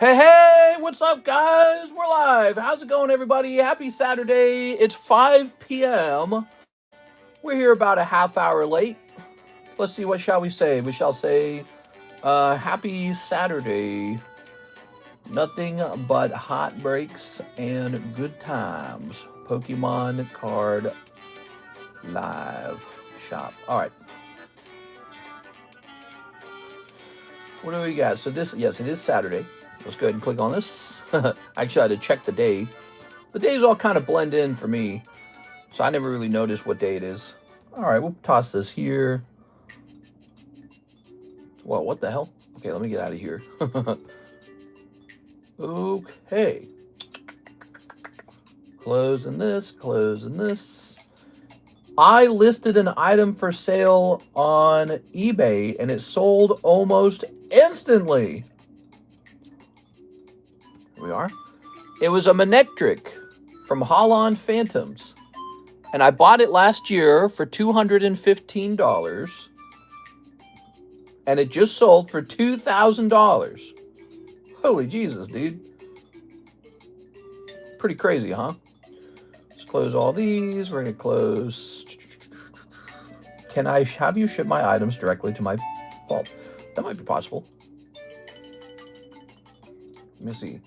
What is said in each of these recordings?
Hey, hey, what's up, guys? We're live. How's it going, everybody? Happy Saturday. It's 5 p.m. We're here about a half hour late. Let's see, what shall we say? We shall say, happy Saturday. Nothing but hot breaks and good times. Pokemon card live shop. All right. What do we got? So yes, it is Saturday. Let's go ahead and click on this. Actually, I had to check the day. The days all kind of blend in for me, so I never really noticed what day it is. All right, we'll toss this here. Well, what the hell? Okay, let me get out of here. Okay. Closing this, closing this. I listed an item for sale on eBay, and it sold almost instantly. Here we are. It was a Manectric from Holland Phantoms, and I bought it last year for $215, and it just sold for $2,000. Holy Jesus, dude. Pretty crazy, huh? Let's close all these. We're going to close. Can I have you ship my items directly to my vault? That might be possible. Let me see.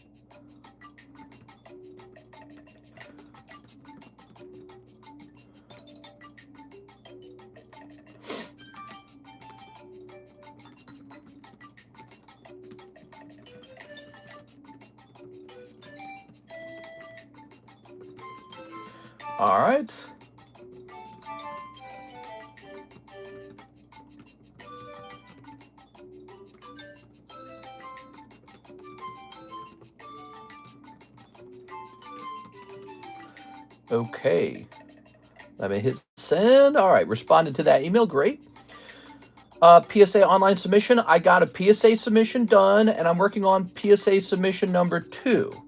All right. Okay. Let me hit send. All right. Responded to that email. Great. PSA online submission. I got a PSA submission done, and I'm working on PSA submission number 2.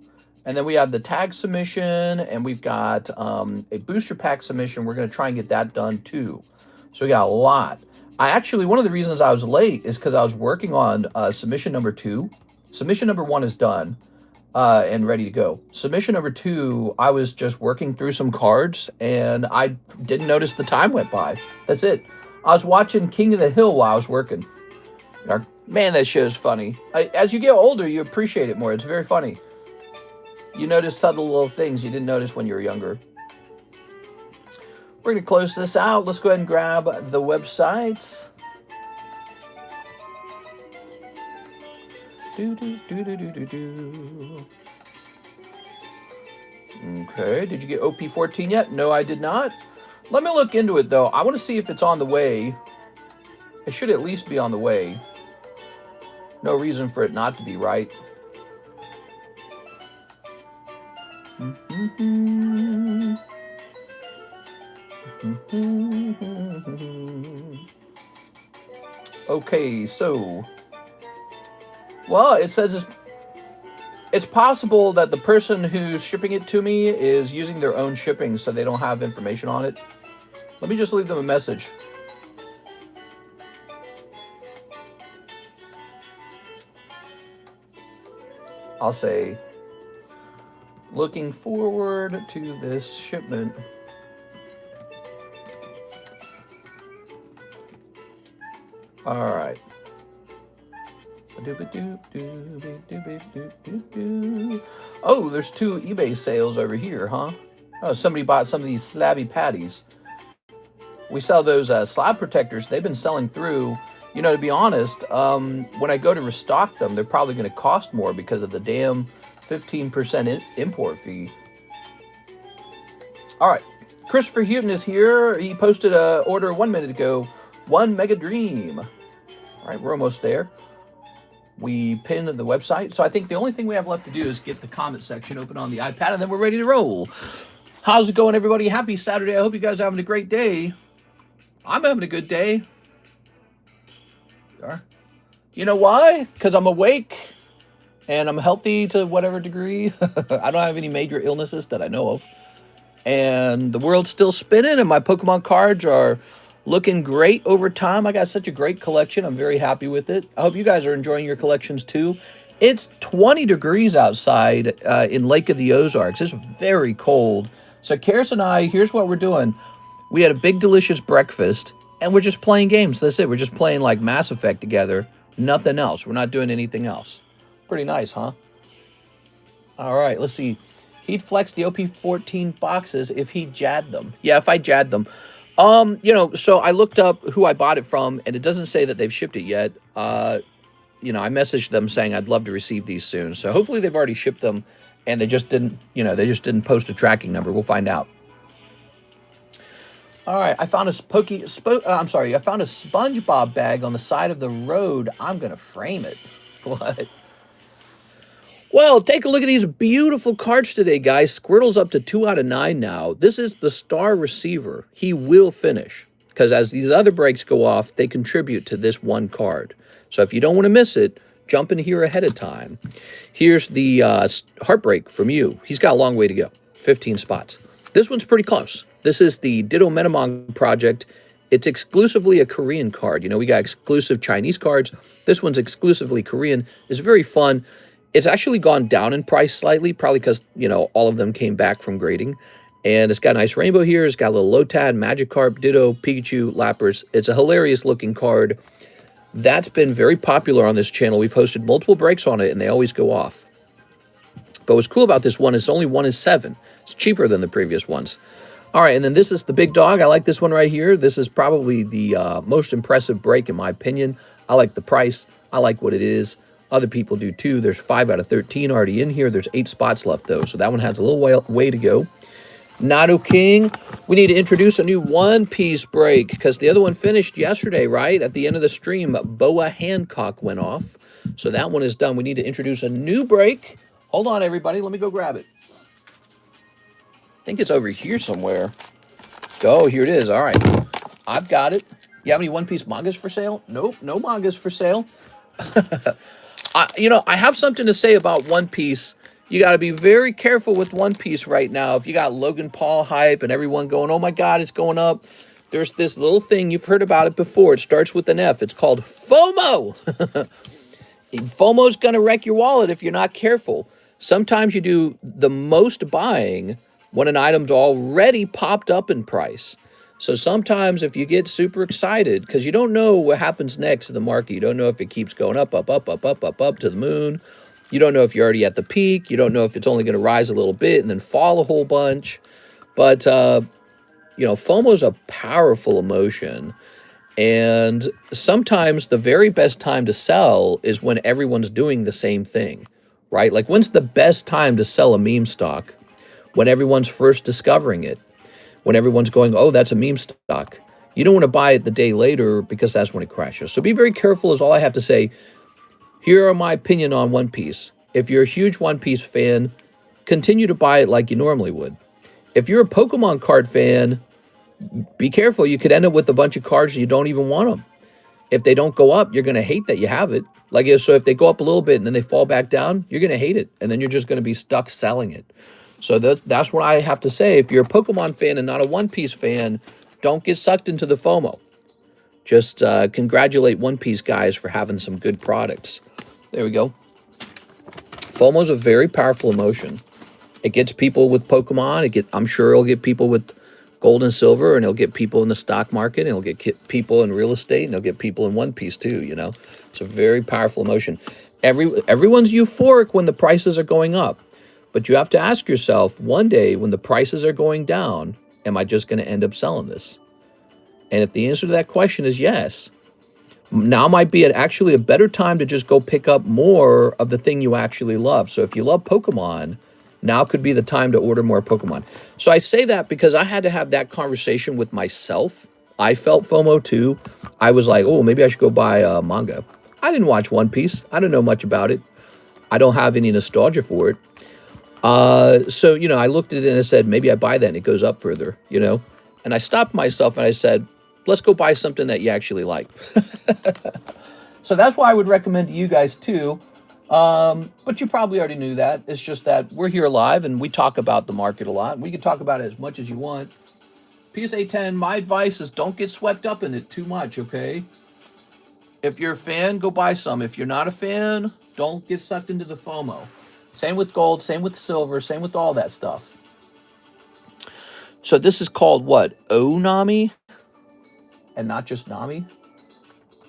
And then we have the tag submission, and we've got a booster pack submission. We're going to try and get that done too. So we got a lot. One of the reasons I was late is because I was working on submission number 2. Submission number 1 is done and ready to go. Submission number 2, I was just working through some cards, and I didn't notice the time went by. That's it. I was watching King of the Hill while I was working. Man, that show's funny. As you get older, you appreciate it more. It's very funny. You notice subtle little things you didn't notice when you were younger. We're going to close this out. Let's go ahead and grab the website. Okay, did you get OP14 yet? No, I did not. Let me look into it, though. I want to see if it's on the way. It should at least be on the way. No reason for it not to be, right? Okay, so, well, it says it's possible that the person who's shipping it to me is using their own shipping, so they don't have information on it. Let me just leave them a message. I'll say, looking forward to this shipment. All right. Oh, there's 2 eBay sales over here, huh? Oh, somebody bought some of these slabby patties. We sell those slab protectors. They've been selling through. You know, to be honest, when I go to restock them, they're probably going to cost more because of the damn 15% import fee. All right. Christopher Houghton is here. He posted an order 1 minute ago. 1 Mega Dream. All right, we're almost there. We pinned the website. So I think the only thing we have left to do is get the comment section open on the iPad, and then we're ready to roll. How's it going, everybody? Happy Saturday. I hope you guys are having a great day. I'm having a good day. You know why? Because I'm awake and I'm healthy to whatever degree. I don't have any major illnesses that I know of. And the world's still spinning, and my Pokemon cards are looking great over time. I got such a great collection. I'm very happy with it. I hope you guys are enjoying your collections too. It's 20 degrees outside in Lake of the Ozarks. It's very cold. So Karis and I, here's what we're doing. We had a big, delicious breakfast, and we're just playing games. That's it. We're just playing like Mass Effect together. Nothing else. We're not doing anything else. Pretty nice, huh? All right, let's see. He'd flex the OP14 boxes if he jabbed them. Yeah, if I jabbed them. So I looked up who I bought it from, and it doesn't say that they've shipped it yet. I messaged them saying I'd love to receive these soon. So hopefully they've already shipped them, and they just didn't post a tracking number. We'll find out. All right, I found a I found a SpongeBob bag on the side of the road. I'm gonna frame it. What? Well, take a look at these beautiful cards today, guys. Squirtle's up to 2 out of 9 now. This is the star receiver. He will finish, because as these other breaks go off, they contribute to this one card. So if you don't want to miss it, jump in here ahead of time. Here's the Heartbreak from you. He's got a long way to go, 15 spots. This one's pretty close. This is the Ditto Metamon project. It's exclusively a Korean card. We got exclusive Chinese cards. This one's exclusively Korean. It's very fun. It's actually gone down in price slightly, probably because, all of them came back from grading. And it's got a nice rainbow here. It's got a little Lotad, Magikarp, Ditto, Pikachu, Lapras. It's a hilarious looking card. That's been very popular on this channel. We've hosted multiple breaks on it, and they always go off. But what's cool about this one is only 1 is 7. It's cheaper than the previous ones. All right, and then this is the big dog. I like this one right here. This is probably the most impressive break, in my opinion. I like the price. I like what it is. Other people do too. There's 5 out of 13 already in here. There's 8 spots left, though, so that one has a little way to go. Nado King, we need to introduce a new One Piece break, because the other one finished yesterday, right? At the end of the stream, Boa Hancock went off. So that one is done. We need to introduce a new break. Hold on, everybody. Let me go grab it. I think it's over here somewhere. Oh, here it is. All right. I've got it. You have any One Piece mangas for sale? Nope, no mangas for sale. I have something to say about One Piece. You got to be very careful with One Piece right now. If you got Logan Paul hype and everyone going, oh my God, it's going up. There's this little thing, you've heard about it before. It starts with an F. It's called FOMO. FOMO's going to wreck your wallet if you're not careful. Sometimes you do the most buying when an item's already popped up in price. So sometimes if you get super excited, because you don't know what happens next in the market, you don't know if it keeps going up to the moon. You don't know if you're already at the peak. You don't know if it's only going to rise a little bit and then fall a whole bunch. But, FOMO is a powerful emotion. And sometimes the very best time to sell is when everyone's doing the same thing, right? Like, when's the best time to sell a meme stock? When everyone's first discovering it. When everyone's going, oh, that's a meme stock. You don't want to buy it the day later, because that's when it crashes. So be very careful is all I have to say. Here are my opinion on One Piece. If you're a huge One Piece fan, continue to buy it like you normally would. If you're a Pokemon card fan, be careful. You could end up with a bunch of cards and you don't even want them. If they don't go up, you're going to hate that you have it. So if they go up a little bit and then they fall back down, you're going to hate it. And then you're just going to be stuck selling it. So that's what I have to say. If you're a Pokemon fan and not a One Piece fan, don't get sucked into the FOMO. Just congratulate One Piece guys for having some good products. There we go. FOMO is a very powerful emotion. It gets people with Pokemon. I'm sure it'll get people with gold and silver, and it'll get people in the stock market, and it'll get people in real estate, and it'll get people in One Piece too, It's a very powerful emotion. Everyone's euphoric when the prices are going up. But you have to ask yourself, one day when the prices are going down, am I just going to end up selling this? And if the answer to that question is yes, now might be actually a better time to just go pick up more of the thing you actually love. So if you love Pokemon, now could be the time to order more Pokemon. So I say that because I had to have that conversation with myself. I felt FOMO too. I was like, oh, maybe I should go buy a manga. I didn't watch One Piece. I don't know much about it. I don't have any nostalgia for it. So, I looked at it and I said, maybe I buy that and it goes up further, And I stopped myself and I said, let's go buy something that you actually like. So that's why I would recommend to you guys too. But you probably already knew that. It's just that we're here live and we talk about the market a lot. We can talk about it as much as you want. PSA 10, my advice is don't get swept up in it too much, okay? If you're a fan, go buy some. If you're not a fan, Don't get sucked into the FOMO. Same with gold, same with silver, same with all that stuff. So this is called what? Onami? And not just Nami?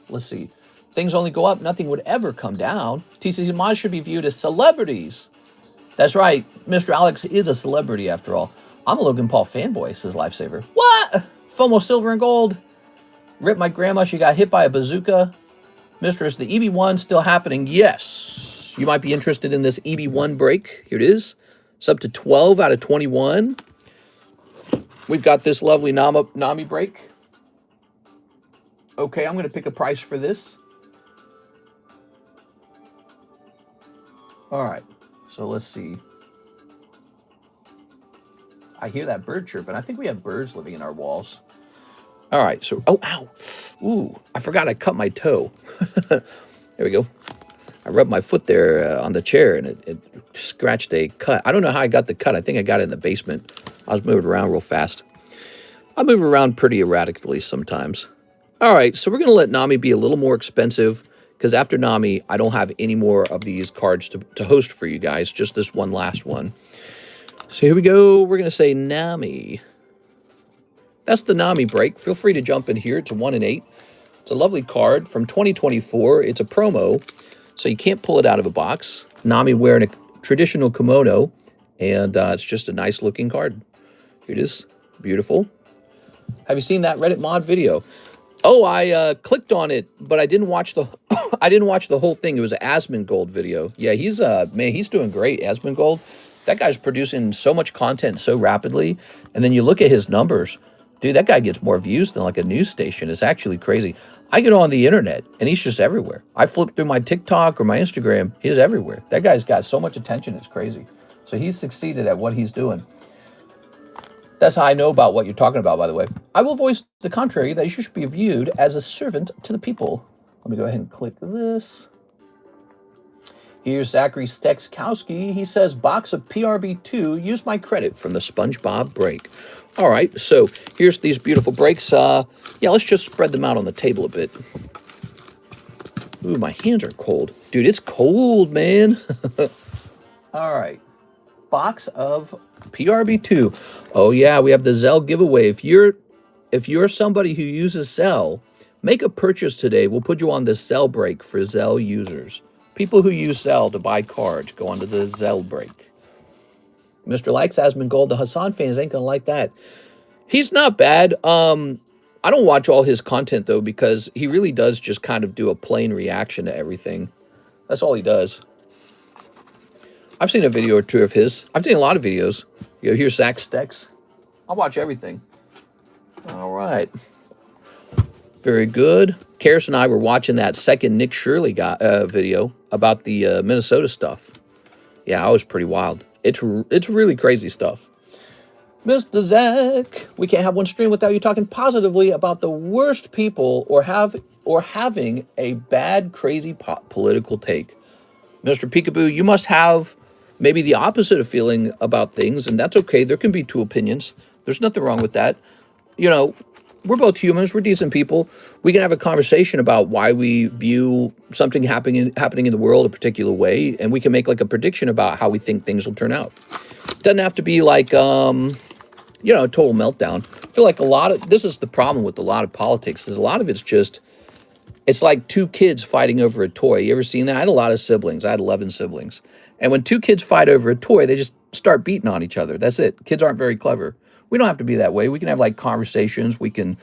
Let's see. Things only go up, nothing would ever come down. TCC mods should be viewed as celebrities. That's right. Mr. Alex is a celebrity after all. I'm a Logan Paul fanboy, says Lifesaver. What? FOMO silver and gold. Rip my grandma, she got hit by a bazooka. Mistress, the EB1 still happening? Yes. You might be interested in this EB1 break. Here it is. It's up to 12 out of 21. We've got this lovely Nami break. Okay, I'm going to pick a price for this. All right, so let's see. I hear that bird chirping. I think we have birds living in our walls. All right, so, oh, ow. Ooh, I forgot I cut my toe. There we go. I rubbed my foot there on the chair, and it scratched a cut. I don't know how I got the cut. I think I got it in the basement. I was moving around real fast. I move around pretty erratically sometimes. All right, so we're going to let Nami be a little more expensive, because after Nami, I don't have any more of these cards to host for you guys, just this one last one. So here we go. We're going to say Nami. That's the Nami break. Feel free to jump in here. It's a 1 in 8. It's a lovely card from 2024. It's a promo, so you can't pull it out of a box. Nami wearing a traditional kimono, and it's just a nice looking card. Here it is. Beautiful. Have you seen that Reddit mod video? Oh, I clicked on it, but I didn't watch the I didn't watch the whole thing. It was an Asmongold video. Yeah, he's man, he's doing great. Asmongold. That guy's producing so much content so rapidly, and then you look at his numbers. Dude, that guy gets more views than like a news station. It's actually crazy. I get on the internet, and he's just everywhere. I flip through my TikTok or my Instagram. He's everywhere. That guy's got so much attention. It's crazy. So he's succeeded at what he's doing. That's how I know about what you're talking about, by the way. I will voice the contrary, that you should be viewed as a servant to the people. Let me go ahead and click this. Here's Zachary Stekskowski. He says, box of PRB2, use my credit from the SpongeBob break. All right, so here's these beautiful breaks. Yeah, let's just spread them out on the table a bit. Ooh, my hands are cold. Dude, it's cold, man. All right. Box of PRB2. Oh, yeah, we have the ZELLE giveaway. If you're somebody who uses ZELLE, make a purchase today. We'll put you on the ZELLE break for ZELLE users. People who use ZELLE to buy cards go onto the ZELLE break. Mr. Likes Asmongold. The Hassan fans ain't going to like that. He's not bad. I don't watch all his content, though, because he really does just kind of do a plain reaction to everything. That's all he does. I've seen a video or two of his. I've seen a lot of videos. You know, here's Zach Stex. I'll watch everything. All right. Very good. Karis and I were watching that second Nick Shirley video about the Minnesota stuff. Yeah, I was pretty wild. It's really crazy stuff. Mr. Zach, we can't have one stream without you talking positively about the worst people or having a bad, crazy political take. Mr. Peekaboo, you must have maybe the opposite of feeling about things, and that's okay. There can be two opinions. There's nothing wrong with that. You know, we're both humans. We're decent people. We can have a conversation about why we view something happening in the world a particular way, and we can make like a prediction about how we think things will turn out. It doesn't have to be like, you know, a total meltdown. I feel like this is the problem with a lot of politics, is a lot of it's just, it's like two kids fighting over a toy. You ever seen that? I had a lot of siblings. I had 11 siblings. And when two kids fight over a toy, they just start beating on each other. That's it. Kids aren't very clever. We don't have to be that way. We can have like conversations. We can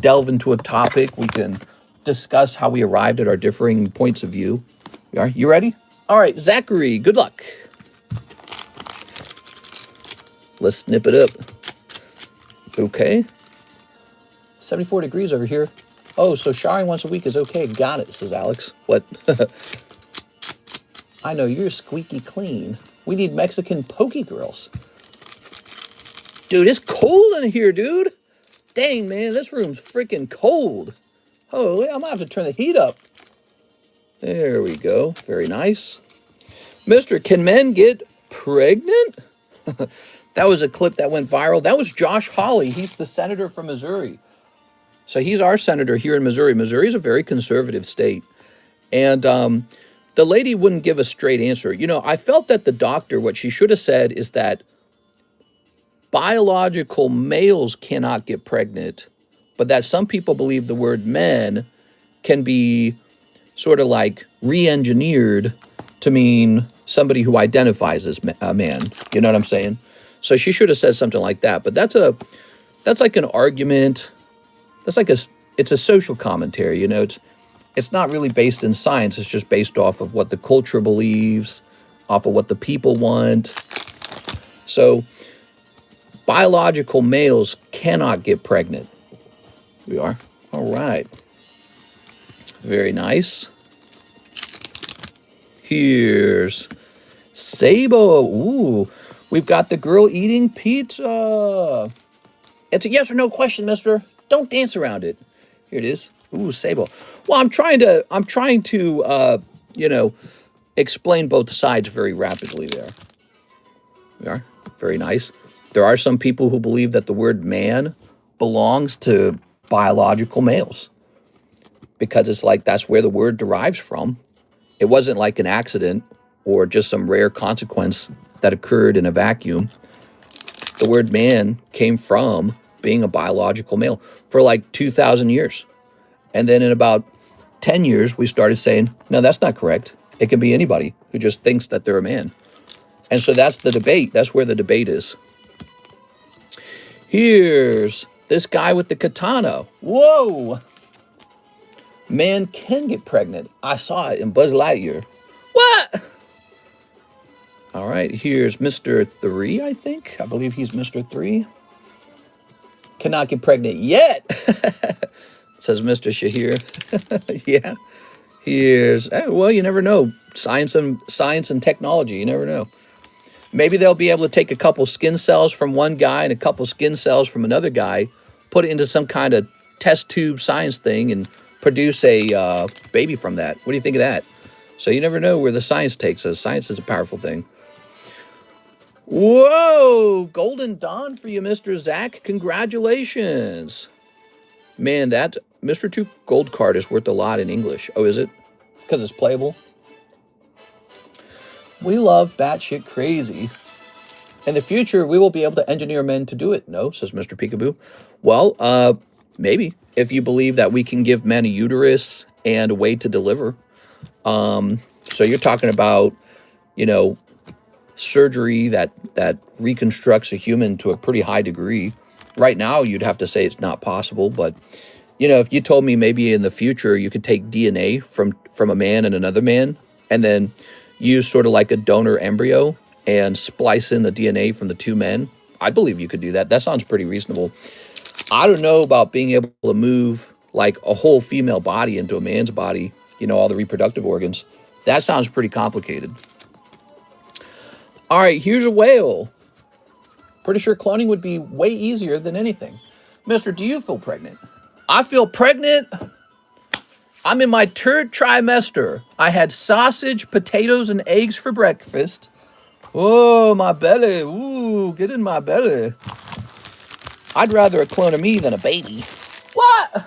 delve into a topic. We can discuss how we arrived at our differing points of view. You ready? All right, Zachary, good luck. Let's snip it up. Okay. 74 degrees over here. Oh, so showering once a week is okay. Got it, says Alex. What? I know, you're squeaky clean. We need Mexican poke girls. Dude, it's cold in here, dude. Dang, man, this room's freaking cold. Holy, I'm gonna have to turn the heat up. There we go. Very nice. Mister, can men get pregnant? That was a clip that went viral. That was Josh Hawley. He's the senator from Missouri. So he's our senator here in Missouri. Missouri is a very conservative state. And the lady wouldn't give a straight answer. You know, I felt that the doctor, what she should have said is that biological males cannot get pregnant, but that some people believe the word men can be sort of like re-engineered to mean somebody who identifies as a man. You know what I'm saying? So she should have said something like that. But that's like an argument. That's like it's a social commentary. You know, it's not really based in science. It's just based off of what the culture believes, off of what the people want. So biological males cannot get pregnant. We are. All right. Very nice. Here's Sabo. Ooh, we've got the girl eating pizza. It's a yes or no question, mister. Don't dance around it. Here it is. Ooh, Sabo. Well, I'm trying to, you know, explain both sides very rapidly there. We are. Very nice. There are some people who believe that the word man belongs to biological males because it's like that's where the word derives from. It wasn't like an accident or just some rare consequence that occurred in a vacuum. The word man came from being a biological male for like 2,000 years. And then in about 10 years, we started saying, no, that's not correct. It can be anybody who just thinks that they're a man. And so that's the debate. That's where the debate is. Here's this guy with the katana. Whoa! Man can get pregnant. I saw it in Buzz Lightyear. What? All right, here's Mr. 3, I think. I believe he's Mr. 3. Cannot get pregnant yet, says Mr. Shahir. Yeah. Here's, well, you never know. Science and technology, you never know. Maybe they'll be able to take a couple skin cells from one guy and a couple skin cells from another guy, put it into some kind of test tube science thing and produce a baby from that. What do you think of that? So you never know where the science takes us. Science is a powerful thing. Whoa! Golden Dawn for you, Mr. Zach. Congratulations. Man, that Mr. 2 gold card is worth a lot in English. Oh, is it? Because it's playable? We love batshit crazy. In the future, we will be able to engineer men to do it. No, says Mr. Peekaboo. Well, maybe. If you believe that we can give men a uterus and a way to deliver. So you're talking about, you know, surgery that reconstructs a human to a pretty high degree. Right now, you'd have to say it's not possible. But, you know, if you told me maybe in the future you could take DNA from a man and another man and then use sort of like a donor embryo and splice in the DNA from the two men, I believe you could do that. That sounds pretty reasonable. I don't know about being able to move like a whole female body into a man's body, you know, all the reproductive organs. That sounds pretty complicated. All right, here's a whale. Pretty sure cloning would be way easier than anything. Mister, do you feel pregnant? I feel pregnant. I'm in my third trimester. I had sausage, potatoes, and eggs for breakfast. Oh, my belly. Ooh, get in my belly. I'd rather a clone of me than a baby. What?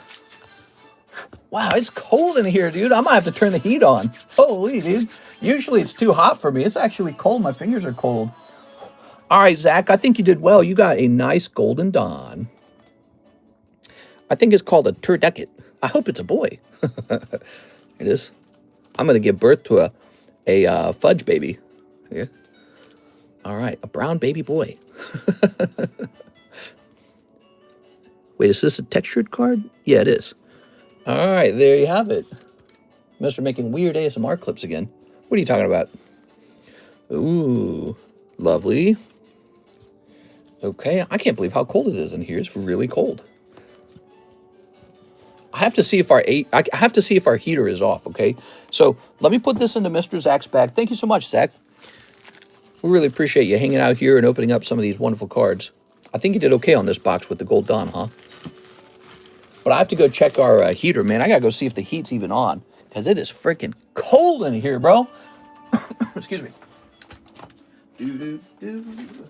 Wow, it's cold in here, dude. I might have to turn the heat on. Holy, dude. Usually it's too hot for me. It's actually cold. My fingers are cold. All right, Zach, I think you did well. You got a nice golden dawn. I think it's called a turducket. I hope it's a boy. It is. I'm going to give birth to a fudge baby. Yeah. All right, a brown baby boy. Wait, is this a textured card? Yeah, it is. All right, there you have it. Mr. making weird ASMR clips again. What are you talking about? Ooh, lovely. Okay, I can't believe how cold it is in here. It's really cold. I have to see if our heater is off, okay? So let me put this into Mr. Zach's bag. Thank you so much, Zach. We really appreciate you hanging out here and opening up some of these wonderful cards. I think you did okay on this box with the Gold Dawn, huh? But I have to go check our heater, man. I gotta go see if the heat's even on, because it is freaking cold in here, bro. Excuse me. Doo-doo-doo.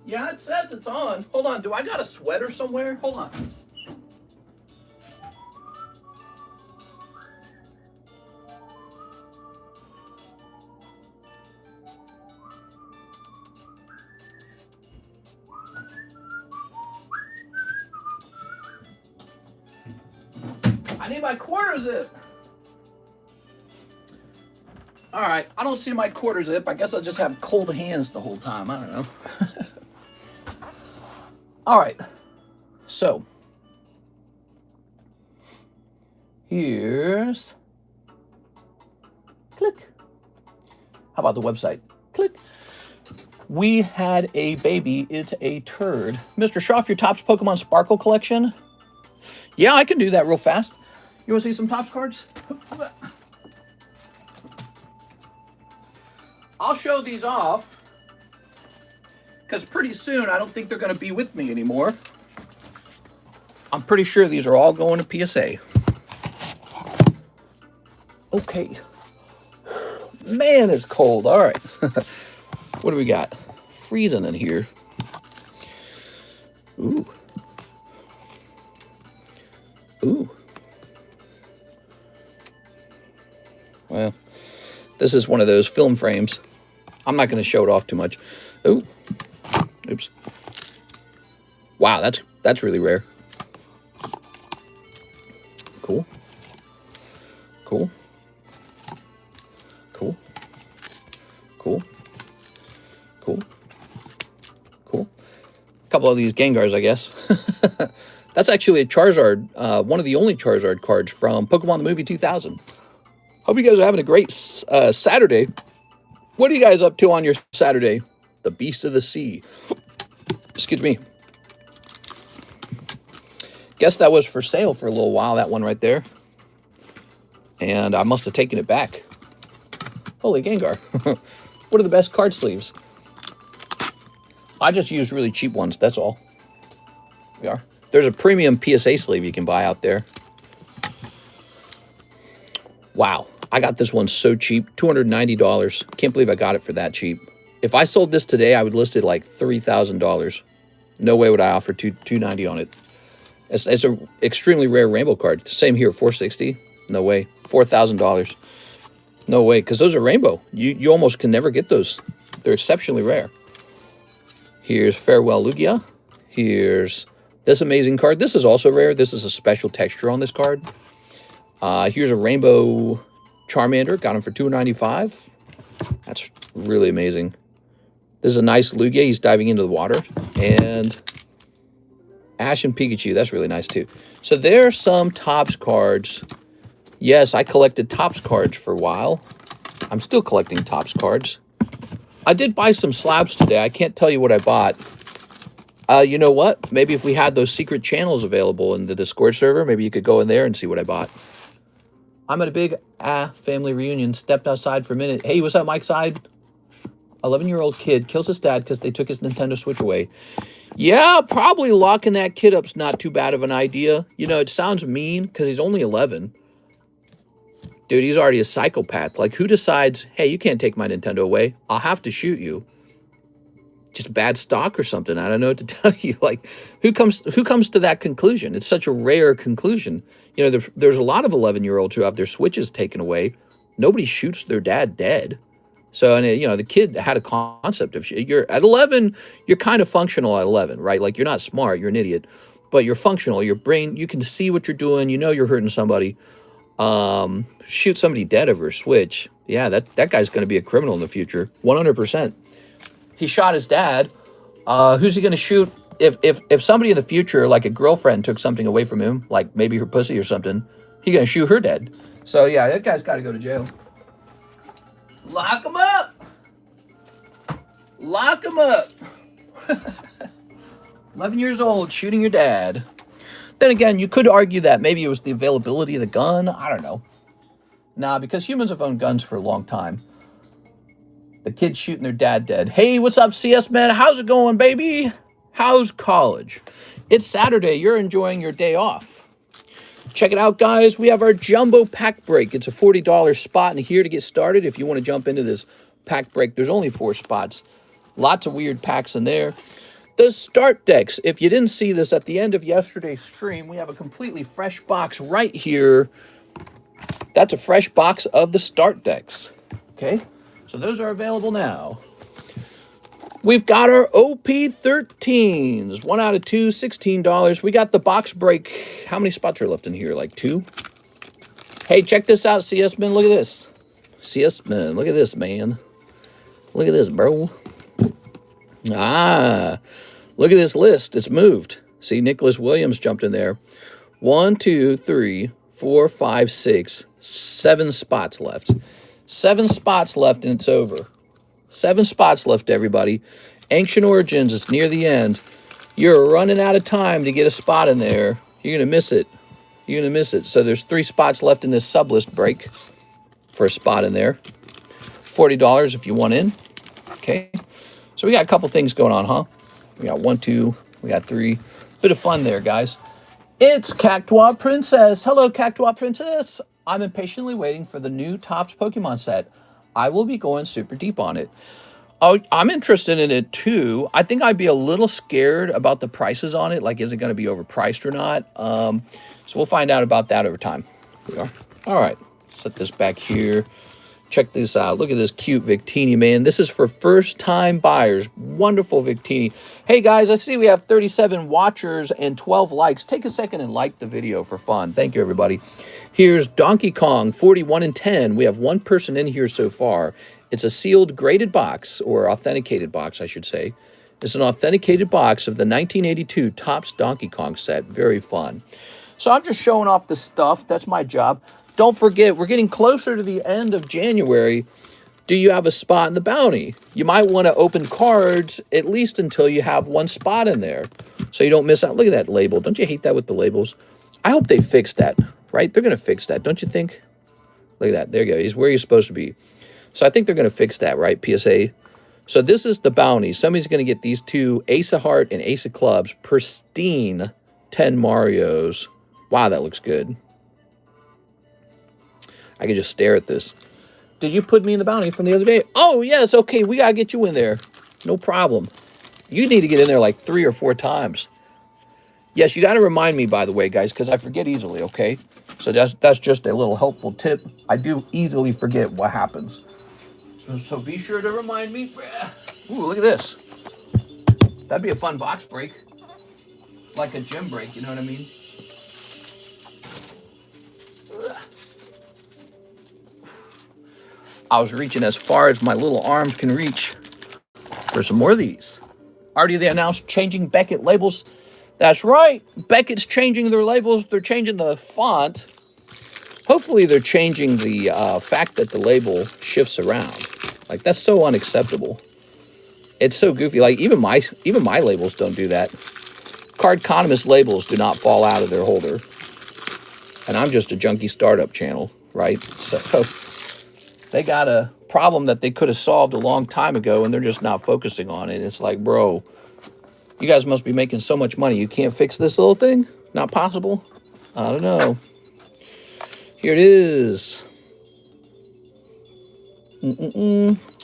Yeah, it says it's on. Hold on. Do I got a sweater somewhere? Hold on. I need my quarter zip. All right, I don't see my quarter zip. I guess I'll just have cold hands the whole time. I don't know. All right, so here's click. How about the website? Click. We had a baby. It's a turd. Mr. Schaff, your Topps Pokemon Sparkle collection? Yeah, I can do that real fast. You want to see some Topps cards? I'll show these off because pretty soon I don't think they're going to be with me anymore. I'm pretty sure these are all going to PSA. Okay. Man, it's cold. All right. What do we got? Freezing in here. Ooh. Ooh. Well, this is one of those film frames. I'm not going to show it off too much. Ooh. Oops. Wow, that's really rare. Cool. Cool. Cool. Cool. Cool. Cool. A couple of these Gengars, I guess. That's actually a Charizard, one of the only Charizard cards from Pokemon the Movie 2000. Hope you guys are having a great Saturday. What are you guys up to on your Saturday? The Beast of the Sea. Excuse me. Guess that was for sale for a little while, that one right there. And I must have taken it back. Holy Gengar. What are the best card sleeves? I just use really cheap ones, that's all. We are. There's a premium PSA sleeve you can buy out there. Wow. I got this one so cheap, $290. Can't believe I got it for that cheap. If I sold this today, I would list it like $3,000. No way would I offer $290 on it. It's an extremely rare rainbow card. Same here, $460. No way. $4,000. No way, because those are rainbow. You almost can never get those. They're exceptionally rare. Here's Farewell Lugia. Here's this amazing card. This is also rare. This is a special texture on this card. Here's a rainbow Charmander. Got him for $295. That's really amazing. This is a nice Lugia. He's diving into the water. And Ash and Pikachu. That's really nice too. So there's some Topps cards. Yes, I collected Topps cards for a while. I'm still collecting Topps cards. I did buy some slabs today. I can't tell you what I bought. You know what? Maybe if we had those secret channels available in the Discord server, maybe you could go in there and see what I bought. I'm at a big family reunion. Stepped outside for a minute. Hey, what's up, Mike Side? 11-year-old kid kills his dad because they took his Nintendo Switch away. Yeah, probably locking that kid up's not too bad of an idea. You know, it sounds mean because he's only 11. Dude, he's already a psychopath. Like, who decides, hey, you can't take my Nintendo away. I'll have to shoot you. Just bad stock or something. I don't know what to tell you. Like, who comes to that conclusion? It's such a rare conclusion. You know, there's a lot of 11-year-olds who have their Switches taken away. Nobody shoots their dad dead. So, and you know, the kid had a concept of, you're at 11, you're kind of functional at 11, right? Like, you're not smart, you're an idiot, but you're functional. Your brain, you can see what you're doing. You know you're hurting somebody. Shoot somebody dead over a Switch. Yeah, that guy's going to be a criminal in the future. 100%. He shot his dad. Who's he going to shoot? If somebody in the future, like a girlfriend, took something away from him, like maybe her pussy or something, he's going to shoot her dead. So, yeah, that guy's got to go to jail. Lock him up. Lock him up. 11 years old, shooting your dad. Then again, you could argue that maybe it was the availability of the gun. I don't know. Nah, because humans have owned guns for a long time. The kid shooting their dad dead. Hey, what's up, CS man? How's it going, baby? How's college? It's Saturday. You're enjoying your day off. Check it out, guys. We have our jumbo pack break. It's a $40 spot in here to get started. If you want to jump into this pack break, there's only 4 spots. Lots of weird packs in there. The start decks. If you didn't see this at the end of yesterday's stream, we have a completely fresh box right here. That's a fresh box of the start decks. Okay, so those are available now. We've got our OP13s. 1 out of 2, $16. We got the box break. How many spots are left in here? Like 2? Hey, check this out, CS Man. Look at this. CS Man, look at this, man. Look at this, bro. Ah, look at this list. It's moved. See, Nicholas Williams jumped in there. 1, 2, 3, 4, 5, 6, 7 spots left. 7 spots left, and it's over. 7 spots left, everybody. Ancient Origins, it's near the end. You're running out of time to get a spot in there. You're going to miss it. You're going to miss it. So there's 3 spots left in this sublist break for a spot in there. $40 if you want in. Okay. So we got a couple things going on, huh? We got 1, 2, we got 3. Bit of fun there, guys. It's Cactuar Princess. Hello, Cactuar Princess. I'm impatiently waiting for the new Topps Pokemon set. I will be going super deep on it. Oh, I'm interested in it too. I think I'd be a little scared about the prices on it. Like, is it going to be overpriced or not? So we'll find out about that over time. Here we are. All right. Set this back here. Check this out. Look at this cute Victini, man. This is for first-time buyers. Wonderful Victini. Hey, guys, I see we have 37 watchers and 12 likes. Take a second and like the video for fun. Thank you, everybody. Here's Donkey Kong, 41 and 10. We have 1 person in here so far. It's a sealed graded box, or authenticated box, I should say. It's an authenticated box of the 1982 Topps Donkey Kong set. Very fun. So I'm just showing off the stuff. That's my job. Don't forget, we're getting closer to the end of January. Do you have a spot in the bounty? You might want to open cards at least until you have 1 spot in there so you don't miss out. Look at that label. Don't you hate that with the labels? I hope they fix that, right? They're going to fix that, don't you think? Look at that. There you go. He's where you're supposed to be. So I think they're going to fix that, right, PSA? So this is the bounty. Somebody's going to get these 2 Ace of Heart and Ace of Clubs, pristine 10 Marios. Wow, that looks good. I can just stare at this. Did you put me in the bounty from the other day? Oh, yes. Okay, we got to get you in there. No problem. You need to get in there like 3 or 4 times. Yes, you got to remind me, by the way, guys, because I forget easily, okay? So that's just a little helpful tip. I do easily forget what happens. So be sure to remind me. Ooh, look at this. That'd be a fun box break. Like a gym break, you know what I mean? I was reaching as far as my little arms can reach for some more of these. Already they announced changing Beckett labels. That's right. Beckett's changing their labels. They're changing the font. Hopefully they're changing the fact that the label shifts around. Like, that's so unacceptable. It's so goofy. Like, even my labels don't do that. TheCardconomist labels do not fall out of their holder. And I'm just a junky startup channel, right? So they got a problem that they could have solved a long time ago, and they're just not focusing on it. It's like, bro, you guys must be making so much money. You can't fix this little thing? Not possible? I don't know. Here it is.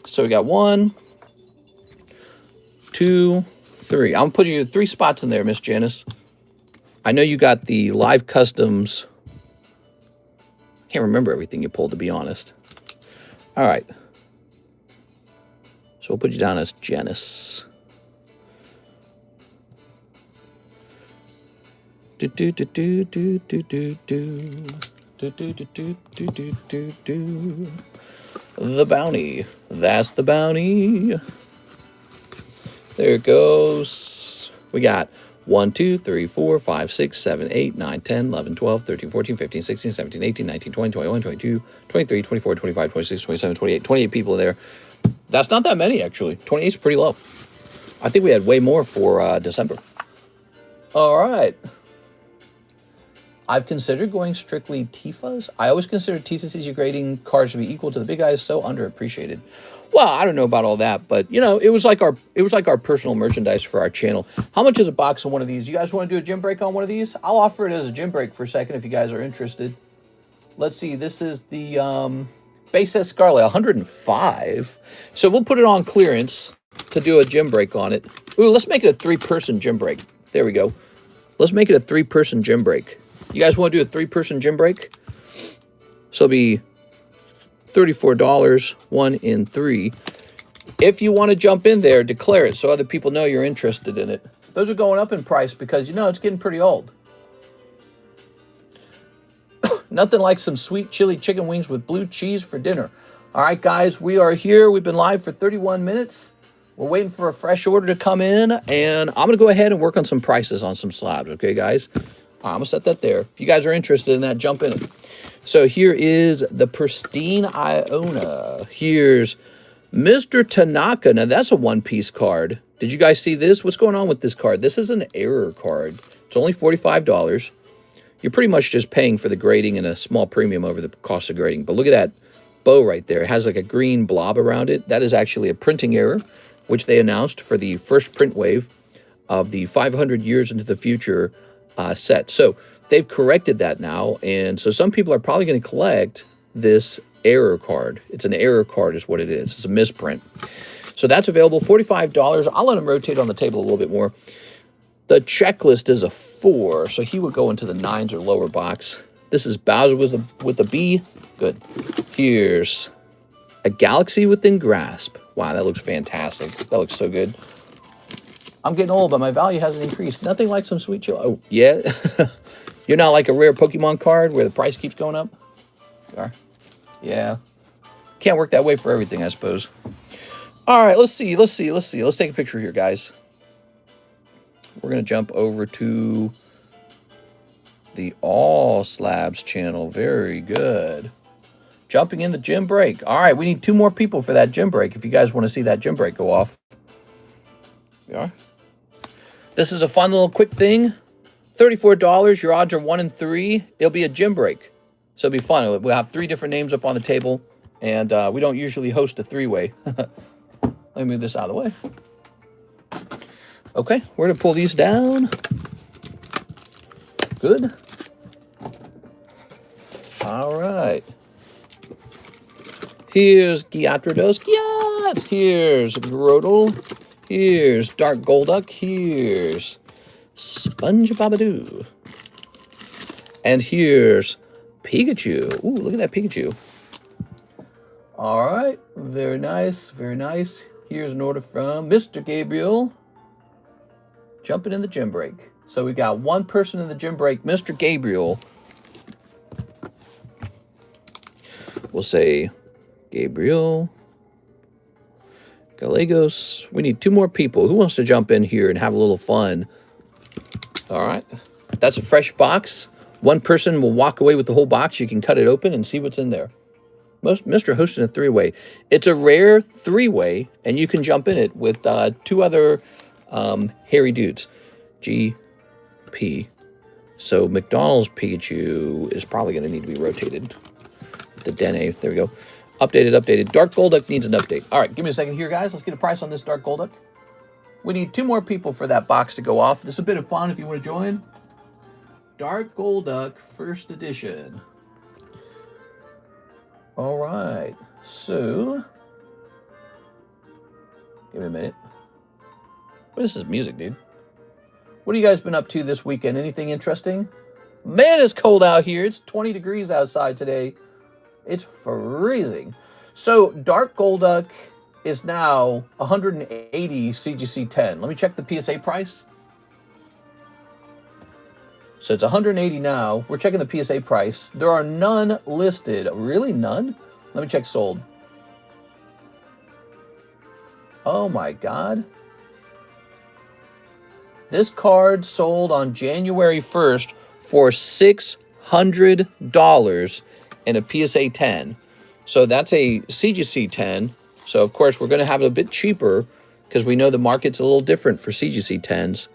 So we got 1, 2, 3. I'm going to put you 3 spots in there, Miss Janice. I know you got the live customs. Can't remember everything you pulled, to be honest. All right. So we'll put you down as Janice. The bounty. That's the bounty. There it goes. We got 1, 2, 3, 4, 5, 6, 7, 8, 9, 10, 11, 12, 13, 14, 15, 16, 17, 18, 19, 20, 21, 22, 23, 24, 25, 26, 27, 28, 28 people there. That's not that many, actually. 28 is pretty low. I think we had way more for December. All right. I've considered going strictly TIFAs. I always consider TCC's grading cards to be equal to the big guys, so underappreciated. Well, I don't know about all that, but you know, it was like our personal merchandise for our channel. How much is a box of one of these? You guys want to do a gym break on one of these? I'll offer it as a gym break for a second if you guys are interested. Let's see. This is the base set Scarlet, 105. So we'll put it on clearance. to do a gym break on it. Ooh, let's make it a 3-person gym break. There we go. Let's make it a 3-person gym break. You guys want to do a 3-person gym break? So it'll be $34, 1 in 3. If you want to jump in there, declare it so other people know you're interested in it. Those are going up in price because, you know, it's getting pretty old. Nothing like some sweet chili chicken wings with blue cheese for dinner. All right, guys, we are here. We've been live for 31 minutes. We're waiting for a fresh order to come in, and I'm going to go ahead and work on some prices on some slabs, okay, guys? I'm going to set that there. If you guys are interested in that, jump in it. So here is the Pristine Iona. Here's Mr. Tanaka. Now, that's a one-piece card. Did you guys see this? What's going on with this card? This is an error card. It's only $45. You're pretty much just paying for the grading and a small premium over the cost of grading. But look at that bow right there. It has like a green blob around it. That is actually a printing error, which they announced for the first print wave of the 500 Years into the Future set. So they've corrected that now. And so some people are probably going to collect this error card. It's an error card is what it is. It's a misprint. So that's available, $45. I'll let them rotate on the table a little bit more. The checklist is a 4, so he would go into the 9s or lower box. This is Bowser with a B. Good. Here's a Galaxy Within Grasp. Wow, that looks fantastic. That looks so good. I'm getting old, but my value hasn't increased. Nothing like some sweet chill. Oh, yeah? You're not like a rare Pokemon card where the price keeps going up? You are? Yeah. Can't work that way for everything, I suppose. All right, let's see. Let's take a picture here, guys. We're going to jump over to the All Slabs channel. Very good. Jumping in the gym break. All right, we need 2 more people for that gym break if you guys want to see that gym break go off. We are. This is a fun little quick thing. $34. Your odds are 1 in 3. It'll be a gym break. So it'll be fun. We'll have 3 different names up on the table. And we don't usually host a 3-way. Let me move this out of the way. Okay, we're going to pull these down. Good. All right. Here's Gyatrodose. Gyat! Here's Grodel. Here's Dark Golduck. Here's SpongeBobadoo. And here's Pikachu. Ooh, look at that Pikachu. All right, very nice, very nice. Here's an order from Mr. Gabriel. Jumping in the gym break. So we got 1 person in the gym break, Mr. Gabriel. We'll say Gabriel. Gallegos. We need 2 more people. Who wants to jump in here and have a little fun? All right. That's a fresh box. 1 person will walk away with the whole box. You can cut it open and see what's in there. Mr. hosting a 3-way. It's a rare 3-way, and you can jump in it with 2 other hairy dudes. GP. So McDonald's Pikachu is probably going to need to be rotated. The Dene. There we go. Updated. Dark Golduck needs an update. All right, give me a second here, guys. Let's get a price on this Dark Golduck. We need 2 more people for that box to go off. This is a bit of fun if you want to join. Dark Golduck, first edition. All right. So, give me a minute. What is this music, dude? What have you guys been up to this weekend? Anything interesting? Man, it's cold out here. It's 20 degrees outside today. It's freezing. So, Dark Golduck is now 180 CGC 10. Let me check the PSA price. So it's 180 now. We're checking the PSA price. There are none listed. Really, none? Let me check sold. Oh my God. This card sold on January 1st for $600 in a PSA 10. So that's a CGC 10. So of course we're going to have it a bit cheaper because we know the market's a little different for CGC 10s.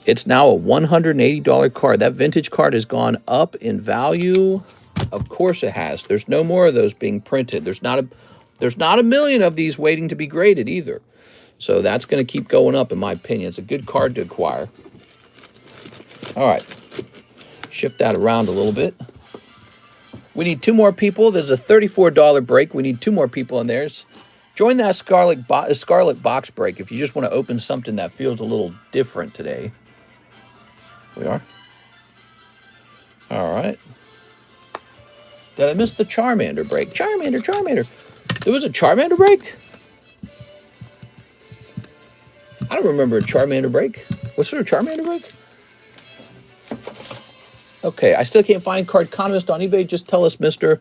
It's now a $180 card. That vintage card has gone up in value. Of course it has. There's no more of those being printed. There's not a million of these waiting to be graded either. So that's going to keep going up, in my opinion. It's a good card to acquire. All right. Shift that around a little bit. We need 2 more people. There's a $34 break. We need 2 more people in there. Join that Scarlet box break if you just want to open something that feels a little different today. We are. All right. Did I miss the Charmander break? Charmander. There was a Charmander break? I don't remember a Charmander break. Was there a Charmander break? Okay, I still can't find Cardconomist on eBay. Just tell us, mister.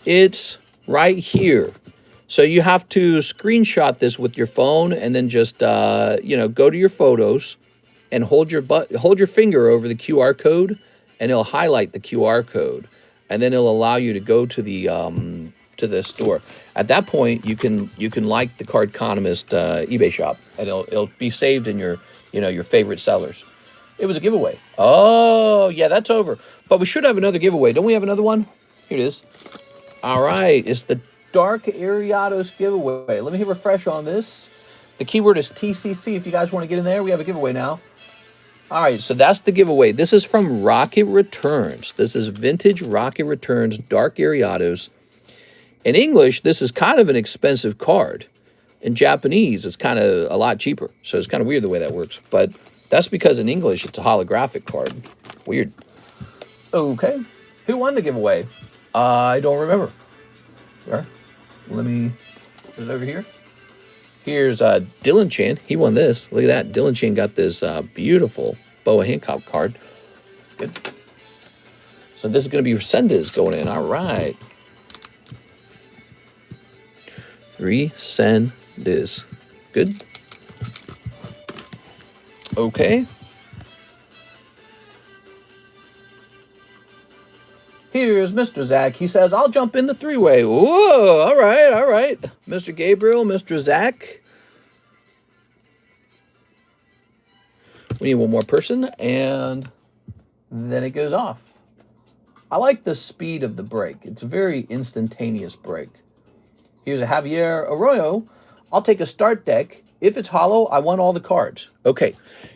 It's right here. So you have to screenshot this with your phone and then just, you know, go to your photos and hold your finger over the QR code, and it'll highlight the QR code. And then it'll allow you to go to the store. At that point, you can like the Cardconomist eBay shop, and it'll be saved in your favorite sellers. It was a giveaway. Oh yeah, that's over. But we should have another giveaway. Don't we have another one? Here it is. All right, it's the Dark Ariados giveaway. Let me hit refresh on this. The keyword is TCC. If you guys want to get in there, we have a giveaway now. All right, so that's the giveaway. This is from Rocket Returns. This is vintage Rocket Returns Dark Ariados. In English, this is kind of an expensive card. In Japanese, it's kind of a lot cheaper. So it's kind of weird the way that works. But that's because in English, it's a holographic card. Weird. Okay. Who won the giveaway? I don't remember. Sure. Let me put it over here. Here's Dylan Chan. He won this. Look at that. Dylan Chan got this beautiful Boa Hancock card. Good. So this is going to be Resendez going in. All right. Resendez. Good. Okay. Here's Mr. Zach. He says, I'll jump in the three-way. Whoa, all right. Mr. Gabriel, Mr. Zach. We need one more person, and then it goes off. I like the speed of the break. It's a very instantaneous break. Here's a Javier Arroyo. I'll take a start deck. If it's hollow, I want all the cards. Okay,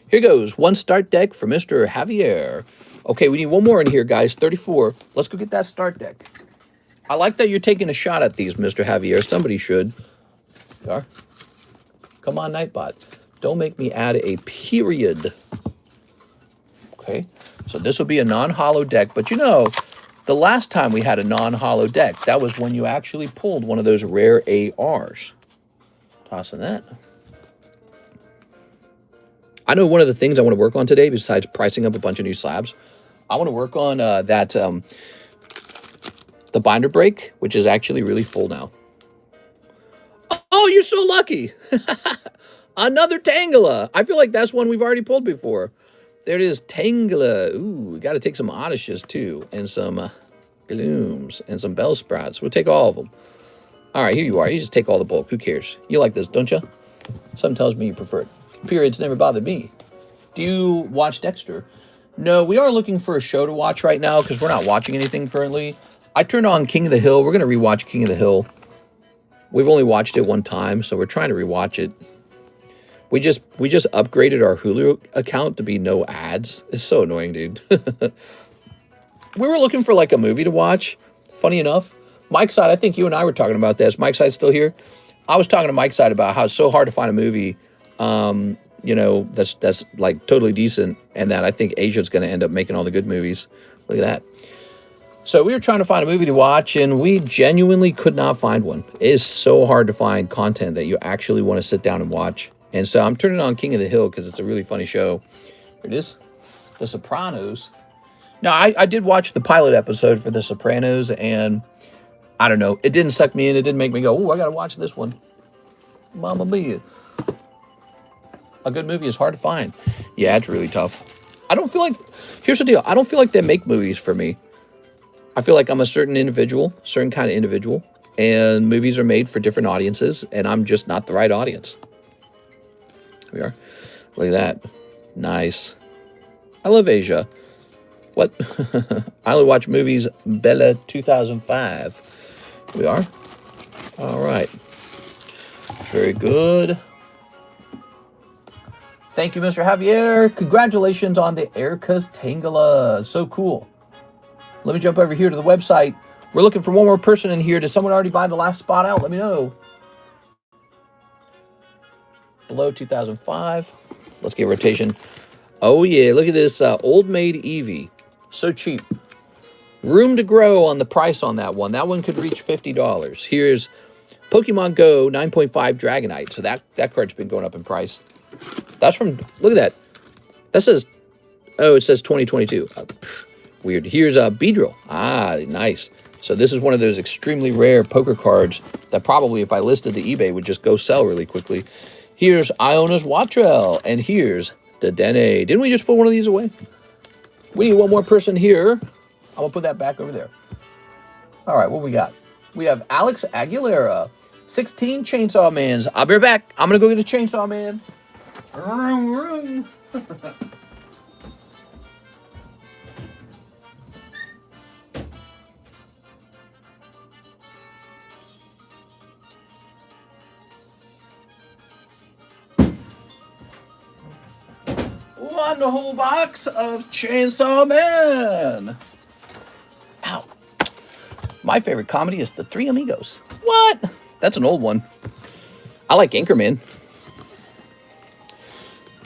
here goes. One start deck for Mr. Javier. Okay, we need one more in here, guys. 34. Let's go get that start deck. I like that you're taking a shot at these, Mr. Javier. Somebody should. Are. Come on, Nightbot. Don't make me add a period. Okay, so this will be a non-hollow deck. But you know, the last time we had a non-hollow deck, that was when you actually pulled one of those rare ARs. Tossing that. I know one of the things I want to work on today, besides pricing up a bunch of new slabs, I want to work on the binder break, which is actually really full now. Oh, you're so lucky. Another Tangela. I feel like that's one we've already pulled before. There it is, Tangela. Ooh, we got to take some Odysseus too, and some Glooms, and some Bellsprouts. We'll take all of them. All right, here you are. You just take all the bulk. Who cares? You like this, don't you? Something tells me you prefer it. Period's never bothered me. Do you watch Dexter? No, we are looking for a show to watch right now because we're not watching anything currently. I turned on King of the Hill. We're going to rewatch King of the Hill. We've only watched it one time, so we're trying to rewatch it. We just upgraded our Hulu account to be no ads. It's so annoying, dude. We were looking for like a movie to watch. Funny enough, Mike's side, I think you and I were talking about this. Mike's side still here? I was talking to Mike's side about how it's so hard to find a movie you know, that's like totally decent, and that I think Asia's going to end up making all the good movies. Look at that. So we were trying to find a movie to watch, and we genuinely could not find one. It is so hard to find content that you actually want to sit down and watch. And so I'm turning on King of the Hill because it's a really funny show. Here it is. The Sopranos. Now, I did watch the pilot episode for The Sopranos, and I don't know. It didn't suck me in. It didn't make me go, oh, I got to watch this one. Mamma mia. A good movie is hard to find. Yeah, it's really tough. I don't feel like... Here's the deal. I don't feel like they make movies for me. I feel like I'm a certain individual, certain kind of individual, and movies are made for different audiences, and I'm just not the right audience. Here we are. Look at that. Nice. I love Asia. What? I only watch movies Bella 2005. Here we are. All right. Very good. Thank you, Mr. Javier. Congratulations on the Erica's Tangela. So cool. Let me jump over here to the website. We're looking for one more person in here. Did someone already buy the last spot out? Let me know. below 2005. Let's get rotation. Oh, yeah. Look at this Old Maid Eevee. So cheap. Room to grow on the price on that one. That one could reach $50. Here's Pokemon Go 9.5 Dragonite. So that card's been going up in price. That's from, look at that. That says, oh, it says 2022. Weird. Here's Beedrill. Ah, nice. So this is one of those extremely rare poker cards that probably if I listed the eBay would just go sell really quickly. Here's Iona's Wattrell. And here's the Dene. Didn't we just put one of these away? We need one more person here. I'm going to put that back over there. All right, what we got? We have Alex Aguilera. 16 Chainsaw Mans. I'll be right back. I'm going to go get a Chainsaw Man. Vroom, vroom. One whole box of Chainsaw Man. Ow. My favorite comedy is The Three Amigos. What? That's an old one. I like Anchorman.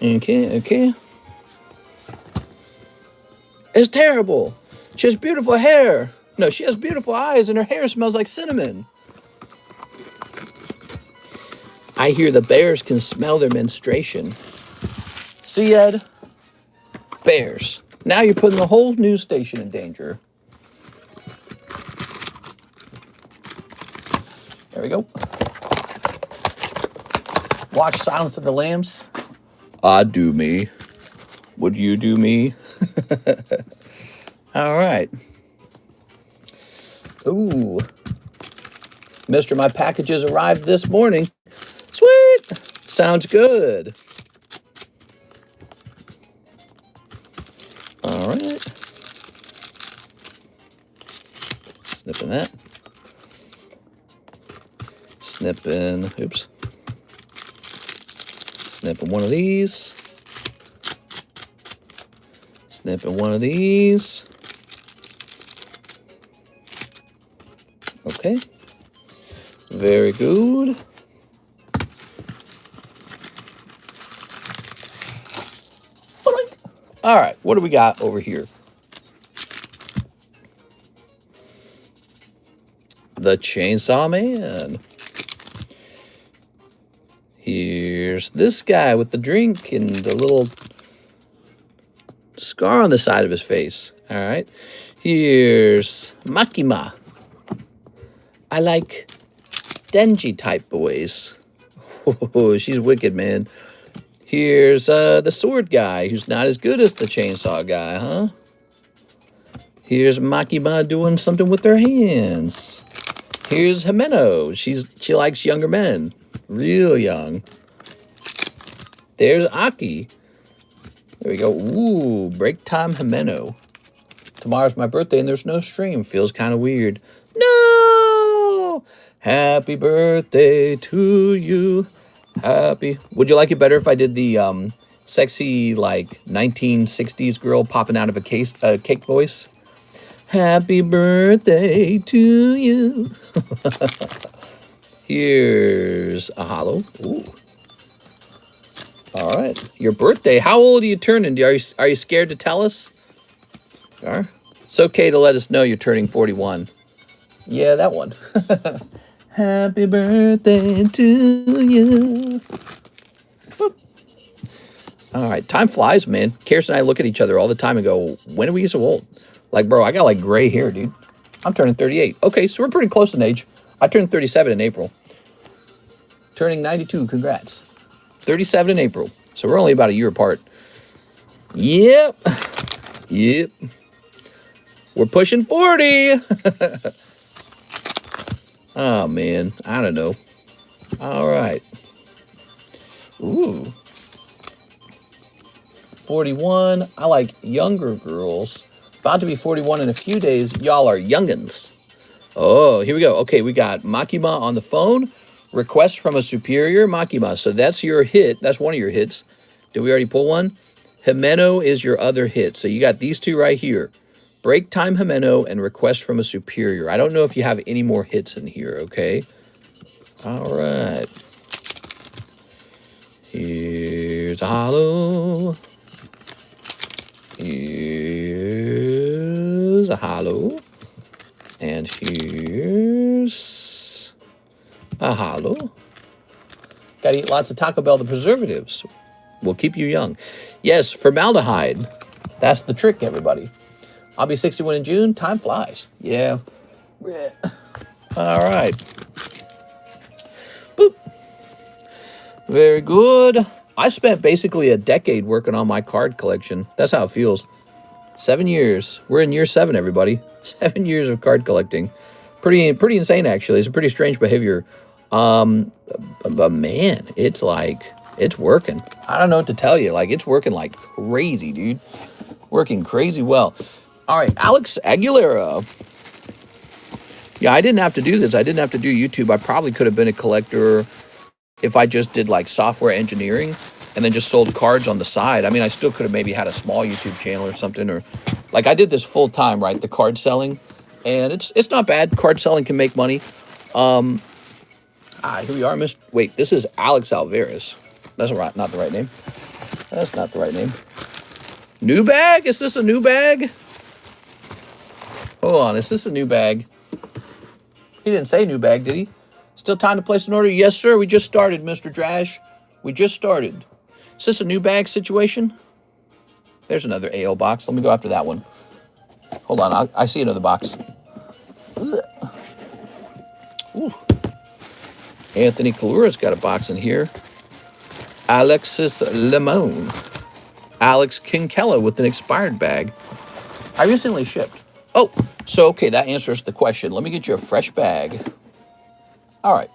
Okay. It's terrible. She has beautiful hair. No, she has beautiful eyes and her hair smells like cinnamon. I hear the bears can smell their menstruation. See, Ed? Bears. Now you're putting the whole news station in danger. There we go. Watch Silence of the Lambs. I'd do me. Would you do me? All right. Ooh. Mister, my packages arrived this morning. Sweet. Sounds good. All right. Snipping that. Snipping, oops. Snipping one of these. Snipping one of these. Okay. Very good. All right, what do we got over here? The Chainsaw Man. Here's this guy with the drink and the little scar on the side of his face. All right. Here's Makima. I like Denji type boys. Oh, she's wicked, man. Here's the sword guy, who's not as good as the chainsaw guy, huh? Here's Makima doing something with her hands. Here's Himeno. She likes younger men. Real young. There's Aki. There we go. Ooh, break time Himeno. Tomorrow's my birthday and there's no stream. Feels kind of weird. No! Happy birthday to you. Happy. Would you like it better if I did the sexy, like, 1960s girl popping out of a cake voice? Happy birthday to you. Here's a hollow. Ooh. All right. Your birthday. How old are you turning? Are you scared to tell us? It's okay to let us know you're turning 41. Yeah, that one. Happy birthday to you. Boop. All right, time flies, man. Kirsten and I look at each other all the time and go, when are we so old? Like, bro, I got like gray hair, dude. I'm turning 38. Okay, so we're pretty close in age. I turned 37 in April. Turning 92, congrats. 37 in April. So we're only about a year apart. Yep. Yep. We're pushing 40. Oh, man. I don't know. All right. Ooh. 41. I like younger girls. About to be 41 in a few days. Y'all are youngins. Oh, here we go. Okay, we got Makima on the phone. Request from a superior. Makima. So that's your hit. That's one of your hits. Did we already pull one? Himeno is your other hit. So you got these two right here. Break time Himeno and request from a superior. I don't know if you have any more hits in here, okay? All right. a hollow. Here's a hollow. And here's a hollow. Gotta eat lots of Taco Bell. The preservatives will keep you young. Yes, formaldehyde. That's the trick, everybody. I'll be 61 in June. Time flies. Yeah. All right. Boop. Very good. I spent basically a decade working on my card collection. That's how it feels. 7 years. We're in year 7, everybody. 7 years of card collecting. Pretty insane, actually. It's a pretty strange behavior. But man, it's like, it's working. I don't know what to tell you. Like, it's working like crazy, dude. Working crazy well. All right, Alex Aguilera. Yeah, I didn't have to do this. I didn't have to do YouTube. I probably could have been a collector if I just did like software engineering and then just sold cards on the side. I mean, I still could have maybe had a small YouTube channel or something, or like I did this full time, right? The card selling, and it's not bad. Card selling can make money. Here we are, Wait, this is Alex Alvarez. That's not the right name. That's not the right name. New bag? Is this a new bag? Hold on, is this a new bag? He didn't say new bag, did he? Still time to place an order? Yes, sir. We just started, Mr. Drash. We just started. Is this a new bag situation? There's another AO box. Let me go after that one. Hold on. I see another box. Ooh. Anthony Kalura's got a box in here. Alexis Limon. Alex Kinkella with an expired bag. I recently shipped. Oh, so, okay, that answers the question. Let me get you a fresh bag. All right.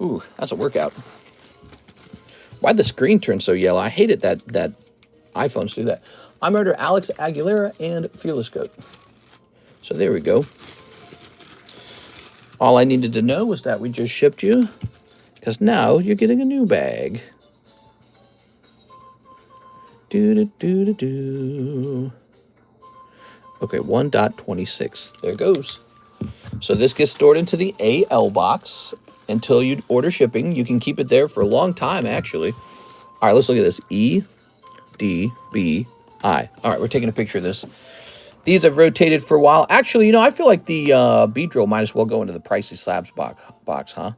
Ooh, that's a workout. Why'd the screen turn so yellow? I hated that iPhones do that. I'm order Alex Aguilera and Fearless Goat. So there we go. All I needed to know was that we just shipped you, because now you're getting a new bag. Do. Okay, 1.26. There it goes. So this gets stored into the AL box until you order shipping. You can keep it there for a long time, actually. All right, let's look at this. EDBI. All right, we're taking a picture of this. These have rotated for a while. Actually, you know, I feel like the bead drill might as well go into the Pricey Slabs box, huh?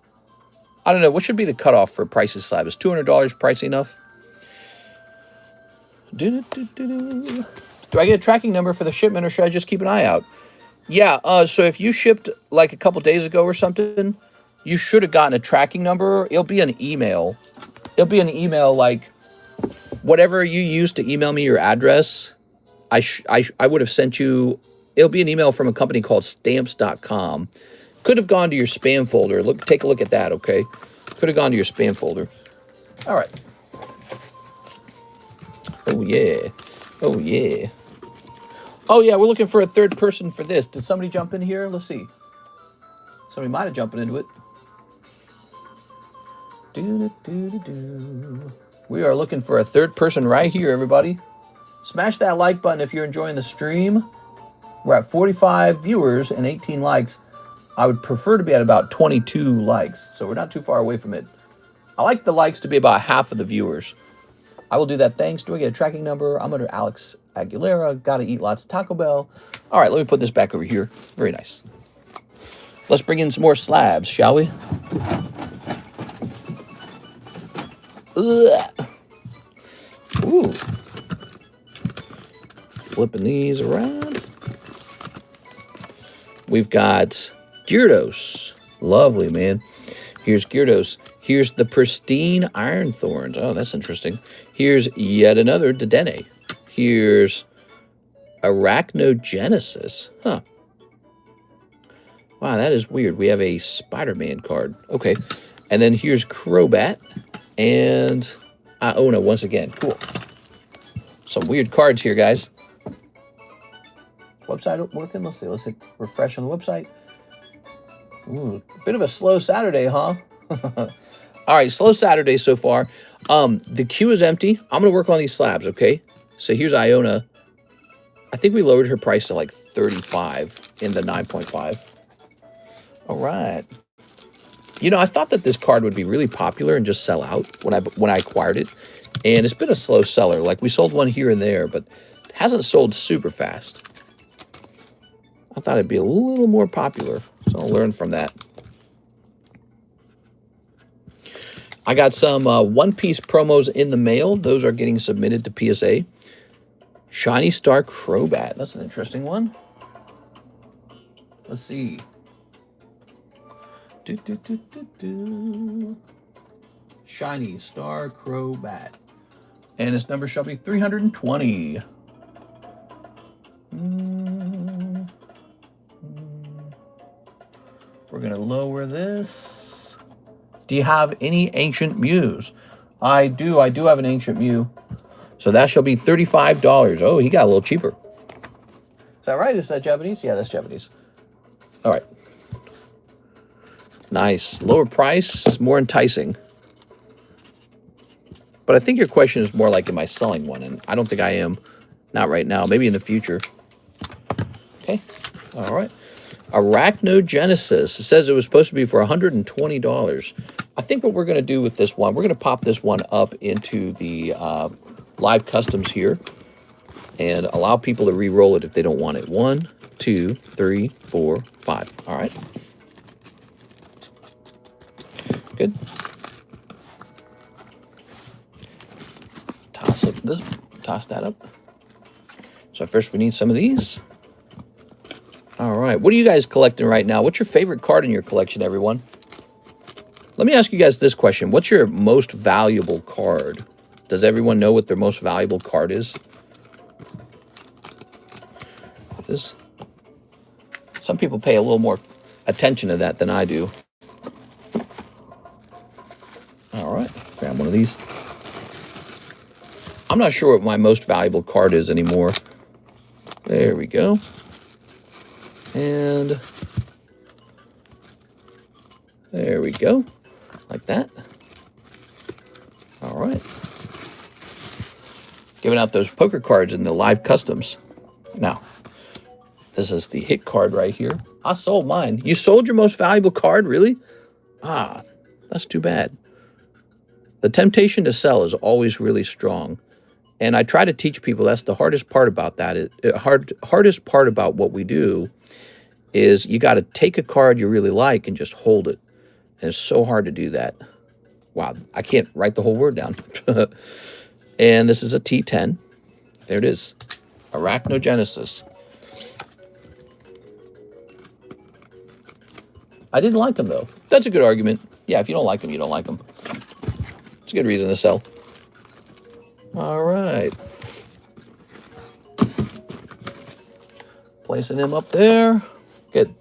I don't know. What should be the cutoff for Pricey Slab? Is $200 pricey enough? Do I get a tracking number for the shipment, or should I just keep an eye out? Yeah, so if you shipped like a couple days ago or something, you should have gotten a tracking number. It'll be an email. It'll be an email like whatever you use to email me your address. I would have sent you. It'll be an email from a company called stamps.com. Could have gone to your spam folder. Take a look at that, okay? Could have gone to your spam folder. All right. Oh, yeah. Oh, yeah. Oh, yeah, we're looking for a third person for this. Did somebody jump in here? Let's see. Somebody might have jumped into it. We are looking for a third person right here, everybody. Smash that like button if you're enjoying the stream. We're at 45 viewers and 18 likes. I would prefer to be at about 22 likes, so we're not too far away from it. I like the likes to be about half of the viewers. I will do that. Thanks. Do I get a tracking number? I'm under Alex Aguilera. Got to eat lots of Taco Bell. All right, let me put this back over here. Very nice. Let's bring in some more slabs, shall we? Ugh. Ooh. Flipping these around. We've got Gyarados. Lovely, man. Here's Gyarados. Here's the pristine Iron Thorns. Oh, that's interesting. Here's yet another Dedenne. Here's Arachnogenesis. Huh. Wow, that is weird. We have a Spider-Man card. Okay. And then here's Crobat and Iona once again. Cool. Some weird cards here, guys. Website working? Let's see. Let's hit refresh on the website. Ooh, bit of a slow Saturday, huh? All right, slow Saturday so far. The queue is empty. I'm going to work on these slabs, okay? So here's Iona. I think we lowered her price to like 35 in the 9.5. All right. You know, I thought that this card would be really popular and just sell out when I acquired it. And it's been a slow seller. Like, we sold one here and there, but it hasn't sold super fast. I thought it'd be a little more popular, so I'll learn from that. I got some One Piece promos in the mail. Those are getting submitted to PSA. Shiny Star Crobat. That's an interesting one. Let's see. Shiny Star Crobat. And its number shall be 320. We're going to lower this. Do you have any Ancient Mews? I do. I do have an Ancient Mew. So that shall be $35. Oh, he got a little cheaper. Is that right? Is that Japanese? Yeah, that's Japanese. All right. Nice. Lower price, more enticing. But I think your question is more like, am I selling one? And I don't think I am. Not right now. Maybe in the future. Okay. All right. Arachnogenesis. It says it was supposed to be for $120. I think what we're going to do with this one, we're going to pop this one up into the live customs here and allow people to re-roll it if they don't want it. 1, 2, 3, 4, 5. All right. Good. Toss that up. So first we need some of these. All right. What are you guys collecting right now? What's your favorite card in your collection, everyone? Let me ask you guys this question. What's your most valuable card? Does everyone know what their most valuable card is? Some people pay a little more attention to that than I do. All right. Grab one of these. I'm not sure what my most valuable card is anymore. There we go. And there we go. Like that. All right. Giving out those poker cards in the live customs. Now, this is the hit card right here. I sold mine. You sold your most valuable card? Really? Ah, that's too bad. The temptation to sell is always really strong. And I try to teach people that's the hardest part about that. Hardest part about what we do is you got to take a card you really like and just hold it. And it's so hard to do that. Wow, I can't write the whole word down. And this is a T10. There it is. Arachnogenesis. I didn't like them, though. That's a good argument. Yeah, if you don't like them, you don't like them. It's a good reason to sell. All right. Placing him up there. Good.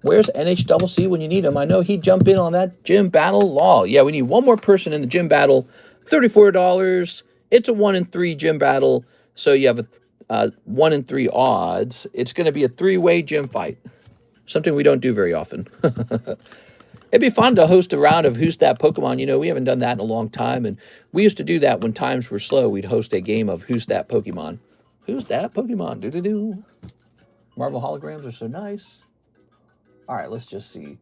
Where's NHCC when you need him? I know he'd jump in on that gym battle law. Yeah, we need one more person in the gym battle. $34. It's a 1 in 3 gym battle. So you have a 1 in 3 odds. It's going to be a 3-way gym fight. Something we don't do very often. It'd be fun to host a round of Who's That Pokemon. You know, we haven't done that in a long time. And we used to do that when times were slow. We'd host a game of Who's That Pokemon. Who's that Pokemon? Do-do-do. Marvel holograms are so nice. All right, let's just see.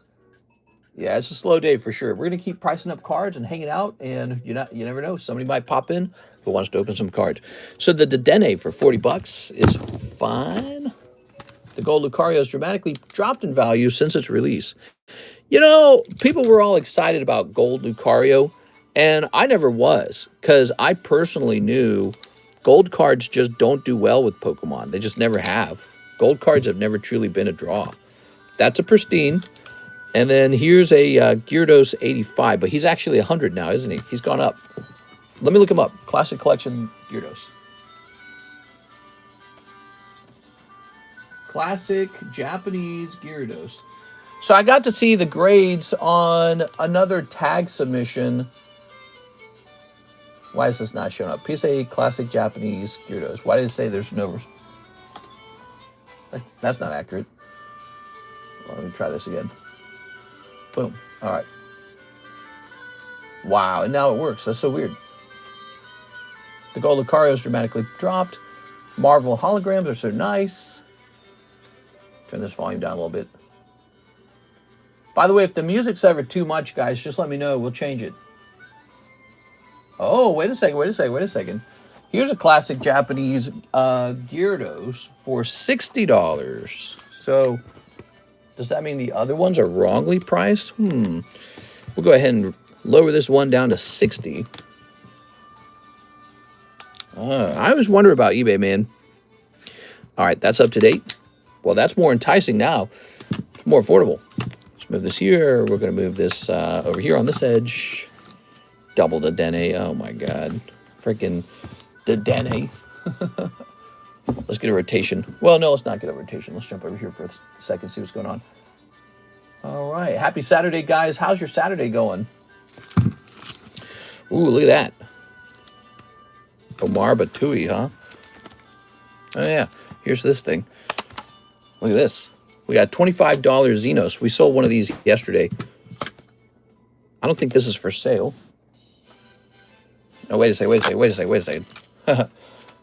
Yeah, it's a slow day for sure. We're going to keep pricing up cards and hanging out. And you never know. Somebody might pop in who wants to open some cards. So the Dedenne for $40 is fine. The gold Lucario has dramatically dropped in value since its release. You know, people were all excited about gold Lucario, and I never was, because I personally knew gold cards just don't do well with Pokemon. They just never have. Gold cards have never truly been a draw. That's a pristine. And then here's a Gyarados 85, but he's actually 100 now, isn't he? He's gone up. Let me look him up. Classic Collection Gyarados. Classic Japanese Gyarados. So I got to see the grades on another tag submission. Why is this not showing up? PSA Classic Japanese Gyarados. Why did it say there's no... That's not accurate. Well, let me try this again. Boom. All right. Wow, and now it works. That's so weird. The gold Lucario's dramatically dropped. Marvel holograms are so nice. Turn this volume down a little bit. By the way, if the music's ever too much, guys, just let me know. We'll change it. Oh, wait a second. Here's a classic Japanese Gyarados for $60. So, does that mean the other ones are wrongly priced? We'll go ahead and lower this one down to 60. I always wonder about eBay, man. All right, that's up to date. Well, that's more enticing now. It's more affordable. Let's move this here. We're going to move this over here on this edge. Double the Dene. Oh, my God. Freaking the Dene. Let's get a rotation. Well, no, let's not get a rotation. Let's jump over here for a second, see what's going on. All right. Happy Saturday, guys. How's your Saturday going? Ooh, look at that. Omar Batui, huh? Oh, yeah. Here's this thing. Look at this. We got $25 Xenos. We sold one of these yesterday. I don't think this is for sale. No, wait a second.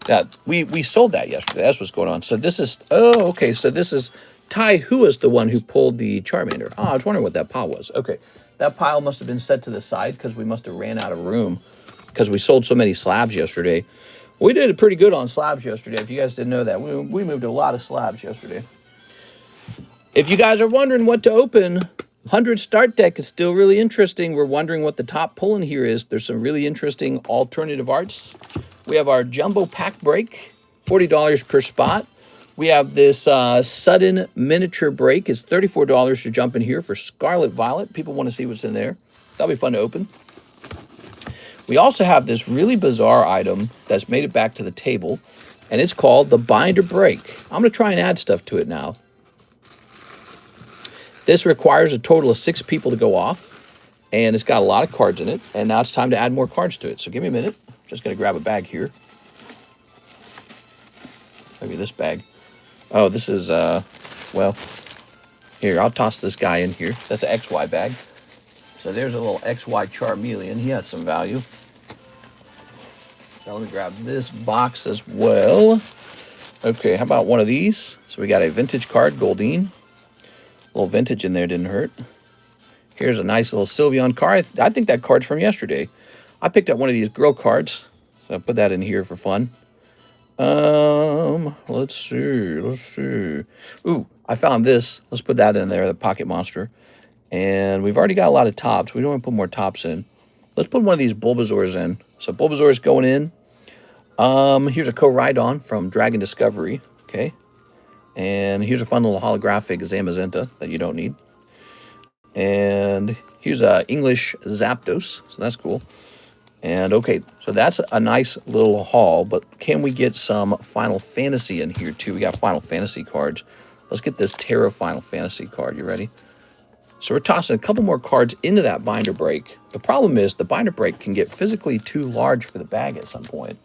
Yeah, we sold that yesterday. That's what's going on. So this is, oh, okay. So this is Ty, who was the one who pulled the Charmander. Oh, I was wondering what that pile was. Okay. That pile must have been set to the side because we must have ran out of room because we sold so many slabs yesterday. We did pretty good on slabs yesterday. If you guys didn't know that, we moved a lot of slabs yesterday. If you guys are wondering what to open, 100 start deck is still really interesting. We're wondering what the top pull in here is. There's some really interesting alternative arts. We have our jumbo pack break, $40 per spot. We have this sudden miniature break. It's $34 to jump in here for Scarlet Violet. People want to see what's in there. That'll be fun to open. We also have this really bizarre item that's made it back to the table, and it's called the binder break. I'm going to try and add stuff to it now. This requires a total of 6 people to go off, and it's got a lot of cards in it, and now it's time to add more cards to it. So give me a minute. I'm just going to grab a bag here. Maybe this bag. Oh, this is, well, here, I'll toss this guy in here. That's an XY bag. So there's a little XY Charmeleon. He has some value. Now let me grab this box as well. Okay, how about one of these? So we got a vintage card, Goldeen. A little vintage in there didn't hurt. Here's a nice little Sylveon card. I think that card's from yesterday. I picked up one of these girl cards. So I put that in here for fun. Let's see. Ooh, I found this. Let's put that in there, the Pocket Monster. And we've already got a lot of tops. We don't want to put more tops in. Let's put one of these Bulbasaurs in. So Bulbasaur's going in. Here's a Koraidon from Dragon Discovery. Okay. And here's a fun little holographic Zamazenta that you don't need. And here's a English Zapdos. So that's cool. And okay, so that's a nice little haul. But can we get some Final Fantasy in here too? We got Final Fantasy cards. Let's get this Terra Final Fantasy card. You ready? So we're tossing a couple more cards into that binder break. The problem is the binder break can get physically too large for the bag at some point.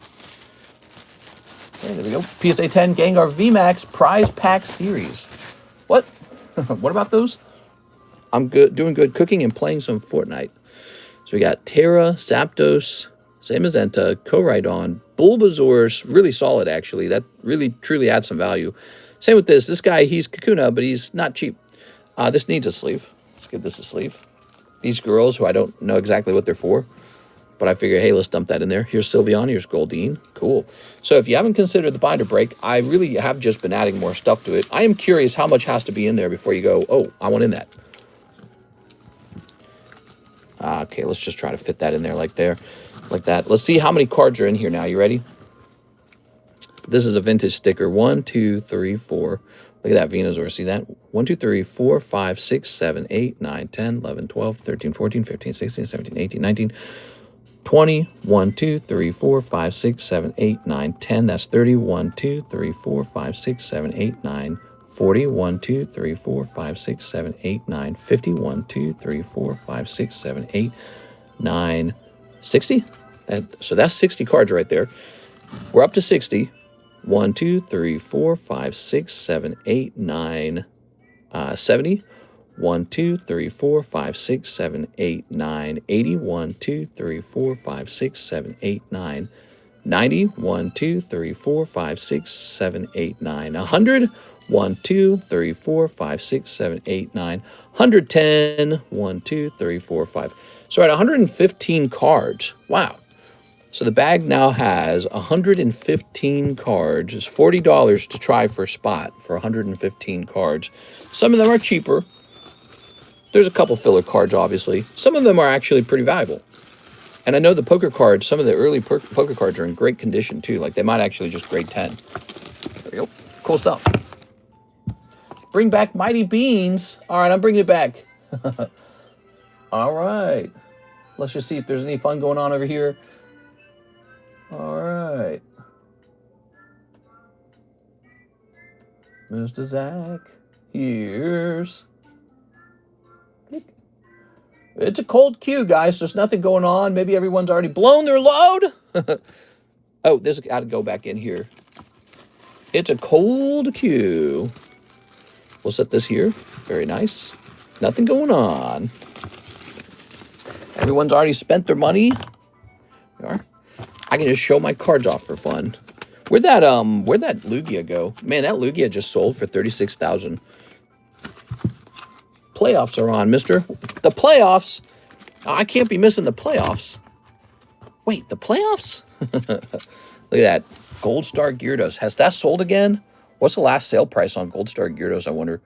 Okay, there we go. PSA 10 Gengar VMAX Prize Pack Series. What? What about those? I'm good, doing good cooking and playing some Fortnite. So we got Terra, Zapdos, Zamazenta, Koraidon, Bulbasaur, really solid actually. That really truly adds some value. Same with this. This guy, he's Kakuna, but he's not cheap. This needs a sleeve. Let's give this a sleeve. These girls, who I don't know exactly what they're for, but I figure, hey, let's dump that in there. Here's Sylveon, here's Goldeen. Cool. So if you haven't considered the binder break, I really have just been adding more stuff to it. I am curious how much has to be in there before you go, oh, I want in that. Okay, let's just try to fit that in there like that. Let's see how many cards are in here now. You ready? This is a vintage sticker. 1, 2, 3, 4. Look at that Venusaur. See that? 1, 2, 3, 4, 5, 6, 7, 8, 9, 10, 11, 12, 13, 14, 15, 16, 17, 18, 19, 20. 1, 2, 3, 4, 5, 6, 7, 8, 9, 10. That's 30. 1, 2, 3, 4, 5, 6, 7, 8, 9, 40. 1, 2, 3, 4, 5, 6, 7, 8, 9, 50. 1, 2, 3, 4, 5, 6, 7, 8, 9, 60. So that's 60 cards right there. We're up to 60. 1, 2, 3, 4, 5, 6, 7, 8, 9, 70. 1, 2, 3, 4, 5, 6, 7, 8, 9, 80. 1, 2, 3, 4, 5, 6, 7, 8, 9, 90. 1, 2, 3, 4, 5, 6, 7, 8, 9, 100. 1, 2, 3, 4, 5, 6, 7, 8, 9, 110. 1, 2, 3, 4, 5. So at 115 cards. Wow. So the bag now has 115 cards. It's $40 to try for a spot for 115 cards. Some of them are cheaper. There's a couple filler cards, obviously. Some of them are actually pretty valuable. And I know the poker cards, some of the early poker cards are in great condition too. Like they might actually just grade 10. There we go. Cool stuff. Bring back Mighty Beans. All right, I'm bringing it back. All right. Let's just see if there's any fun going on over here. All right. Mr. Zach, here's... It's a cold queue, guys. There's nothing going on. Maybe everyone's already blown their load. Oh, this has got to go back in here. It's a cold queue. We'll set this here. Very nice. Nothing going on. Everyone's already spent their money. There are. I can just show my cards off for fun. Where'd that Lugia go? Man, that Lugia just sold for $36,000. Playoffs are on, mister. The playoffs. I can't be missing the playoffs. Wait, the playoffs? Look at that. Gold Star Gyarados. Has that sold again? What's the last sale price on Gold Star Gyarados, I wonder?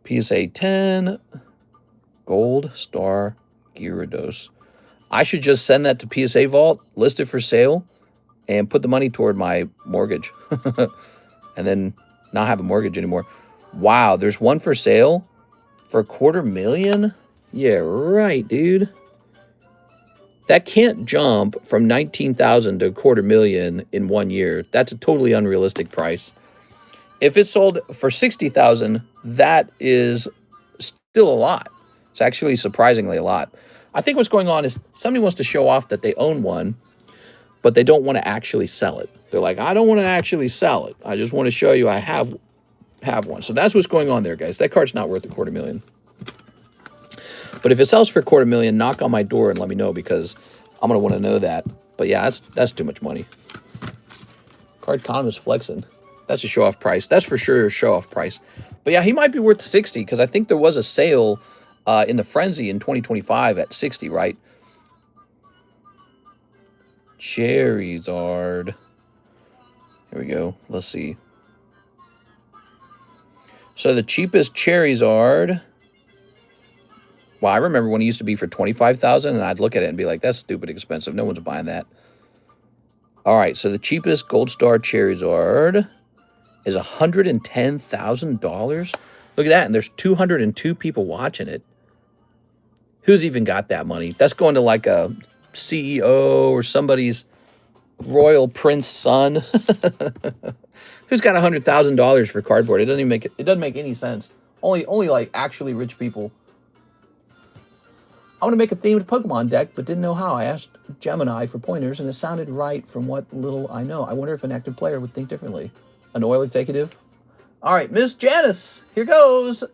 PSA 10. Gold Star Gyarados. I should just send that to PSA Vault, list it for sale, and put the money toward my mortgage. And then not have a mortgage anymore. Wow, there's one for sale for $250,000? Yeah, right, dude. That can't jump from 19,000 to $250,000 in 1 year. That's a totally unrealistic price. If it sold for 60,000, that is still a lot. It's actually surprisingly a lot. I think what's going on is somebody wants to show off that they own one, but they don't want to actually sell it. They're like, I don't want to actually sell it. I just want to show you I have one. So that's what's going on there, guys. That card's not worth $250,000. But if it sells for $250,000, knock on my door and let me know, because I'm going to want to know that. But yeah, that's too much money. Cardconomist flexing. That's a show-off price. That's for sure a show-off price. But yeah, he might be worth 60, because I think there was a sale in the Frenzy in 2025 at 60, right? Charizard. Here we go. Let's see. So the cheapest Charizard. Well, I remember when it used to be for $25,000, and I'd look at it and be like, that's stupid expensive. No one's buying that. All right, so the cheapest Gold Star Charizard is $110,000. Look at that, and there's 202 people watching it. Who's even got that money? That's going to like a CEO or somebody's royal prince son. Who's got $100,000 for cardboard? It doesn't even make it. It doesn't make any sense. Only like actually rich people. I want to make a themed Pokemon deck, but didn't know how. I asked Gemini for pointers, and it sounded right from what little I know. I wonder if an active player would think differently. An oil executive? All right, Miss Janice, here goes.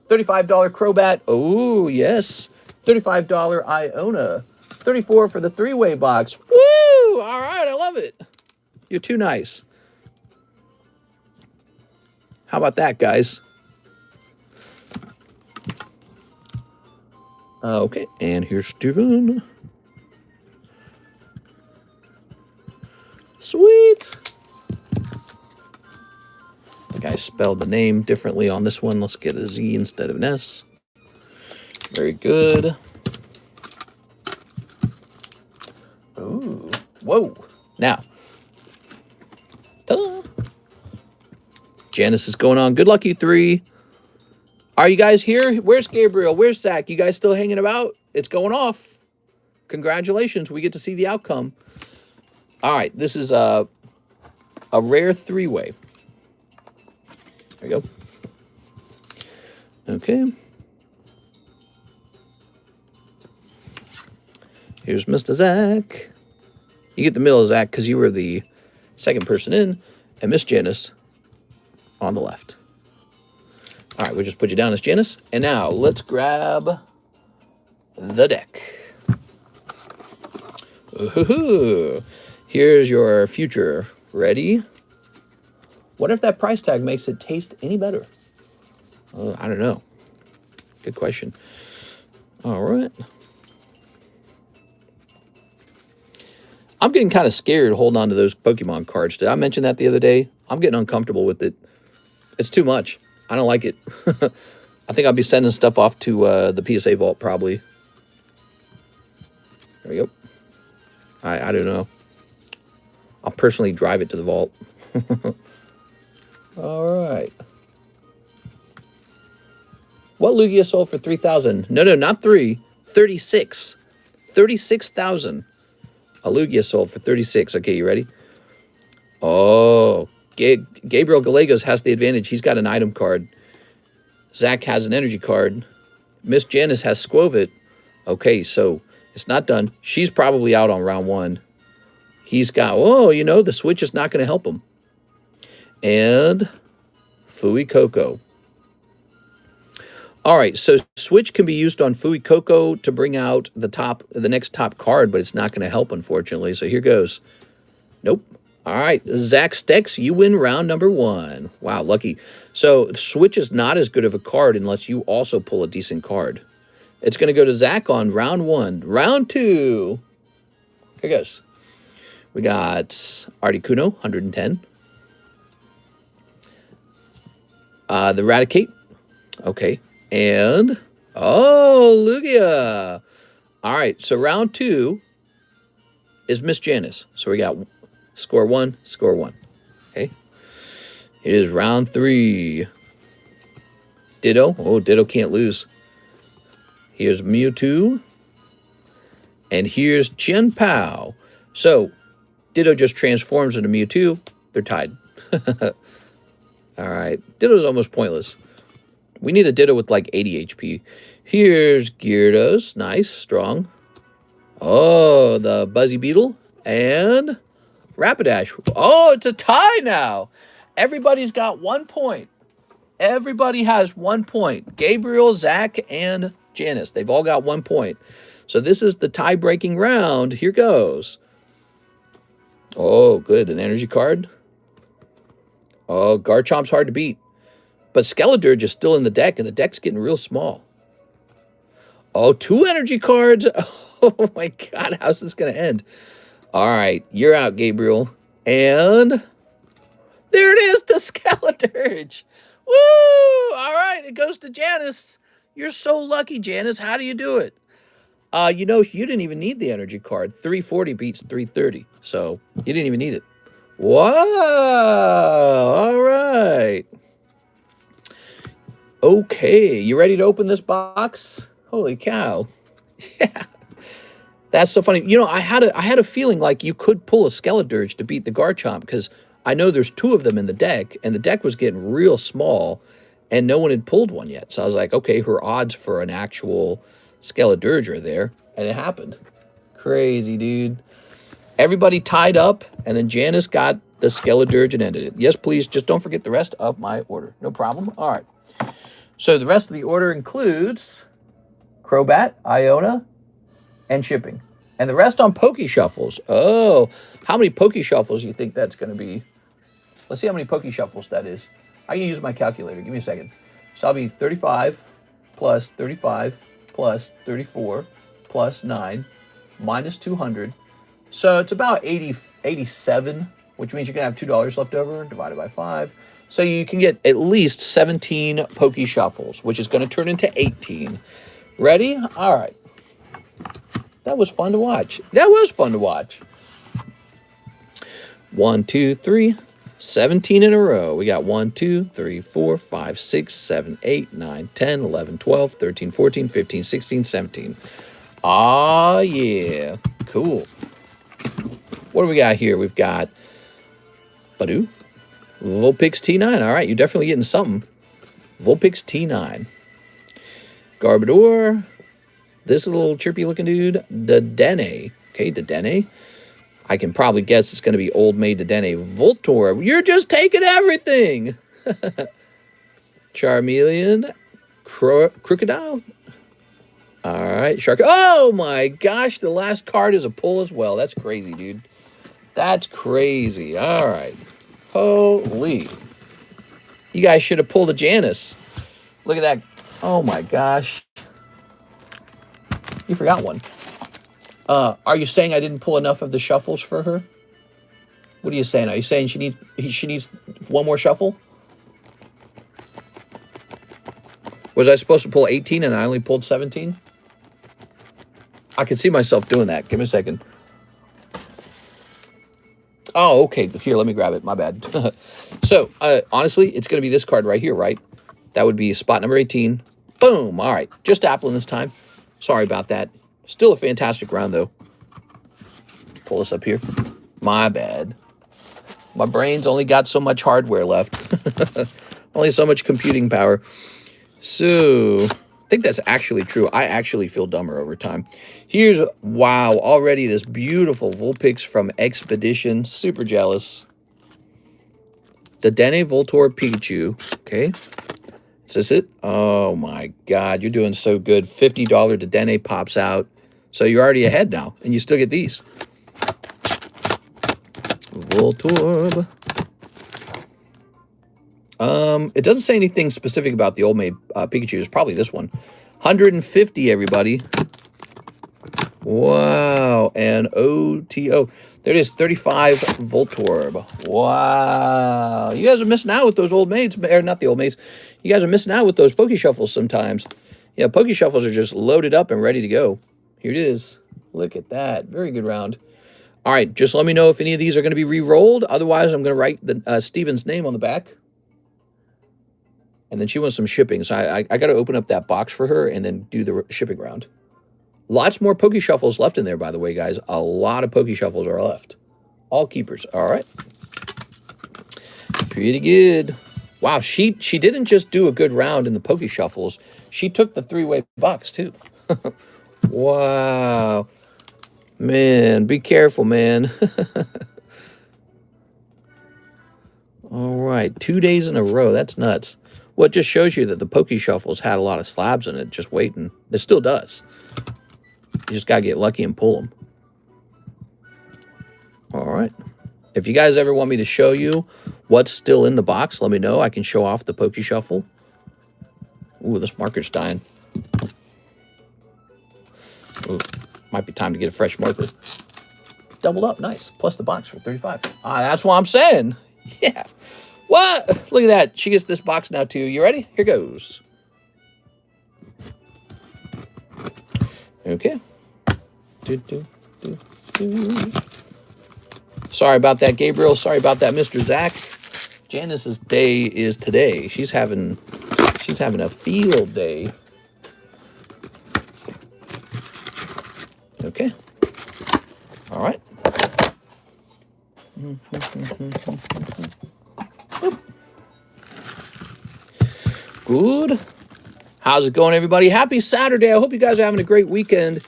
$35 Crobat. Oh, yes. $35 Iona. $34 for the three-way box. Woo! All right, I love it. You're too nice. How about that, guys? Okay, and here's Steven. Sweet. I think I spelled the name differently on this one. Let's get a Z instead of an S. Very good. Ooh, whoa. Now, ta-da. Janice is going on. Good luck, you three. Are you guys here? Where's Gabriel? Where's Zach? You guys still hanging about? It's going off. Congratulations. We get to see the outcome. All right. This is a rare three-way. There we go. Okay. Here's Mr. Zach. You get the middle, Zach, because you were the second person in, and Miss Janice on the left. All right, we'll just put you down as Janice. And now let's grab the deck. Ooh, here's your future. Ready? What if that price tag makes it taste any better? I don't know. Good question. All right. I'm getting kind of scared holding on to those Pokemon cards. Did I mention that the other day? I'm getting uncomfortable with it. It's too much. I don't like it. I think I'll be sending stuff off to the PSA vault probably. There we go. I don't know. I'll personally drive it to the vault. All right. What Lugia sold for 3,000? No, not 3. 36. 36,000. A Lugia sold for 36. Okay, you ready? Oh, Gabriel Gallegos has the advantage. He's got an item card. Zach has an energy card. Miss Janice has Squovit. Okay, so it's not done. She's probably out on round 1. He's got, oh, you know, the switch is not going to help him. And Fui Coco. All right, so switch can be used on Fui Coco to bring out the next top card, but it's not going to help, unfortunately. So here goes. Nope. All right, Zach Stex, you win round number 1. Wow, lucky. So switch is not as good of a card unless you also pull a decent card. It's going to go to Zach on round 1. Round 2. Here goes. We got Articuno, 110. The Raticate. Okay. And, oh, Lugia. All right, so round 2 is Miss Janice. So we got score 1, score 1. Okay. It is round 3. Ditto. Oh, Ditto can't lose. Here's Mewtwo. And here's Chen Pao. So, Ditto just transforms into Mewtwo. They're tied. All right. Ditto's almost pointless. We need a Ditto with like 80 HP. Here's Gyarados. Nice, strong. Oh, the Buzzy Beetle. And Rapidash. Oh, it's a tie now. Everybody's got 1 point. Everybody has 1 point. Gabriel, Zach, and Janice. They've all got 1 point. So this is the tie-breaking round. Here goes. Oh, good. An energy card. Oh, Garchomp's hard to beat. But Skeledirge is still in the deck, and the deck's getting real small. Oh, 2 energy cards. Oh, my God. How's this going to end? All right. You're out, Gabriel. And there it is, the Skeledirge. Woo! All right. It goes to Janice. You're so lucky, Janice. How do you do it? You know, you didn't even need the energy card. 340 beats 330. So you didn't even need it. Wow. All right. Okay, you ready to open this box? Holy cow. Yeah. That's so funny. You know, I had a feeling like you could pull a Skeledirge to beat the Garchomp because I know there's 2 of them in the deck, and the deck was getting real small, and no one had pulled one yet. So I was like, okay, her odds for an actual Skeledirge are there, and it happened. Crazy, dude. Everybody tied up, and then Janice got the Skeledirge and ended it. Yes, please, just don't forget the rest of my order. No problem. All right. So the rest of the order includes Crobat, Iona, and shipping. And the rest on Poke Shuffles. Oh, how many Poke Shuffles do you think that's going to be? Let's see how many Poke Shuffles that is. I can use my calculator. Give me a second. So I'll be 35 plus 35 plus 34 plus 9 minus 200. So it's about 87, which means you're going to have $2 left over divided by 5. So you can get at least 17 Poke Shuffles, which is going to turn into 18. Ready? All right. That was fun to watch. That was fun to watch. 1, 2, 3. 17 in a row. We got 1, 2, 3, 4, 5, 6, 7, 8, 9, 10, 11, 12, 13, 14, 15, 16, 17. Ah, yeah. Cool. What do we got here? We've got Badoo. Vulpix T9. All right, you're definitely getting something. Vulpix T9. Garbodor. This little chirpy looking dude. Dedenne. Okay, Dedenne. I can probably guess it's going to be Old Maid Dedenne. Voltorb. You're just taking everything. Charmeleon. Crocodile. All right, Shark. Oh my gosh, the last card is a pull as well. That's crazy, dude. That's crazy. All right. Holy. You guys should have pulled a Janice. Look at that. Oh my gosh. You forgot one. Are you saying I didn't pull enough of the shuffles for her? What are you saying? Are you saying she needs one more shuffle? Was I supposed to pull 18 and I only pulled 17? I can see myself doing that. Give me a second. Oh, okay. Here, let me grab it. My bad. So, honestly, it's going to be this card right here, right? That would be spot number 18. Boom. All right. Just Applin this time. Sorry about that. Still a fantastic round, though. Pull this up here. My bad. My brain's only got so much hardware left. Only so much computing power. So, I think that's actually true. I actually feel dumber over time. Here's, wow, already this beautiful Vulpix from Expedition. Super jealous. The Dene Voltor Pikachu. Okay. Is this it? Oh my God, you're doing so good. $50 Dedenne pops out. So you're already ahead now, and you still get these. Voltorb. It doesn't say anything specific about the old maid Pikachu. It's probably this one. 150, everybody. Wow. And OTO. There it is, 35 Voltorb. Wow. You guys are missing out with those old maids. Or not the old maids. You guys are missing out with those Poke Shuffles sometimes. Yeah, Poke Shuffles are just loaded up and ready to go. Here it is. Look at that. Very good round. All right, just let me know if any of these are going to be re-rolled. Otherwise, I'm going to write the Steven's name on the back. And then she wants some shipping. So I got to open up that box for her and then do the shipping round. Lots more Poke Shuffles left in there, by the way, guys. A lot of Poke Shuffles are left. All keepers. All right. Pretty good. Wow, she didn't just do a good round in the Poke Shuffles. She took the three-way box, too. Wow. Man, be careful, man. All right, 2 days in a row. That's nuts. Well, it just shows you that the Poke Shuffles had a lot of slabs in it just waiting. It still does. You just got to get lucky and pull them. All right. If you guys ever want me to show you what's still in the box, let me know. I can show off the Poke Shuffle. Ooh, this marker's dying. Ooh, might be time to get a fresh marker. Doubled up. Nice. Plus the box for 35. Ah, that's what I'm saying. Yeah. What? Look at that. She gets this box now, too. You ready? Here goes. Okay. Sorry about that, Gabriel. Sorry about that, Mr. Zach. Janice's day is today. She's having a field day. Okay. All right. Good. How's it going, everybody? Happy Saturday. I hope you guys are having a great weekend.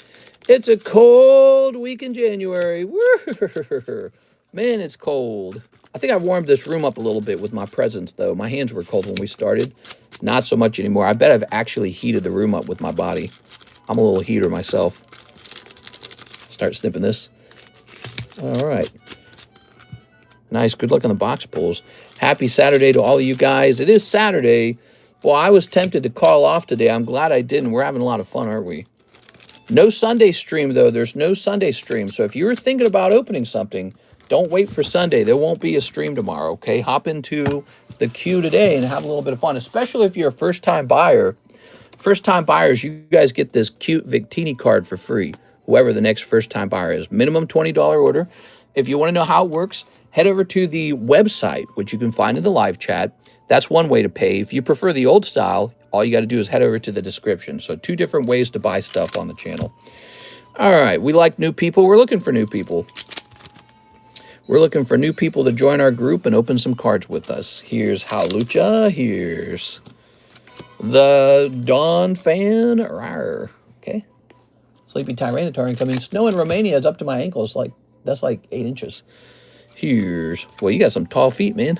It's a cold week in January. Man, it's cold. I think I warmed this room up a little bit with my presence, though. My hands were cold when we started. Not so much anymore. I bet I've actually heated the room up with my body. I'm a little heater myself. Start snipping this. All right. Nice. Good luck on the box pulls. Happy Saturday to all of you guys. It is Saturday. Well, I was tempted to call off today. I'm glad I didn't. We're having a lot of fun, aren't we? No Sunday stream, though. There's no Sunday stream. So if you were thinking about opening something, don't wait for Sunday. There won't be a stream tomorrow, okay? Hop into the queue today and have a little bit of fun, especially if you're a first-time buyer. First-time buyers, you guys get this cute Victini card for free, whoever the next first-time buyer is. Minimum $20 order. If you want to know how it works, head over to the website, which you can find in the live chat. That's one way to pay. If you prefer the old style, all you got to do is head over to the description. So 2 different ways to buy stuff on the channel. All right, we like new people. We're looking for new people. We're looking for new people to join our group and open some cards with us. Here's Halucha. Here's the Dawn Fan. Rawr. Okay. Sleepy Tyranitar incoming. Snow in Romania is up to my ankles. That's like 8 inches. Here's, well, you got some tall feet, man.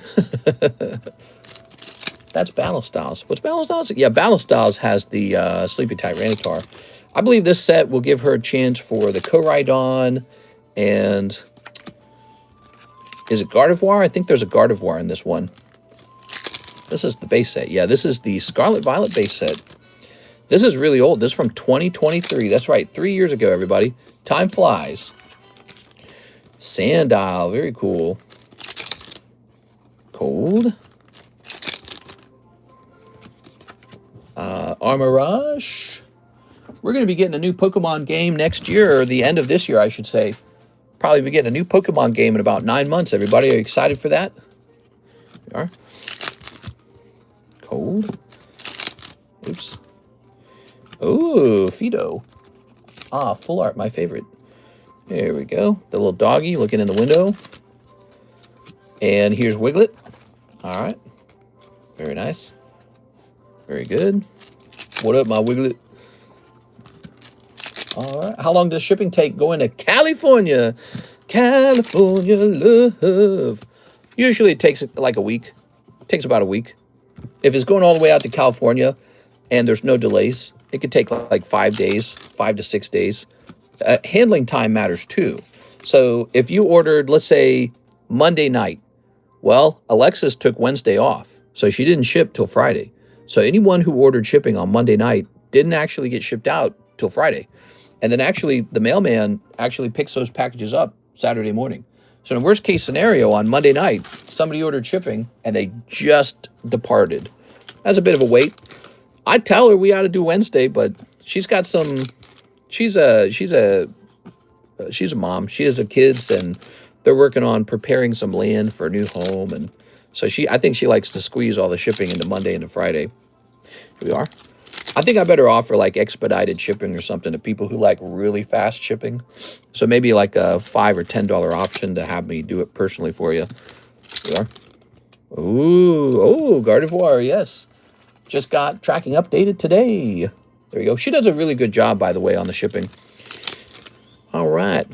That's Battle Styles. What's Battle Styles? Yeah, Battle Styles has the Sleepy Tyranitar. I believe this set will give her a chance for the Koraidon and... Is it Gardevoir? I think there's a Gardevoir in this one. This is the base set. Yeah, this is the Scarlet Violet base set. This is really old. This is from 2023. That's right, 3 years ago, everybody. Time flies. Sandile, very cool. Cold. Armorage. We're going to be getting a new Pokemon game next year, or the end of this year, I should say. Probably be getting a new Pokemon game in about 9 months, everybody. Are you excited for that? We are. Cold. Oops. Ooh, Fido. Ah, full art, my favorite. There we go. The little doggy looking in the window. And here's Wiglet. All right. Very nice. Very good. What up, my Wiglet? All right. How long does shipping take going to California? California love. Usually it takes like a week. It takes about a week. If it's going all the way out to California and there's no delays, it could take like 5 days, 5 to 6 days. Handling time matters too. So if you ordered, let's say, Monday night, well, Alexis took Wednesday off, so she didn't ship till Friday. So anyone who ordered shipping on Monday night didn't actually get shipped out till Friday. And then actually the mailman actually picks those packages up Saturday morning. So in the worst case scenario, on Monday night, somebody ordered shipping and they just departed. That's a bit of a wait. I'd tell her we ought to do Wednesday, but she's got some, she's a mom. She has kids and they're working on preparing some land for a new home. And so I think she likes to squeeze all the shipping into Monday into Friday. Here we are. I think I better offer like expedited shipping or something to people who like really fast shipping. So maybe like a $5 or $10 option to have me do it personally for you. Here we are. Ooh, Gardevoir, yes. Just got tracking updated today. There you go. She does a really good job, by the way, on the shipping. All right.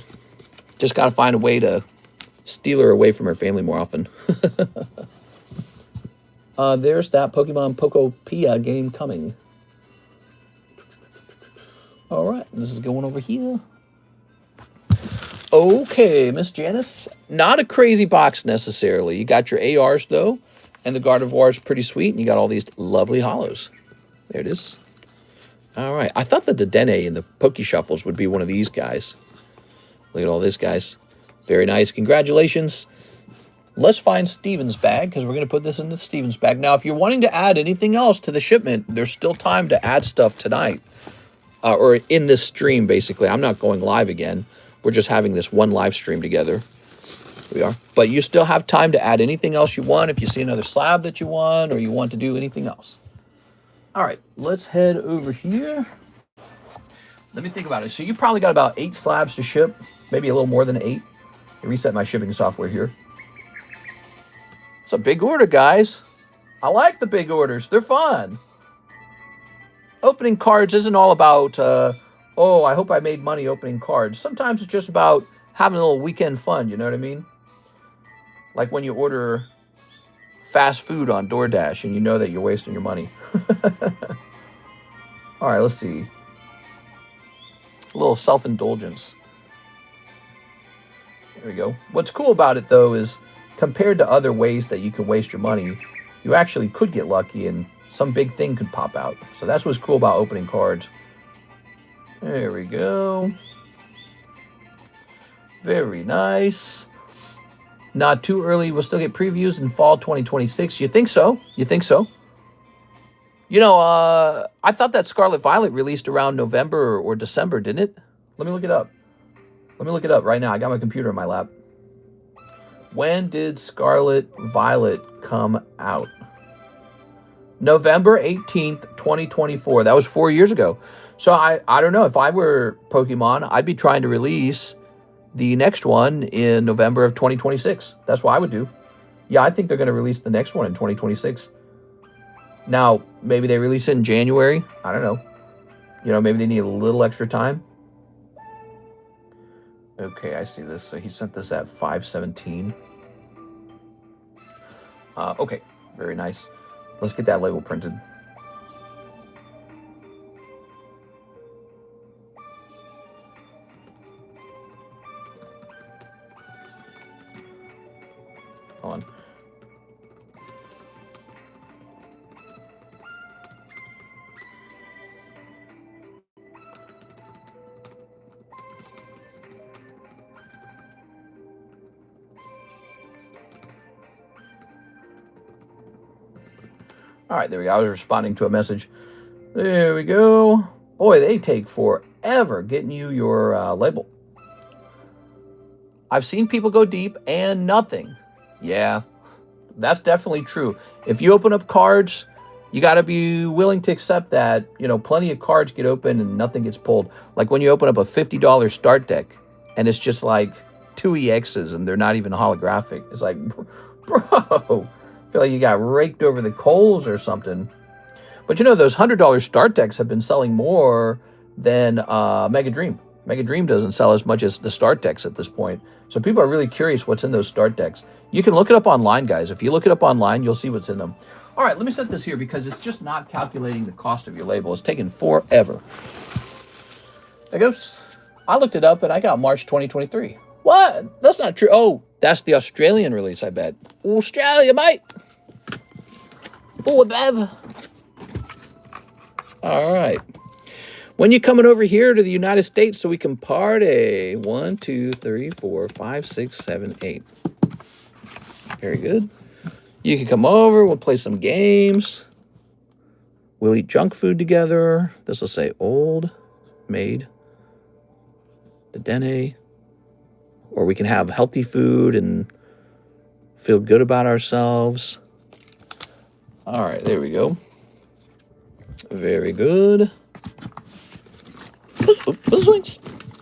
Just got to find a way to steal her away from her family more often. There's that Pokemon Pokopia game coming. All right. This is going over here. Okay, Miss Janice. Not a crazy box necessarily. You got your ARs, though. And the Gardevoir is pretty sweet. And you got all these lovely hollows. There it is. All right. I thought that the Dene and the Poke Shuffles would be one of these guys. Look at all this, guys. Very nice. Congratulations. Let's find Steven's bag, because we're going to put this into Steven's bag. Now, if you're wanting to add anything else to the shipment, there's still time to add stuff tonight. Or in this stream, basically. I'm not going live again. We're just having this one live stream together. Here we are. But you still have time to add anything else you want if you see another slab that you want or you want to do anything else. All right, let's head over here. Let me think about it. So you probably got about 8 slabs to ship, maybe a little more than 8. I reset my shipping software here. It's a big order, guys. I like the big orders. They're fun. Opening cards isn't all about, oh, I hope I made money opening cards. Sometimes it's just about having a little weekend fun, you know what I mean? Like when you order fast food on DoorDash and you know that you're wasting your money. All right, let's see. A little self-indulgence. There we go. What's cool about it, though, is compared to other ways that you can waste your money, you actually could get lucky and some big thing could pop out. So that's what's cool about opening cards. There we go. Very nice. Not too early. We'll still get previews in fall 2026. You think so? You think so? You know, I thought that Scarlet Violet released around November or December, didn't it? Let me look it up. Let me look it up right now. I got my computer in my lap. When did Scarlet Violet come out? November 18th, 2024. That was 4 years ago. So I don't know. If I were Pokemon, I'd be trying to release the next one in November of 2026. That's what I would do. Yeah, I think they're going to release the next one in 2026. Now, maybe they release it in January. I don't know. You know, maybe they need a little extra time. Okay, I see this. So he sent this at 5/17. Okay, very nice. Let's get that label printed. Hold on. All right, there we go. I was responding to a message. There we go. Boy, they take forever getting you your label. I've seen people go deep and nothing. Yeah, that's definitely true. If you open up cards, you got to be willing to accept that, you know, plenty of cards get open and nothing gets pulled. Like when you open up a $50 start deck and it's just like 2 EXs and they're not even holographic. It's like, bro, I feel like you got raked over the coals or something. But you know, those $100 start decks have been selling more than Mega Dream. Mega Dream doesn't sell as much as the start decks at this point. So people are really curious what's in those start decks. You can look it up online, guys. If you look it up online, you'll see what's in them. All right, let me set this here because it's just not calculating the cost of your label. It's taking forever. There goes. I looked it up and I got March 2023. What? That's not true. Oh, that's the Australian release, I bet. Australia, mate. Oh, Bev. All right. When you coming over here to the United States so we can party? 1, 2, 3, 4, 5, 6, 7, 8. Very good. You can come over. We'll play some games. We'll eat junk food together. This will say old maid. The Dene. Or we can have healthy food and feel good about ourselves. All right, there we go. Very good.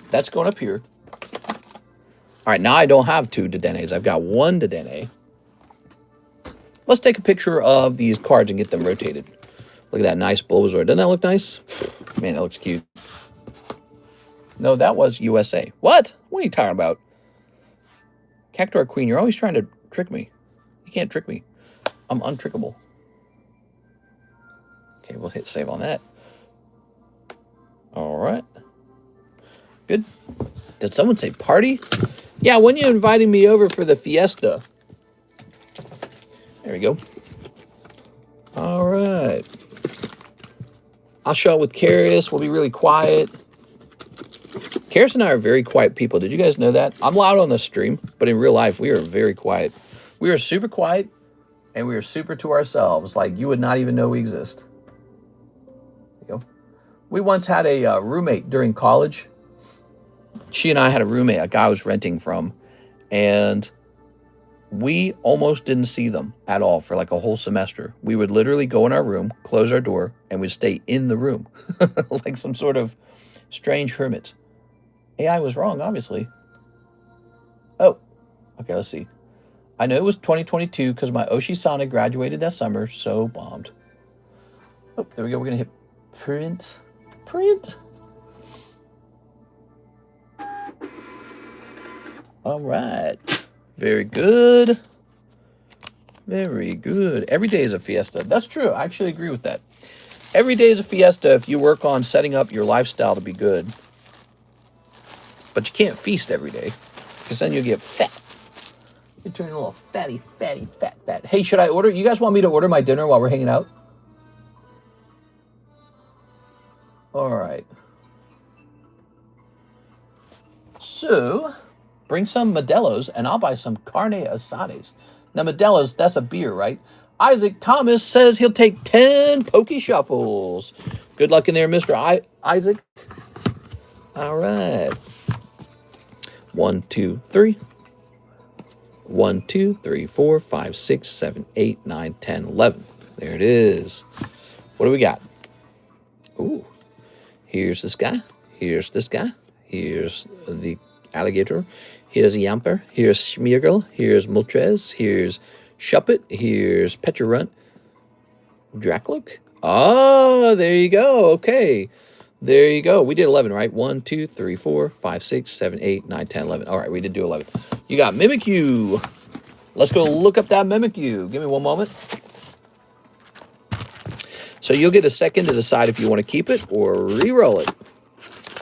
That's going up here. All right, now I don't have 2 Dedenes. I've got 1 Dedene. Let's take a picture of these cards and get them rotated. Look at that nice Bulbasaur. Doesn't that look nice? Man, that looks cute. No, that was USA. What? What are you talking about? Cactuar Queen, you're always trying to trick me. You can't trick me. I'm untrickable. Okay, we'll hit save on that. All right. Good. Did someone say party? Yeah, when you inviting me over for the fiesta? There we go. All right. I'll show up with Carius. We'll be really quiet. Carius and I are very quiet people. Did you guys know that? I'm loud on the stream, but in real life, we are very quiet. We are super quiet, and we are super to ourselves. Like, you would not even know we exist. There you go. We once had a roommate during college. She and I had a roommate, a guy I was renting from, and we almost didn't see them at all for like a whole semester. We would literally go in our room, close our door, and we'd stay in the room like some sort of strange hermit. AI was wrong, obviously. Oh, okay, let's see. I know it was 2022 because my Oshi-sana graduated that summer, so bombed. Oh, there we go. We're going to hit print. Print. All right. Very good. Very good. Every day is a fiesta. That's true. I actually agree with that. Every day is a fiesta if you work on setting up your lifestyle to be good. But you can't feast every day because then you'll get fat. You turn a little fatty, fat. Hey, should I order? You guys want me to order my dinner while we're hanging out? All right. So, bring some Modelo's and I'll buy some carne asades. Now, Modelo's, that's a beer, right? Isaac Thomas says he'll take 10 Pokey Shuffles. Good luck in there, Mr. Isaac. All right. 1, 2, 3. 1, 2, 3, 4, 5, 6, 7, 8, 9, 10, 11. There it is. What do we got? Ooh. Here's this guy. Here's this guy. Here's the alligator. Here's Yamper. Here's Smeargle. Here's Moltres. Here's Shuppet. Here's Petrarunt. Dracloak. Oh, there you go. Okay. There you go. We did 11, right? 1, 2, 3, 4, 5, 6, 7, 8, 9, 10, 11. All right, we did do 11. You got Mimikyu. Let's go look up that Mimikyu. Give me one moment. So you'll get a second to decide if you want to keep it or re-roll it.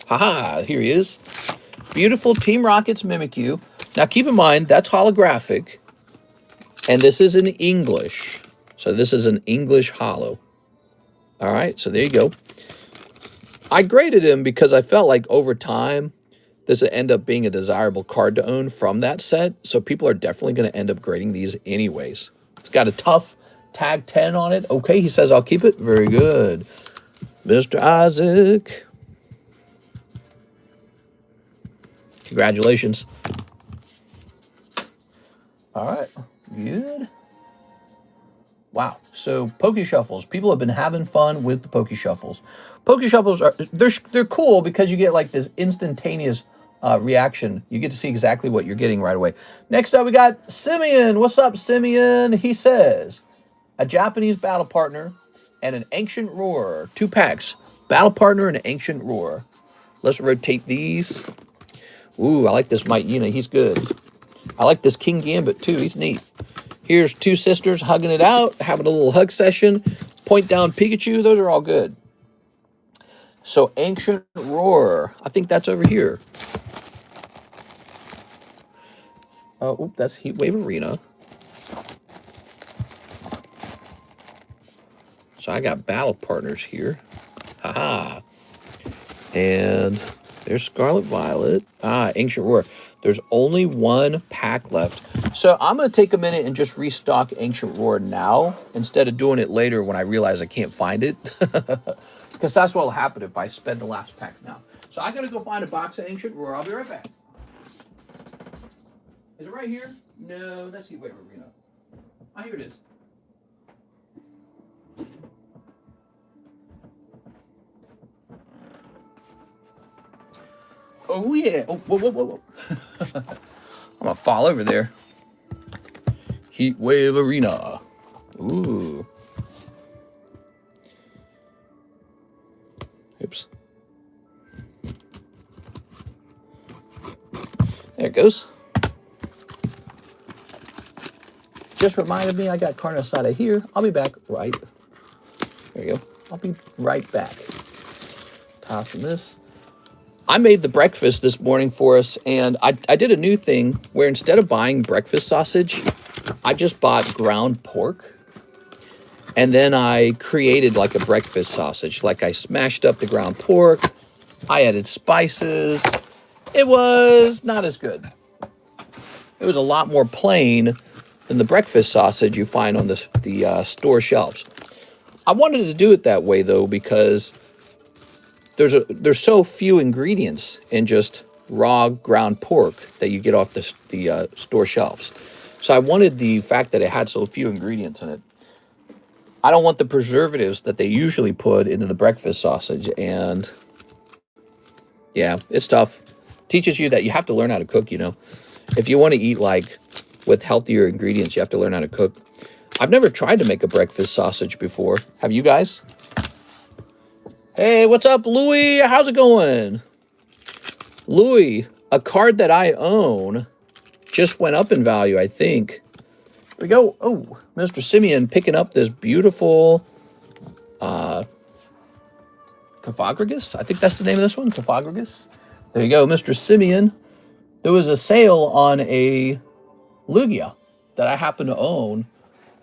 Haha, here he is. Beautiful Team Rocket's Mimikyu. Now keep in mind, that's holographic. And this is in English. So this is an English holo. All right, so there you go. I graded him because I felt like over time, this would end up being a desirable card to own from that set. So people are definitely going to end up grading these anyways. It's got a tough tag 10 on it. Okay, he says I'll keep it. Very good. Mr. Isaac. Congratulations. All right, good. Wow, so Poke Shuffles. People have been having fun with the Poke Shuffles. Poke Shuffles are they're cool because you get like this instantaneous reaction. You get to see exactly what you're getting right away. Next up, we got Simeon. What's up, Simeon? He says, a Japanese battle partner and an ancient roar. 2 packs. Battle partner and an ancient roar. Let's rotate these. Ooh, I like this Might Yuna. He's good. I like this King Gambit too. He's neat. Here's 2 sisters hugging it out, having a little hug session. Point down Pikachu. Those are all good. So Ancient Roar. I think that's over here. Oh, that's Heatwave Arena. So I got battle partners here. Haha. And there's Scarlet Violet. Ancient Roar. There's only 1 pack left. So I'm going to take a minute and just restock Ancient Roar now instead of doing it later when I realize I can't find it. Because that's what will happen if I spend the last pack now. So I got to go find a box of Ancient Roar. I'll be right back. Is it right here? No, that's Heatwave Arena. Ah, here it is. Oh, yeah. Oh, whoa, whoa, whoa, whoa. I'm going to fall over there. Heatwave Arena. Ooh. Oops. There it goes. Just reminded me I got Carnosada here. I'll be back right. There you go. I'll be right back. Tossing this. I made the breakfast this morning for us, and I did a new thing where instead of buying breakfast sausage, I just bought ground pork. And then I created like a breakfast sausage. Like I smashed up the ground pork. I added spices. It was not as good. It was a lot more plain than the breakfast sausage you find on the store shelves. I wanted to do it that way, though, because there's so few ingredients in just raw ground pork that you get off the store shelves. So I wanted the fact that it had so few ingredients in it. I don't want the preservatives that they usually put into the breakfast sausage. And yeah, it's tough. Teaches you that you have to learn how to cook, you know. If you want to eat like with healthier ingredients, you have to learn how to cook. I've never tried to make a breakfast sausage before. Have you guys? Hey, what's up, Louie? How's it going? Louie, a card that I own just went up in value, I think. Here we go. Oh, Mr. Simeon picking up this beautiful Cofagrigus. I think that's the name of this one, Cofagrigus. There you go, Mr. Simeon. There was a sale on a Lugia that I happen to own,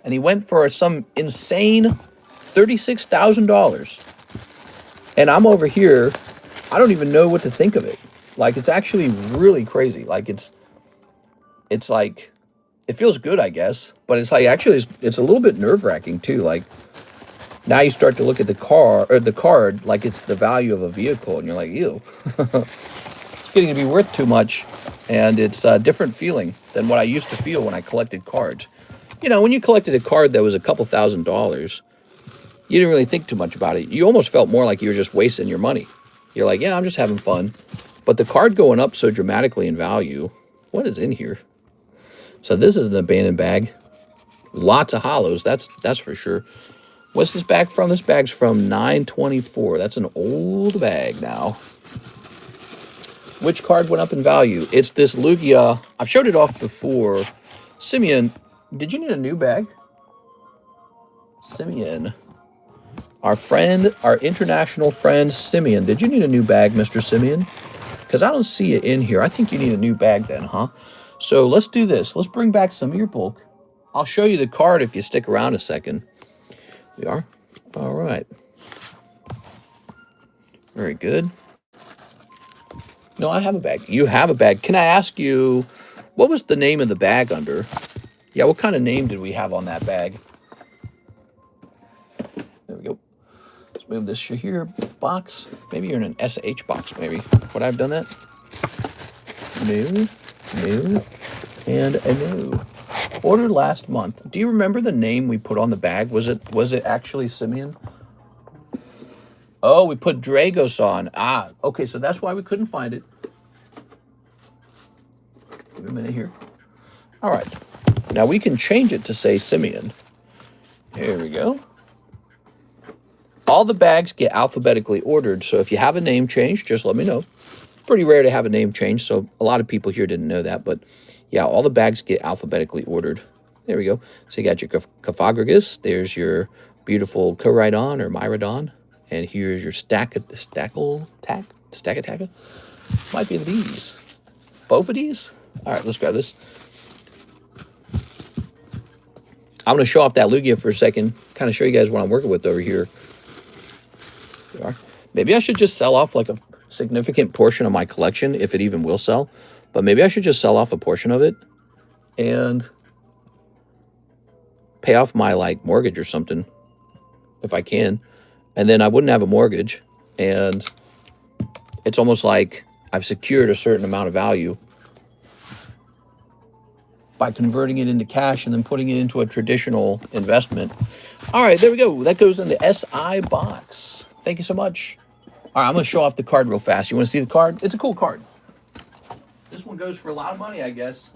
and he went for some insane $36,000. And I'm over here, I don't even know what to think of it. Like, it's actually really crazy. Like, it's like, it feels good, I guess. But it's like, actually, it's a little bit nerve-wracking, too. Like, now you start to look at the card like it's the value of a vehicle. And you're like, ew. It's getting to be worth too much. And it's a different feeling than what I used to feel when I collected cards. You know, when you collected a card that was a couple $1,000s, you didn't really think too much about it. You almost felt more like you were just wasting your money. You're like, yeah, I'm just having fun. But the card going up so dramatically in value, what is in here? So this is an abandoned bag. Lots of hollows, that's for sure. What's this bag from? This bag's from 924. That's an old bag now. Which card went up in value? It's this Lugia. I've showed it off before. Simeon, did you need a new bag? Simeon. Our friend, our international friend, Simeon. Did you need a new bag, Mr. Simeon? Because I don't see it in here. I think you need a new bag then, huh? So let's do this. Let's bring back some of your bulk. I'll show you the card if you stick around a second. We are? All right. Very good. No, I have a bag. You have a bag. Can I ask you, what was the name of the bag under? Yeah, what kind of name did we have on that bag? Let's move this here box. Maybe you're in an SH box, maybe. Would I have done that? No, no, and a no. Ordered last month. Do you remember the name we put on the bag? Was it actually Simeon? Oh, we put Dragos on. Ah, okay, so that's why we couldn't find it. Give me a minute here. All right. Now we can change it to say Simeon. Here we go. All the bags get alphabetically ordered, so if you have a name change, just let me know. Pretty rare to have a name change, so a lot of people here didn't know that, but yeah, all the bags get alphabetically ordered. There we go. So you got your Cophagragus, there's your beautiful Coridon or Myrodon, and here's your Stackle Attacker. Might be these. Both of these? All right, let's grab this. I'm going to show off that Lugia for a second, kind of show you guys what I'm working with over here. There we are. Maybe I should just sell off like a significant portion of my collection, if it even will sell. But maybe I should just sell off a portion of it and pay off my like mortgage or something, if I can. And then I wouldn't have a mortgage. And it's almost like I've secured a certain amount of value by converting it into cash and then putting it into a traditional investment. All right, there we go. That goes in the SI box. Thank you so much. All right, I'm going to show off the card real fast. You want to see the card? It's a cool card. This one goes for a lot of money, I guess.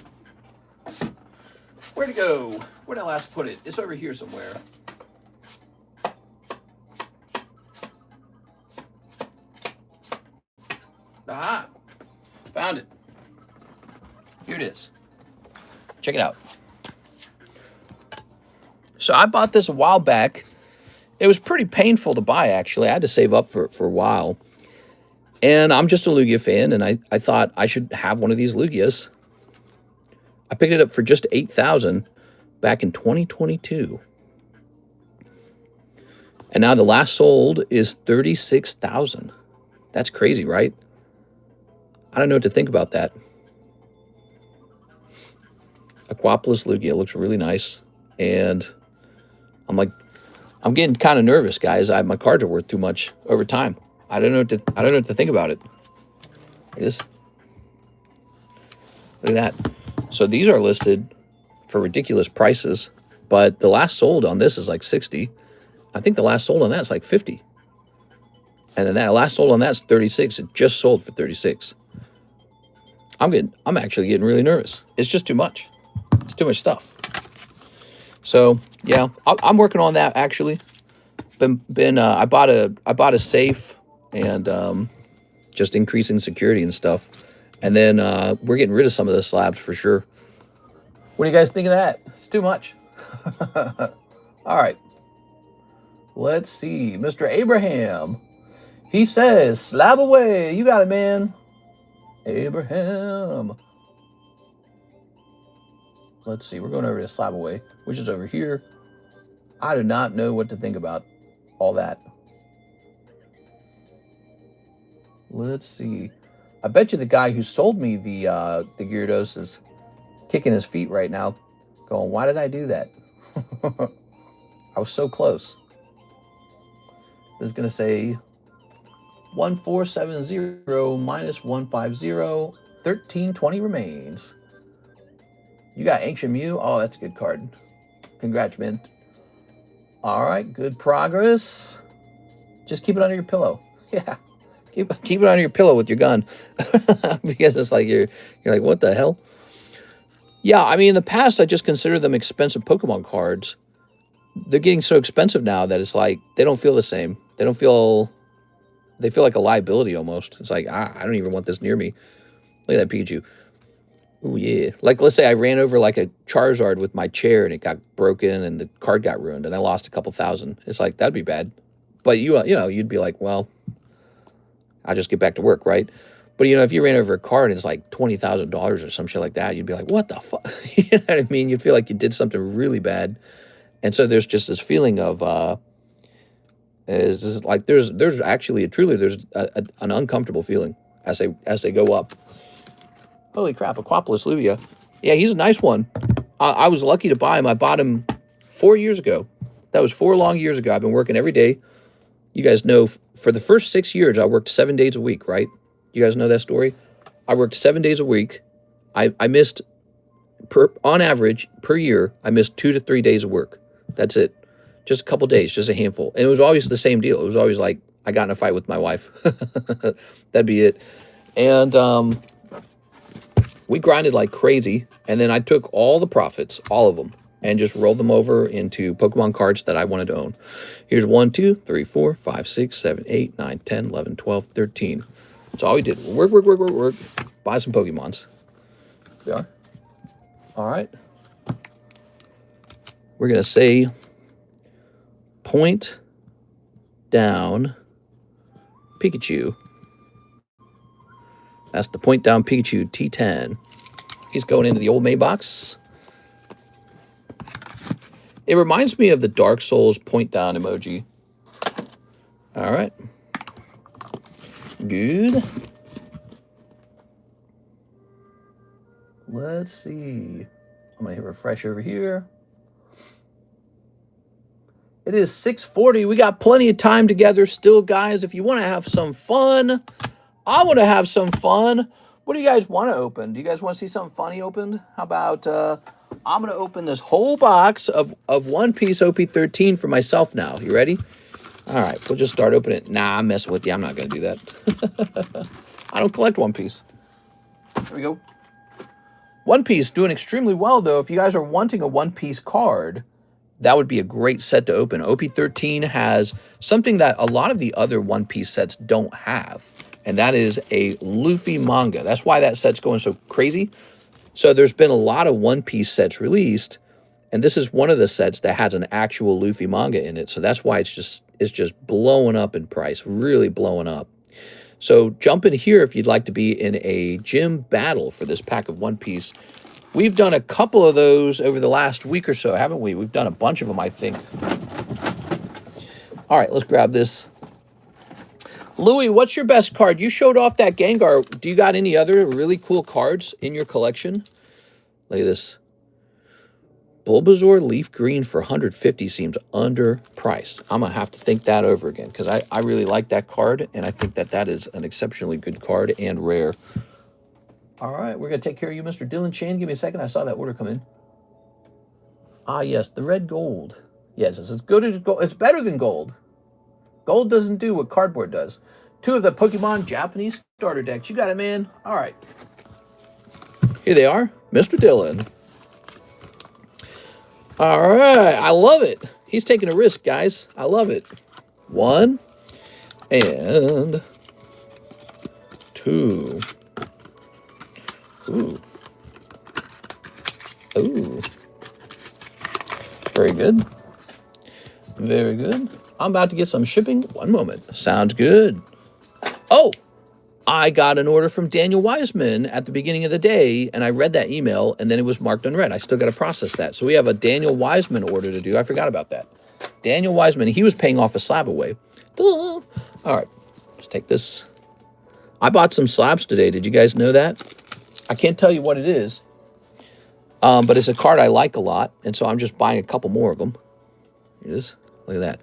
Where'd it go? Where'd I last put it? It's over here somewhere. Aha! Found it. Here it is. Check it out. So I bought this a while back. It was pretty painful to buy, actually. I had to save up for a while. And I'm just a Lugia fan, and I thought I should have one of these Lugias. I picked it up for just $8,000 back in 2022. And now the last sold is $36,000. That's crazy, right? I don't know what to think about that. Aquapolis Lugia looks really nice. And I'm getting kind of nervous, guys. My cards are worth too much over time. I don't know what to think about it. Look at this. Look at that. So these are listed for ridiculous prices, but the last sold on this is like 60. I think the last sold on that is like 50. And then that last sold on that's 36. It just sold for 36. I'm actually getting really nervous. It's just too much. It's too much stuff. So yeah, I'm working on that actually. I bought a safe and just increasing security and stuff. And then we're getting rid of some of the slabs for sure. What do you guys think of that? It's too much. All right. Let's see. Mr. Abraham. He says, slab away. You got it, man. Abraham. Let's see. We're going over to slab away, which is over here. I do not know what to think about all that. Let's see. I bet you the guy who sold me the Gyarados is kicking his feet right now, going, why did I do that? I was so close. This is going to say 1470 minus 150, 1320 remains. You got Ancient Mew? Oh, that's a good card. Congrats, man. All right, good progress. Just keep it under your pillow. Yeah. Keep it under your pillow with your gun. Because it's like you're like, what the hell? Yeah, I mean, in the past, I just considered them expensive Pokemon cards. They're getting so expensive now that it's like, they don't feel the same. They feel like a liability almost. It's like, I don't even want this near me. Look at that Pikachu. Oh, yeah. Like, let's say I ran over like a Charizard with my chair and it got broken and the card got ruined and I lost a couple thousand. It's like, that'd be bad. But you know, you'd be like, well, I'll just get back to work, right? But, you know, if you ran over a car and it's like $20,000 or some shit like that, you'd be like, what the fuck? You know what I mean? You'd feel like you did something really bad. And so there's just this feeling of, there's actually, there's an uncomfortable feeling as they go up. Holy crap, Aquapolis Lugia. Yeah, he's a nice one. I was lucky to buy him. I bought him 4 years ago. That was 4 long years ago. I've been working every day, You guys know for the first 6 years, I worked 7 days a week, right? You guys know that story? I worked 7 days a week. I missed, on average, per year, I missed 2 to 3 days of work. That's it. Just a couple days, just a handful. And it was always the same deal. It was always like, I got in a fight with my wife. That'd be it. And we grinded like crazy. And then I took all the profits, all of them, and just rolled them over into Pokemon cards that I wanted to own. Here's 1, 2, 3, 4, 5, 6, 7, 8, 9, 10, 11, 12, 13. That's all we did. Work. Buy some Pokemons. There we are. All right. We're going to say point down Pikachu. That's the point down Pikachu T10. He's going into the old mailbox. It reminds me of the Dark Souls point down emoji. All right. Good. Let's see. I'm going to hit refresh over here. It is 6:40. We got plenty of time together still, guys. If you want to have some fun, I want to have some fun. What do you guys want to open? Do you guys want to see something funny opened? How about I'm going to open this whole box of One Piece OP13 for myself now. You ready? All right, we'll just start opening it. Nah, I'm messing with you. I'm not going to do that. I don't collect One Piece. There we go. One Piece doing extremely well, though. If you guys are wanting a One Piece card, that would be a great set to open. OP13 has something that a lot of the other One Piece sets don't have, and that is a Luffy manga. That's why that set's going so crazy. So there's been a lot of One Piece sets released, and this is one of the sets that has an actual Luffy manga in it. So that's why it's just blowing up in price, really blowing up. So jump in here if you'd like to be in a gym battle for this pack of One Piece. We've done a couple of those over the last week or so, haven't we? We've done a bunch of them, I think. All right, let's grab this. Louis, what's your best card? You showed off that Gengar. Do you got any other really cool cards in your collection? Look at this. Bulbasaur Leaf Green for 150 seems underpriced. I'm going to have to think that over again because I really like that card, and I think that that is an exceptionally good card and rare. All right, we're going to take care of you, Mr. Dylan Chan. Give me a second. I saw that order come in. Ah, yes, the red gold. Yes, it's as good as gold. It's better than gold. Gold doesn't do what cardboard does. 2 of the Pokemon Japanese starter decks. You got it, man. All right. Here they are, Mr. Dylan. All right, I love it. He's taking a risk, guys. I love it. 1 and 2. Ooh. Ooh. Very good. Very good. I'm about to get some shipping. One moment. Sounds good. Oh, I got an order from Daniel Wiseman at the beginning of the day, and I read that email, and then it was marked unread. I still got to process that. So we have a Daniel Wiseman order to do. I forgot about that. Daniel Wiseman, he was paying off a slab away. All right, let's take this. I bought some slabs today. Did you guys know that? I can't tell you what it is, but it's a card I like a lot, and so I'm just buying a couple more of them. Here it is. Look at that.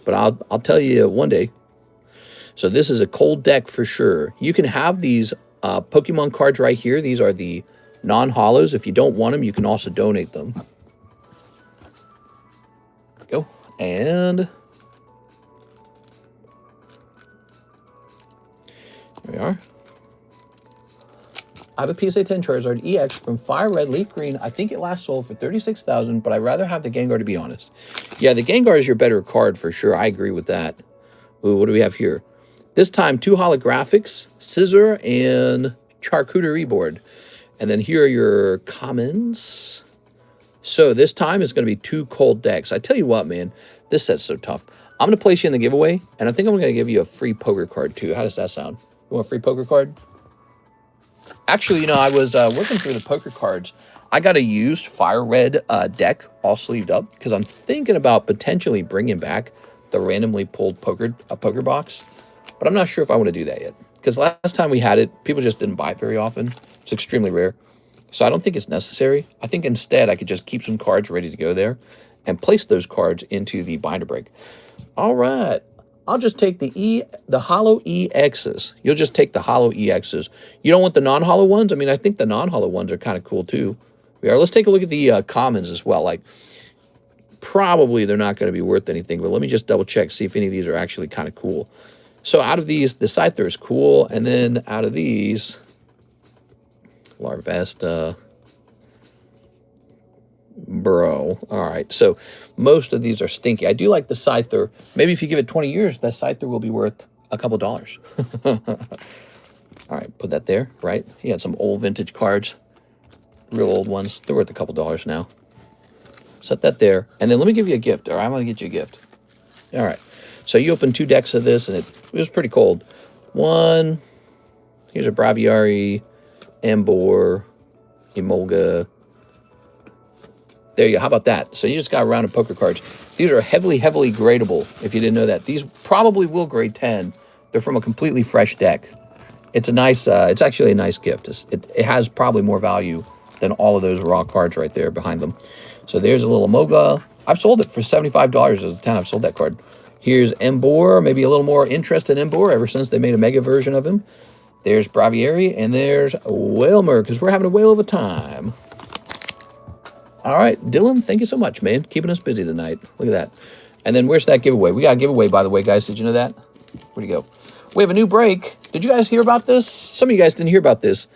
But I'll tell you one day. So this is a cold deck for sure. You can have these Pokemon cards right here. These are the non-hollows. If you don't want them, you can also donate them. There we go. And there we are. I have a PSA 10 Charizard EX from Fire Red Leaf Green. I think it last sold for $36,000, but I'd rather have the Gengar, to be honest. Yeah, the Gengar is your better card for sure. I agree with that. Ooh, what do we have here? This time, 2 holographics, Scissor, and Charcuterie board. And then here are your commons. So this time it's going to be 2 cold decks. I tell you what, man, this set's so tough. I'm going to place you in the giveaway, and I think I'm going to give you a free poker card, too. How does that sound? You want a free poker card? Actually, you know, I was working through the poker cards. I got a used Fire Red deck all sleeved up because I'm thinking about potentially bringing back the randomly pulled poker box. But I'm not sure if I want to do that yet because last time we had it, people just didn't buy it very often. It's extremely rare. So I don't think it's necessary. I think instead I could just keep some cards ready to go there and place those cards into the binder break. All right. I'll just take the hollow EXs. You'll just take the hollow EXs. You don't want the non-hollow ones? I mean, I think the non-hollow ones are kind of cool too. Yeah, let's take a look at the commons as well. Like, probably they're not going to be worth anything, but let me just double check, see if any of these are actually kind of cool. So out of these, the Scyther is cool, and then out of these, Larvesta, bro. All right, so most of these are stinky. I do like the Scyther. Maybe if you give it 20 years, that Scyther will be worth a couple dollars. All right, put that there, right? He had some old vintage cards, real old ones. They're worth a couple dollars now. Set that there, and then let me give you a gift, or I'm going to get you a gift. All right, so you open 2 decks of this, and it was pretty cold. One, here's a Braviary, Embor, Emolga. There you go. How about that? So you just got a round of poker cards. These are heavily, heavily gradable, if you didn't know that. These probably will grade 10. They're from a completely fresh deck. It's a nice, it's actually a nice gift. It has probably more value than all of those raw cards right there behind them. So there's a little Moga. I've sold it for $75 as a 10. I've sold that card. Here's Embor. Maybe a little more interest in Embor ever since they made a mega version of him. There's Braviary, and there's Whalmer, because we're having a whale of a time. All right, Dylan, thank you so much, man. Keeping us busy tonight. Look at that. And then where's that giveaway? We got a giveaway, by the way, guys. Did you know that? Where'd you go? We have a new break. Did you guys hear about this? Some of you guys didn't hear about this.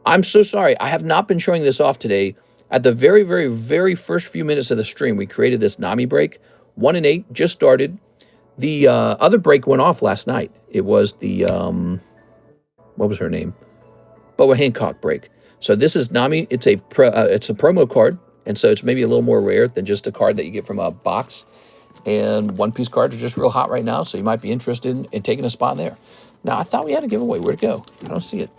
I'm so sorry. I have not been showing this off today. At the very, very, very first few minutes of the stream, we created this Nami break. 1 and 8 just started. The other break went off last night. It was the, what was her name? Boa Hancock break. So this is Nami. It's a promo card. And so it's maybe a little more rare than just a card that you get from a box. And one-piece cards are just real hot right now, so you might be interested in taking a spot there. Now, I thought we had a giveaway. Where'd it go? I don't see it.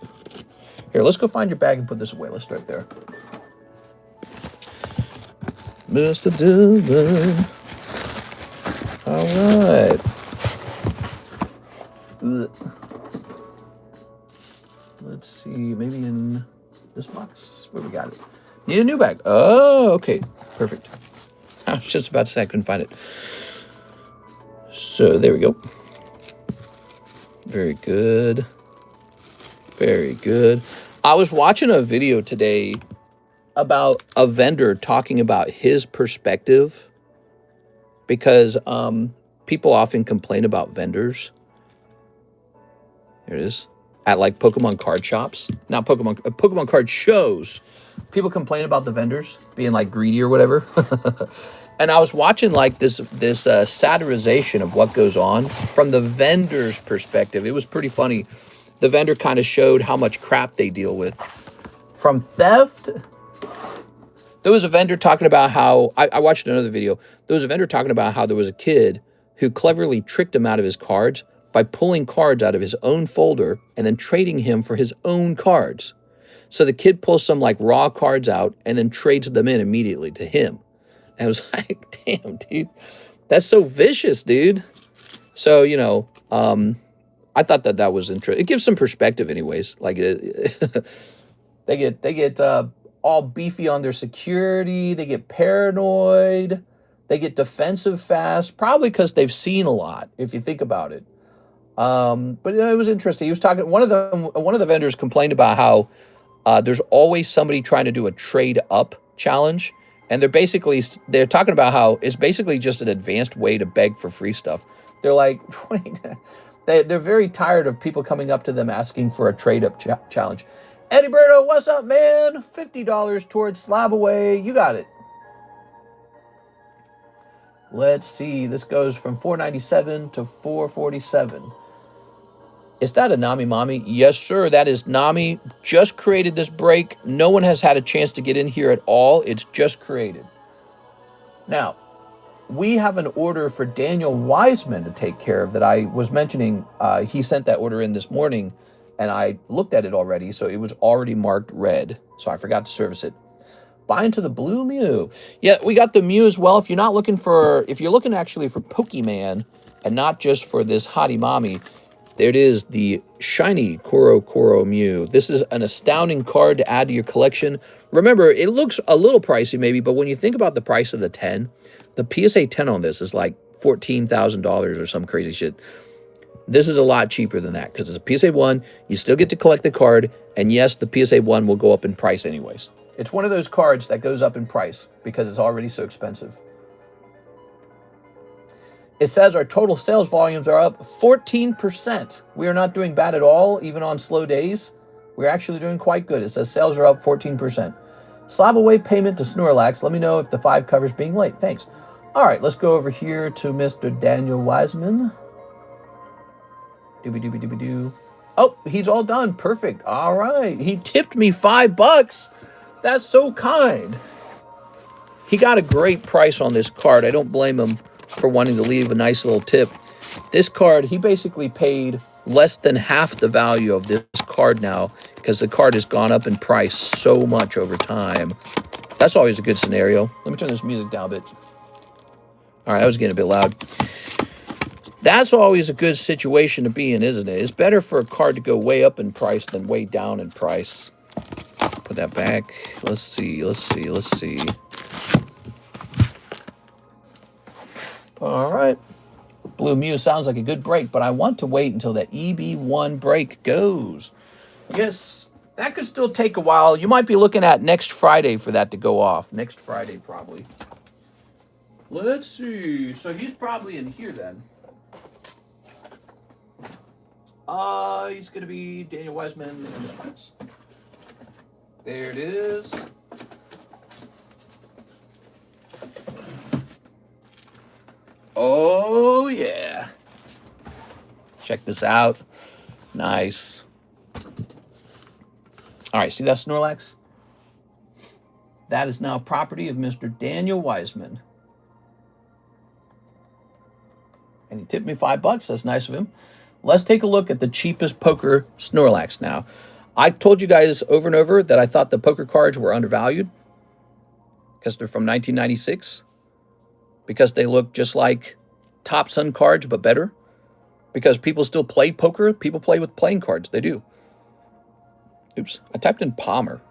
Here, let's go find your bag and put this away. Let's start there. Mr. Dylan. All right. Let's see. Maybe in this box. Where we got it? Need a new bag. Oh, okay. Perfect. I was just about to say I couldn't find it. So there we go. Very good. Very good. I was watching a video today about a vendor talking about his perspective, because people often complain about vendors. Here it is. At like Pokemon card shops. Not Pokemon card shows. People complain about the vendors being like greedy or whatever. And I was watching like this satirization of what goes on from the vendor's perspective. It was pretty funny. The vendor kind of showed how much crap they deal with. From theft. There was a vendor talking about how, I watched another video. There was a vendor talking about how there was a kid who cleverly tricked him out of his cards by pulling cards out of his own folder and then trading him for his own cards. So the kid pulls some like raw cards out and then trades them in immediately to him. And I was like, damn, dude, that's so vicious, dude. So, you know, I thought that was interesting. It gives some perspective anyways. Like they get all beefy on their security. They get paranoid. They get defensive fast, probably because they've seen a lot, if you think about it. But it was interesting. He was talking, one of the vendors complained about how there's always somebody trying to do a trade up challenge. And they're talking about how it's basically just an advanced way to beg for free stuff. They're like, they're very tired of people coming up to them asking for a trade up challenge. Eddie Berto, what's up, man? $50 towards slab away. You got it. Let's see. This goes from $4.97 to $4.47. Is that a Nami Mommy? Yes, sir. That is Nami. Just created this break. No one has had a chance to get in here at all. It's just created. Now, we have an order for Daniel Wiseman to take care of that I was mentioning. He sent that order in this morning, and I looked at it already, so it was already marked red. So I forgot to service it. Buy into the blue Mew. Yeah, we got the Mew as well. If you're looking actually for Pokemon and not just for this hottie mommy, there it is, the shiny Koro Mew. This is an astounding card to add to your collection. Remember, it looks a little pricey maybe, but when you think about the price of the 10, the PSA 10 on this is like $14,000 or some crazy shit. This is a lot cheaper than that because it's a PSA 1. You still get to collect the card. And yes, the PSA 1 will go up in price anyways. It's one of those cards that goes up in price because it's already so expensive. It says our total sales volumes are up 14%. We are not doing bad at all, even on slow days. We're actually doing quite good. It says sales are up 14%. Slab away payment to Snorlax. Let me know if the 5 cover's being late. Thanks. All right, let's go over here to Mr. Daniel Wiseman. Doobie-doobie-doobie-doo. Oh, he's all done. Perfect. All right. He tipped me $5. That's so kind. He got a great price on this card. I don't blame him for wanting to leave a nice little tip. This card, he basically paid less than half the value of this card now because the card has gone up in price so much over time. That's always a good scenario. Let me turn this music down a bit. All right, that was getting a bit loud. That's always a good situation to be in, isn't it? It's better for a card to go way up in price than way down in price. Put that back. Let's see. All right. Blue Mew sounds like a good break, but I want to wait until that EB1 break goes. Yes, that could still take a while. You might be looking at next Friday for that to go off. Next Friday, probably. Let's see. So he's probably in here then. He's going to be Daniel Wiseman in the front. There it is. Oh, yeah. Check this out. Nice. All right, see that Snorlax? That is now property of Mr. Daniel Wiseman. And he tipped me $5. That's nice of him. Let's take a look at the cheapest poker Snorlax now. I told you guys over and over that I thought the poker cards were undervalued because they're from 1996, because they look just like Top Sun cards but better, because people still play poker. People play with playing cards. They do. Oops, I typed in Palmer.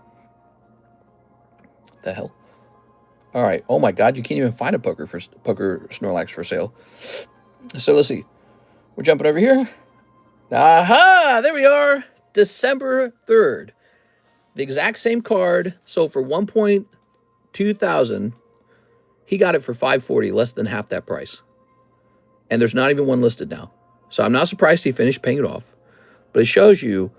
The hell? All right. Oh my God, you can't even find a poker Snorlax for sale. So let's see. We're jumping over here. Aha! There we are. December 3rd. The exact same card sold for $1.2 thousand. He got it for $540, less than half that price. And there's not even one listed now. So I'm not surprised he finished paying it off. But it shows you,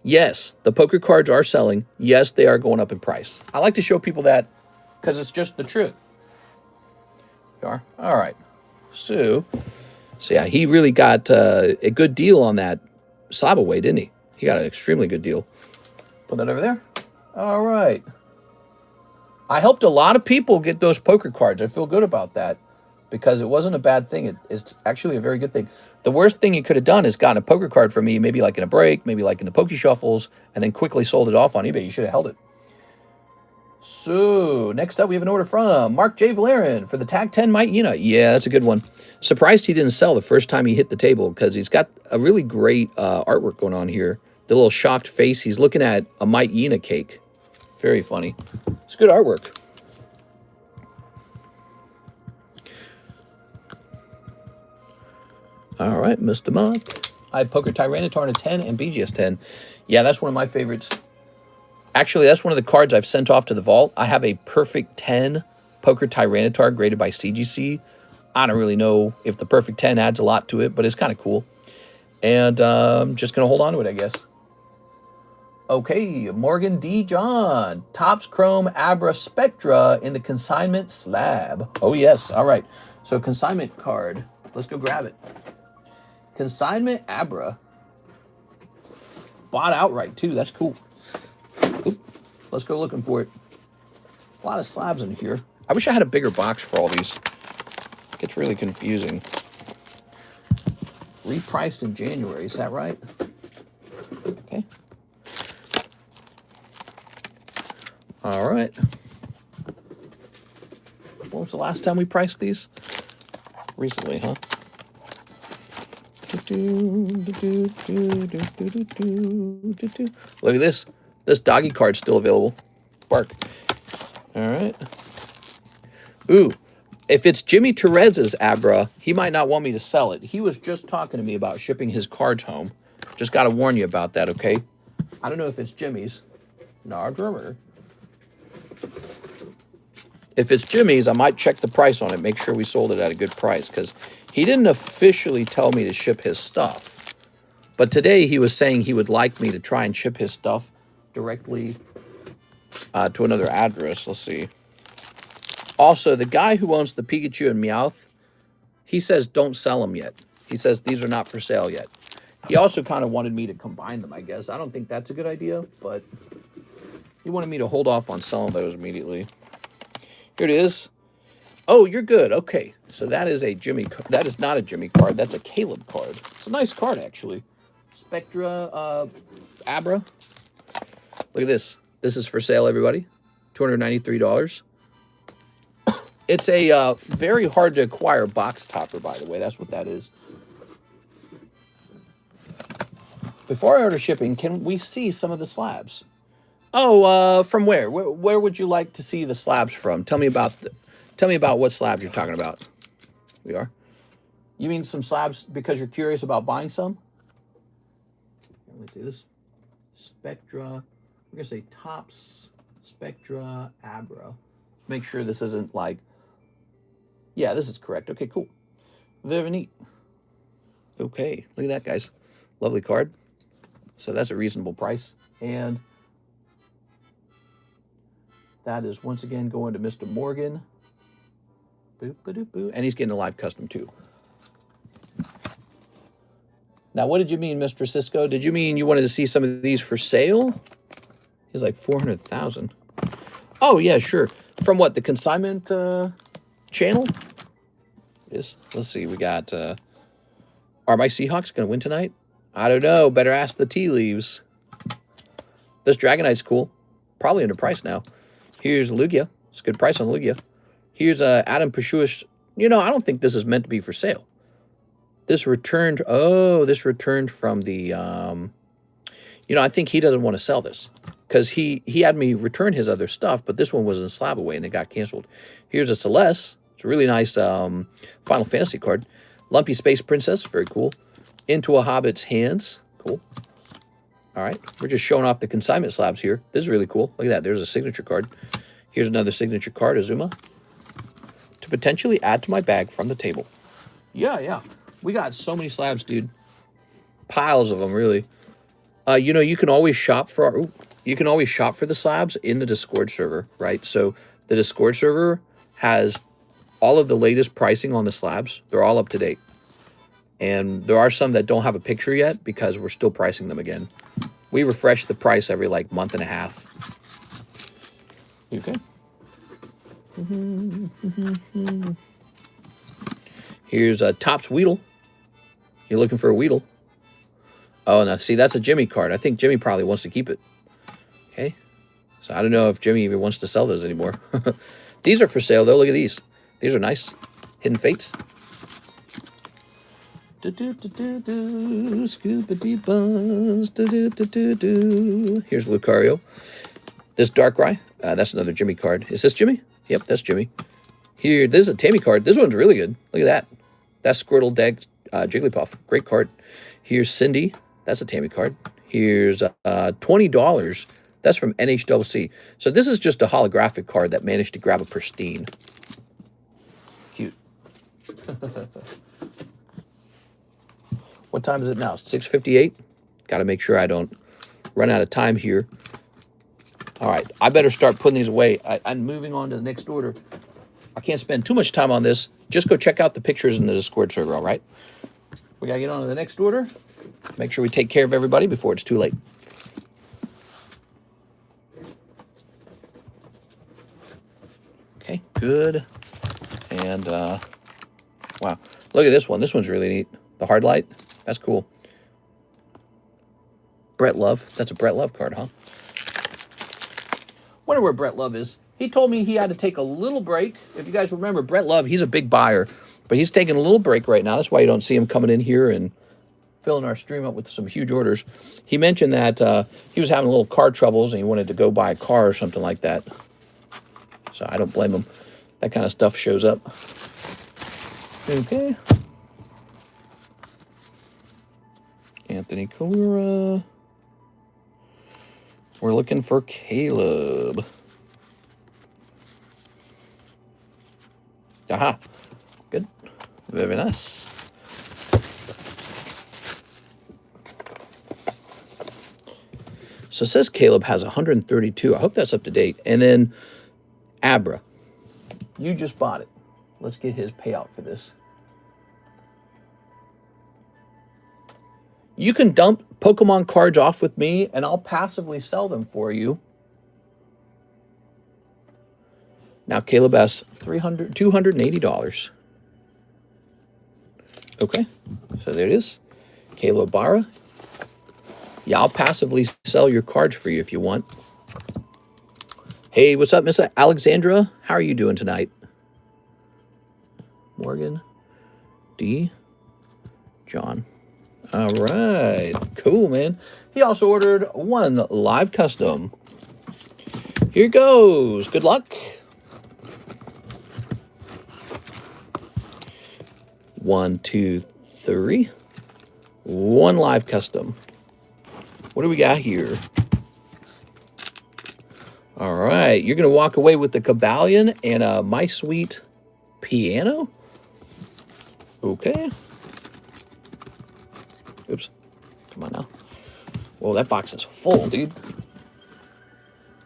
yes, the poker cards are selling. Yes, they are going up in price. I like to show people that because it's just the truth. You are? All right. So yeah, he really got a good deal on that slab away, didn't he? He got an extremely good deal. Put that over there. All right. I helped a lot of people get those poker cards. I feel good about that because it wasn't a bad thing. It's actually a very good thing. The worst thing you could have done is gotten a poker card from me, maybe like in a break, maybe like in the Poke Shuffles, and then quickly sold it off on eBay. You should have held it. So, next up, we have an order from Mark J. Valerian for the Tag 10 Myena. Yeah, that's a good one. Surprised he didn't sell the first time he hit the table because he's got a really great artwork going on here. The little shocked face. He's looking at a Myena cake. Very funny. It's good artwork. All right, Mr. Mark. I have Poker Tyranitar in a 10 and BGS 10. Yeah, that's one of my favorites. Actually, that's one of the cards I've sent off to the vault. I have a perfect 10 Poker Tyranitar graded by CGC. I don't really know if the perfect 10 adds a lot to it, but it's kind of cool. And I'm just going to hold on to it, I guess. Okay, Morgan D. John. Topps Chrome Abra Spectra in the consignment slab. Oh, yes. All right. So consignment card. Let's go grab it. Consignment Abra. Bought outright, too. That's cool. Oop, let's go looking for it. A lot of slabs in here. I wish I had a bigger box for all these. It gets really confusing. Repriced in January, is that right? Okay. All right. When was the last time we priced these? Recently, huh? Look at this. This doggy card's still available. Bark. All right. Ooh, If it's Jimmy Terez's Abra, he might not want me to sell it. He was just talking to me about shipping his cards home. Just got to warn you about that, okay? I don't know if it's Jimmy's. No, drummer. If it's Jimmy's, I might check the price on it, make sure we sold it at a good price, because he didn't officially tell me to ship his stuff. But today he was saying he would like me to try and ship his stuff directly to another address. Let's see. Also, the guy who owns the Pikachu and Meowth, he says don't sell them yet. He says these are not for sale yet. He also kind of wanted me to combine them, I guess. I don't think that's a good idea, but he wanted me to hold off on selling those immediately. Here it is. Oh, you're good. Okay, so that is a Jimmy. That is not a Jimmy card. That's a Caleb card. It's a nice card, actually. Spectra Abra. Look at this. This is for sale, everybody. $293. It's a very hard to acquire box topper, by the way. That's what that is. Before I order shipping, can we see some of the slabs? Oh, from where? Where would you like to see the slabs from? Tell me about what slabs you're talking about. We are. You mean some slabs because you're curious about buying some? Let me see this. Spectra. We're gonna say Tops Spectra Abra. Make sure this isn't like. Yeah, this is correct. Okay, cool. Very neat. Okay, look at that, guys. Lovely card. So that's a reasonable price. And that is once again going to Mr. Morgan. Boop, ba-doop, boo. And he's getting a live custom too. Now, what did you mean, Mr. Cisco? Did you mean you wanted to see some of these for sale? He's like 400,000. Oh, yeah, sure. From what, the consignment channel? Yes. Let's see. We got, are my Seahawks going to win tonight? I don't know. Better ask the tea leaves. This Dragonite's cool. Probably underpriced now. Here's Lugia. It's a good price on Lugia. Here's Adam Pashuish. You know, I don't think this is meant to be for sale. This returned. Oh, this returned from the. You know, I think he doesn't want to sell this because he had me return his other stuff, but this one was in slab away and it got canceled. Here's a Celeste. It's a really nice Final Fantasy card. Lumpy Space Princess. Very cool. Into a Hobbit's Hands. Cool. All right. We're just showing off the consignment slabs here. This is really cool. Look at that. There's a signature card. Here's another signature card, Azuma. To potentially add to my bag from the table. Yeah. We got so many slabs, dude. Piles of them, really. You know, you can always shop for the slabs in the Discord server, right? So the Discord server has all of the latest pricing on the slabs. They're all up to date. And there are some that don't have a picture yet because we're still pricing them again. We refresh the price every like month and a half. You okay? Here's a Topps Weedle. You're looking for a Weedle. Oh, now see, that's a Jimmy card. I think Jimmy probably wants to keep it. Okay. So I don't know if Jimmy even wants to sell those anymore. These are for sale, though. Look at these. These are nice. Hidden Fates. Here's Lucario. This Darkrai. That's another Jimmy card. Is this Jimmy? Yep, that's Jimmy. Here, this is a Tammy card. This one's really good. Look at that. That's Squirtle Deck Jigglypuff. Great card. Here's Cindy. That's a Tammy card. Here's $20. That's from NHWC. So this is just a holographic card that managed to grab a pristine. Cute. What time is it now? 6:58. Got to make sure I don't run out of time here. All right. I better start putting these away. I'm moving on to the next order. I can't spend too much time on this. Just go check out the pictures in the Discord server, all right? We got to get on to the next order. Make sure we take care of everybody before it's too late. Okay, good. And, wow. Look at this one. This one's really neat. The Hard Light. That's cool. Brett Love. That's a Brett Love card, huh? Wonder where Brett Love is. He told me he had to take a little break. If you guys remember, Brett Love, he's a big buyer. But he's taking a little break right now. That's why you don't see him coming in here and filling our stream up with some huge orders. He mentioned that he was having a little car troubles and he wanted to go buy a car or something like that. So I don't blame him. that kind of stuff shows up. Okay. Anthony Kalura. We're looking for Caleb. Aha. Good. Very nice. So it says Caleb has 132. I hope that's up to date. And then Abra. You just bought it. Let's get his payout for this. You can dump Pokemon cards off with me, and I'll passively sell them for you. Now Caleb has $280. Okay, so there it is. Caleb Barra. Yeah, I'll passively sell your cards for you if you want. Hey, what's up, Miss Alexandra? How are you doing tonight? Morgan, D, John. All right, cool, man. He also ordered one live custom. Here goes. Good luck. 1, 2, 3. One live custom. What do we got here? All right, you're going to walk away with the Cabalion and a My Sweet Piano. Okay. Oops. Come on now. Whoa, that box is full, dude.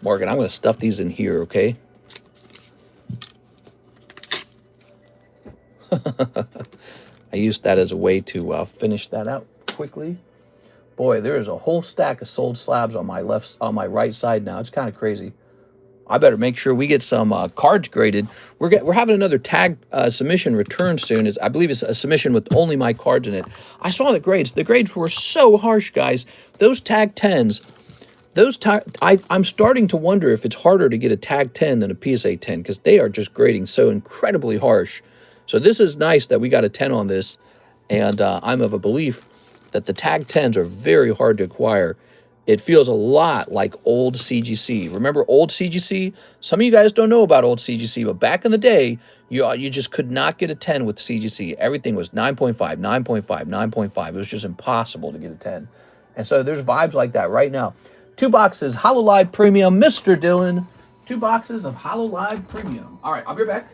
Morgan, I'm going to stuff these in here, okay? I used that as a way to finish that out quickly. Boy, there is a whole stack of sold slabs on my right side now. It's kind of crazy. I better make sure we get some cards graded. We're having another tag submission return soon. I believe it's a submission with only my cards in it. I saw the grades. The grades were so harsh, guys. Those tag 10s, I'm starting to wonder if it's harder to get a tag 10 than a PSA 10 because they are just grading so incredibly harsh. So this is nice that we got a 10 on this, and I'm of a belief that the tag 10s are very hard to acquire. It feels a lot like old CGC. Remember old CGC? Some of you guys don't know about old CGC, but back in the day, you just could not get a 10 with CGC. Everything was 9.5, 9.5, 9.5. It was just impossible to get a 10. And so there's vibes like that right now. 2 boxes, HoloLive Premium, Mr. Dylan. 2 boxes of HoloLive Premium. All right, I'll be right back.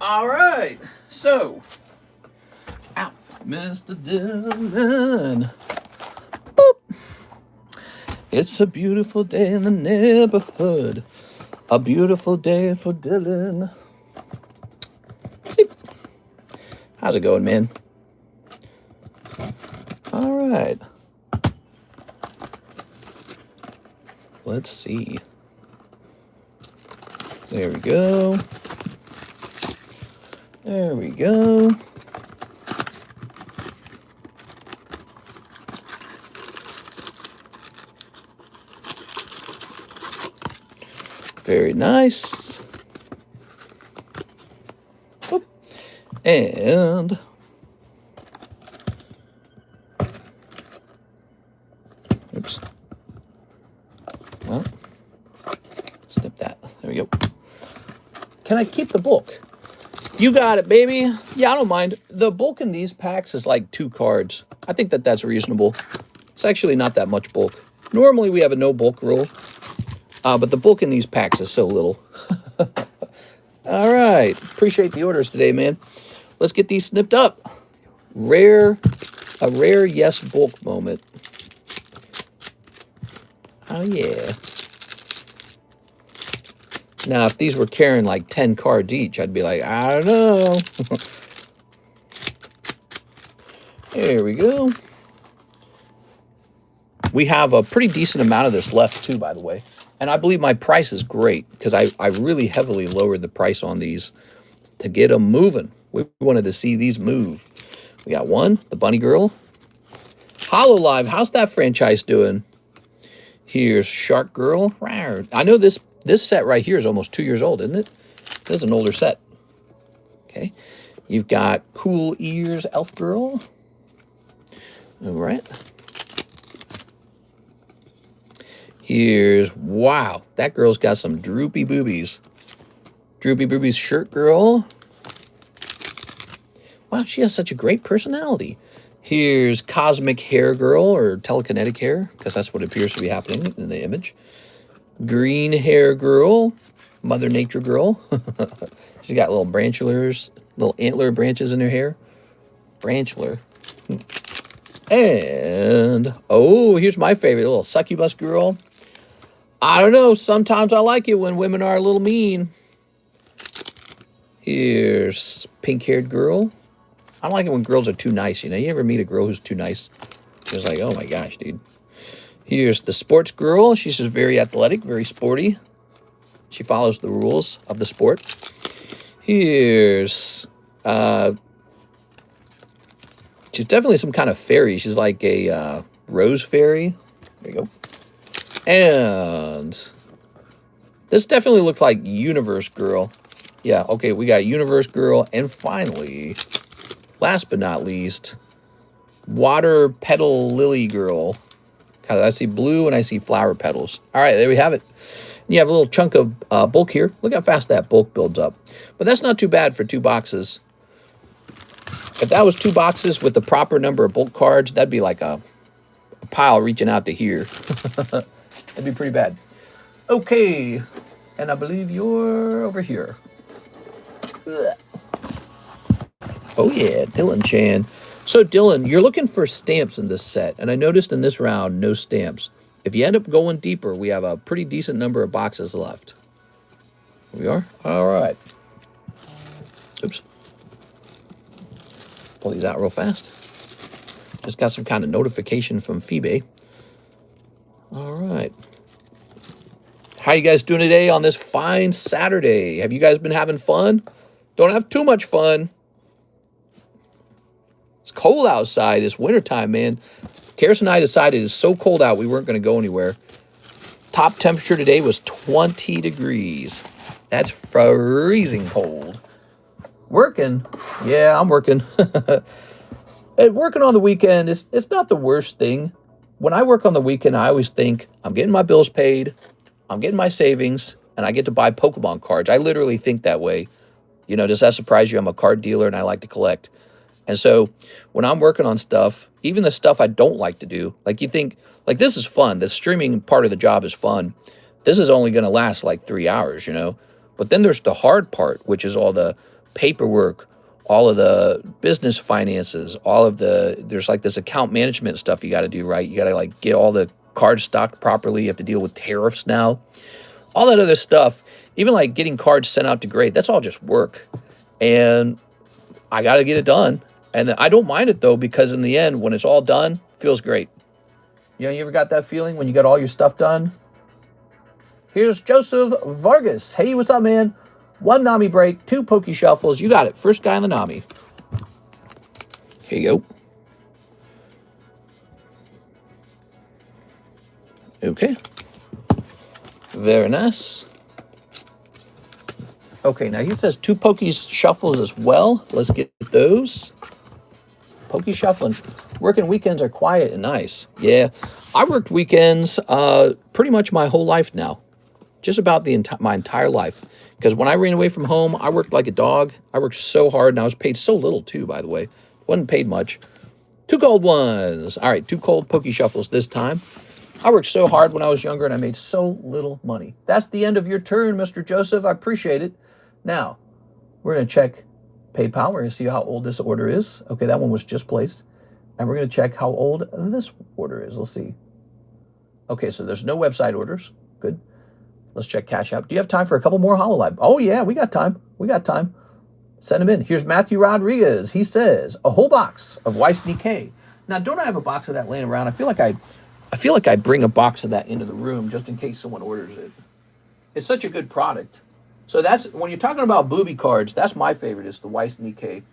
All right, so, out, Mr. Dylan. Boop. It's a beautiful day in the neighborhood. A beautiful day for Dylan. See, how's it going, man? All right. Let's see. There we go. There we go. Very nice. Oop. And oops. Well, snip that. There we go. Can I keep the bulk? You got it, baby. Yeah, I don't mind. The bulk in these packs is like 2 cards. I think that's reasonable. It's actually not that much bulk. Normally, we have a no bulk rule. But the bulk in these packs is so little. All right. Appreciate the orders today, man. Let's get these snipped up. A rare yes bulk moment. Oh, yeah. Now, if these were carrying like 10 cards each, I'd be like, I don't know. There we go. We have a pretty decent amount of this left, too, by the way. And I believe my price is great because I really heavily lowered the price on these to get them moving. We wanted to see these move. We got one, the Bunny Girl. HoloLive, how's that franchise doing? Here's Shark Girl. I know this set right here is almost 2 years old, isn't it? This is an older set. Okay. You've got Cool Ears Elf Girl. All right. Here's, wow, that girl's got some droopy boobies. Droopy boobies Shirt Girl. Wow, she has such a great personality. Here's Cosmic Hair Girl, or Telekinetic Hair, because that's what appears to be happening in the image. Green Hair Girl, Mother Nature Girl. She's got little branchulars, little antler branches in her hair. Branchular. And, oh, here's my favorite, little Succubus Girl. I don't know, sometimes I like it when women are a little mean. Here's Pink-Haired Girl. I don't like it when girls are too nice, you know? You ever meet a girl who's too nice? It's like, oh my gosh, dude. Here's the Sports Girl. She's just very athletic, very sporty. She follows the rules of the sport. Here's, she's definitely some kind of fairy. She's like a rose fairy. There you go. And this definitely looks like Universe Girl. Yeah, okay, we got Universe Girl. And finally, last but not least, Water Petal Lily Girl. God, I see blue and I see flower petals. All right, there we have it. You have a little chunk of bulk here. Look how fast that bulk builds up. But that's not too bad for 2 boxes. If that was 2 boxes with the proper number of bulk cards, that'd be like a pile reaching out to here. That'd be pretty bad. Okay, and I believe you're over here. Ugh. Oh yeah, Dylan Chan. So Dylan, you're looking for stamps in this set, and I noticed in this round, no stamps. If you end up going deeper, we have a pretty decent number of boxes left. Here we are. All right. Oops. Pull these out real fast. Just got some kind of notification from Phoebe. All right. How you guys doing today on this fine Saturday? Have you guys been having fun? Don't have too much fun. It's cold outside. It's wintertime, man. Karis and I decided it's so cold out we weren't going to go anywhere. Top temperature today was 20 degrees. That's freezing cold. Working? Yeah, I'm working. And working on the weekend, it's not the worst thing. When I work on the weekend, I always think, I'm getting my bills paid, I'm getting my savings, and I get to buy Pokemon cards. I literally think that way. You know, does that surprise you? I'm a card dealer and I like to collect. And so when I'm working on stuff, even the stuff I don't like to do, like you think, like this is fun. The streaming part of the job is fun. This is only going to last like 3 hours, you know. But then there's the hard part, which is all the paperwork, all of the business finances, all of the, there's like this account management stuff you got to do, right? You got to like get all the cards stocked properly. You have to deal with tariffs now. All that other stuff, even like getting cards sent out to grade, that's all just work. And I got to get it done. And I don't mind it, though, because in the end, when it's all done, it feels great. You know, you ever got that feeling when you got all your stuff done? Here's Joseph Vargas. Hey, what's up, man? 1 Nami break, 2 Poke Shuffles. You got it. First guy on the Nami. Here you go. Okay. Very nice. Okay, now he says 2 Poke Shuffles as well. Let's get those. Poke Shuffling. Working weekends are quiet and nice. Yeah, I worked weekends pretty much my whole life now. Just about my entire life. Because when I ran away from home, I worked like a dog. I worked so hard, and I was paid so little, too, by the way. Wasn't paid much. 2 cold ones. All right, 2 cold Poke Shuffles this time. I worked so hard when I was younger, and I made so little money. That's the end of your turn, Mr. Joseph. I appreciate it. Now, we're going to check PayPal. We're going to see how old this order is. Okay, that one was just placed. And we're going to check how old this order is. Let's see. Okay, so there's no website orders. Good. Let's check Cash App. Do you have time for a couple more HoloLive? Oh, yeah, we got time. We got time. Send them in. Here's Matthew Rodriguez. He says, a whole box of Wife's Nikkei. Now, don't I have a box of that laying around? I feel like I bring a box of that into the room just in case someone orders it. It's such a good product. So that's, when you're talking about booby cards, that's my favorite, is the Wife's Nikkei.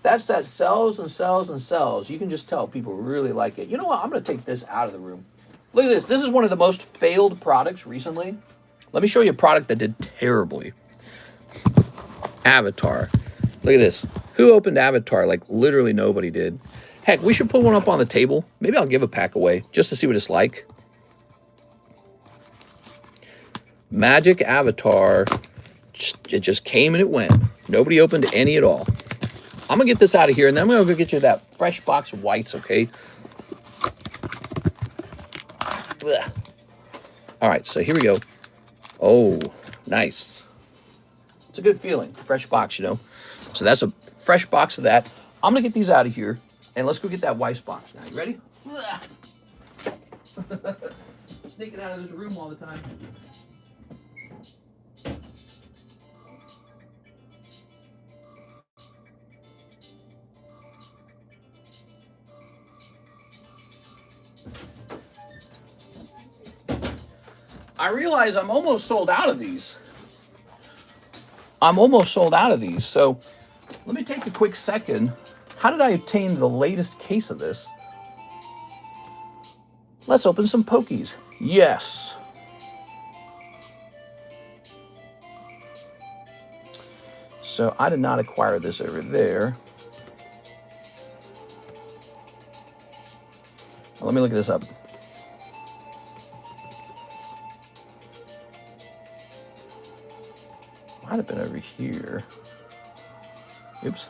That's that sells and sells and sells. You can just tell people really like it. You know what? I'm going to take this out of the room. Look at this. This is one of the most failed products recently. Let me show you a product that did terribly. Avatar. Look at this. Who opened Avatar? Like, literally nobody did. Heck, we should put one up on the table. Maybe I'll give a pack away just to see what it's like. Magic Avatar. It just came and it went. Nobody opened any at all. I'm going to get this out of here, and then I'm going to go get you that fresh box of whites, okay? Ugh. All right, so here we go. Oh, nice. It's a good feeling. Fresh box, you know. So that's a fresh box of that. I'm going to get these out of here, and let's go get that whites box now. You ready? Sneaking out of this room all the time. I realize I'm almost sold out of these. So let me take a quick second. How did I obtain the latest case of this? Let's open some Pokies. Yes. So I did not acquire this over there. Let me look this up. Might have been over here. Oops.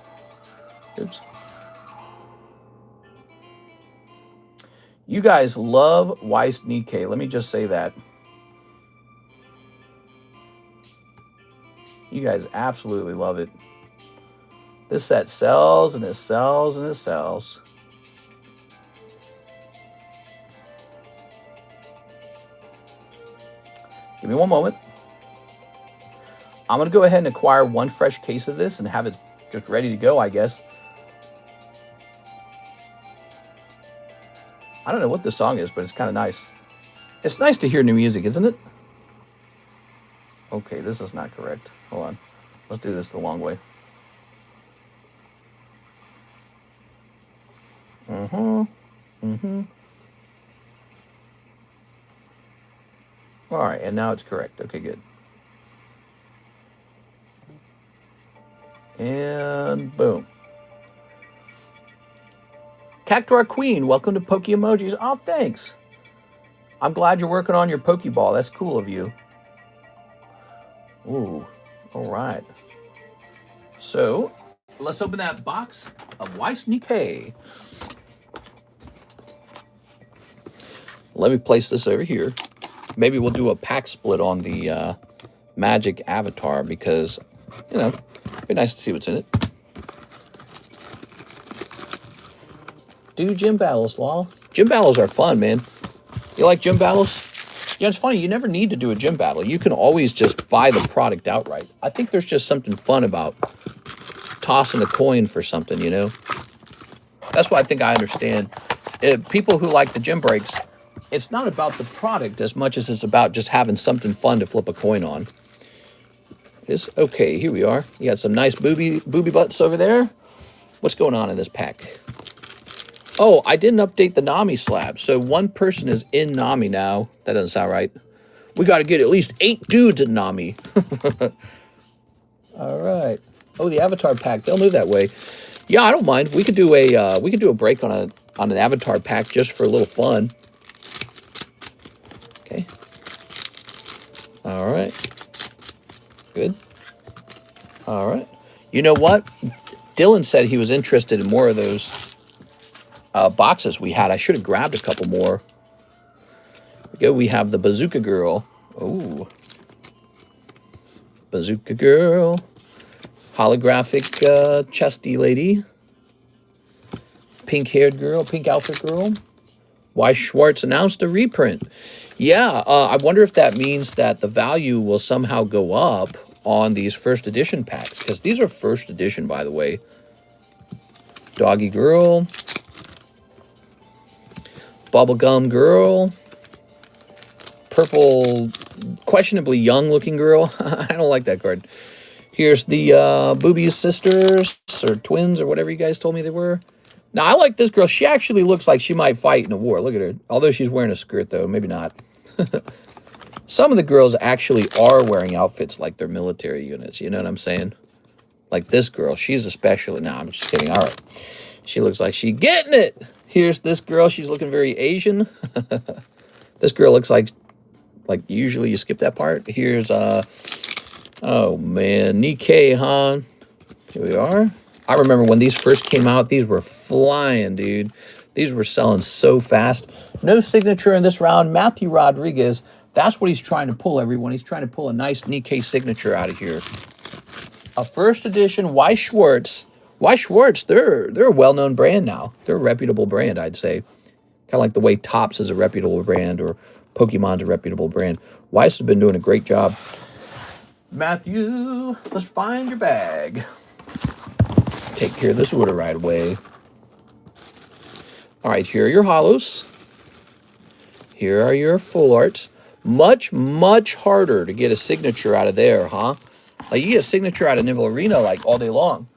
You guys love Weiss Nikkei. Let me just say that. You guys absolutely love it. This set sells and it sells and it sells. Give me one moment. I'm going to go ahead and acquire one fresh case of this and have it just ready to go, I guess. I don't know what the song is, but it's kind of nice. It's nice to hear new music, isn't it? Okay, this is not correct. Hold on. Let's do this the long way. All right, and now it's correct. Okay, good. And boom. Cactuar Queen, welcome to Poke Emojis. Oh, thanks. I'm glad you're working on your Pokeball. That's cool of you. Ooh, all right. So, let's open that box of Weiss Nikkei. Let me place this over here. Maybe we'll do a pack split on the Magic Avatar because, you know, it'd be nice to see what's in it. Do gym battles, Law. Gym battles are fun, man. You like gym battles? Yeah, it's funny. You never need to do a gym battle. You can always just buy the product outright. I think there's just something fun about tossing a coin for something, you know? That's why I think I understand. People who like the gym breaks, it's not about the product as much as it's about just having something fun to flip a coin on. Okay, here we are. You got some nice booby butts over there. What's going on in this pack? Oh, I didn't update the Nami slab. So one person is in Nami now. That doesn't sound right. We got to get at least 8 dudes in Nami. All right. Oh, the Avatar pack. They'll move that way. Yeah, I don't mind. We could do a break on an Avatar pack just for a little fun. Okay. All right. Good. All right. You know what? Dylan said he was interested in more of those boxes we had. I should have grabbed a couple more. Here we go. We have the Bazooka Girl. Oh. Bazooka Girl. Holographic chesty lady. Pink-haired girl. Pink outfit girl. Why Schwartz announced a reprint. Yeah, I wonder if that means that the value will somehow go up on these first edition packs. Because these are first edition, by the way. Doggy Girl. Bubblegum Girl. Purple, questionably young looking girl. I don't like that card. Here's the Boobies sisters or twins or whatever you guys told me they were. Now, I like this girl. She actually looks like she might fight in a war. Look at her. Although she's wearing a skirt, though. Maybe not. Some of the girls actually are wearing outfits like they're military units. You know what I'm saying? Like this girl. She's especially... No, I'm just kidding. All right. She looks like she's getting it. Here's this girl. She's looking very Asian. This girl looks like usually you skip that part. Here's... Oh, man. Nikkei, huh? Here we are. I remember when these first came out, these were flying, dude. These were selling so fast. No signature in this round. Matthew Rodriguez, that's what he's trying to pull, everyone. He's trying to pull a nice Nikkei signature out of here. A first edition Weiss Schwarz. Weiss Schwarz, they're a well-known brand now. They're a reputable brand, I'd say. Kind of like the way Topps is a reputable brand or Pokemon's a reputable brand. Weiss has been doing a great job. Matthew, let's find your bag. Take care of this order right away. All right, here are your hollows. Here are your full arts. Much, much harder to get a signature out of there, huh? Like, you get a signature out of Nivel Arena, like, all day long.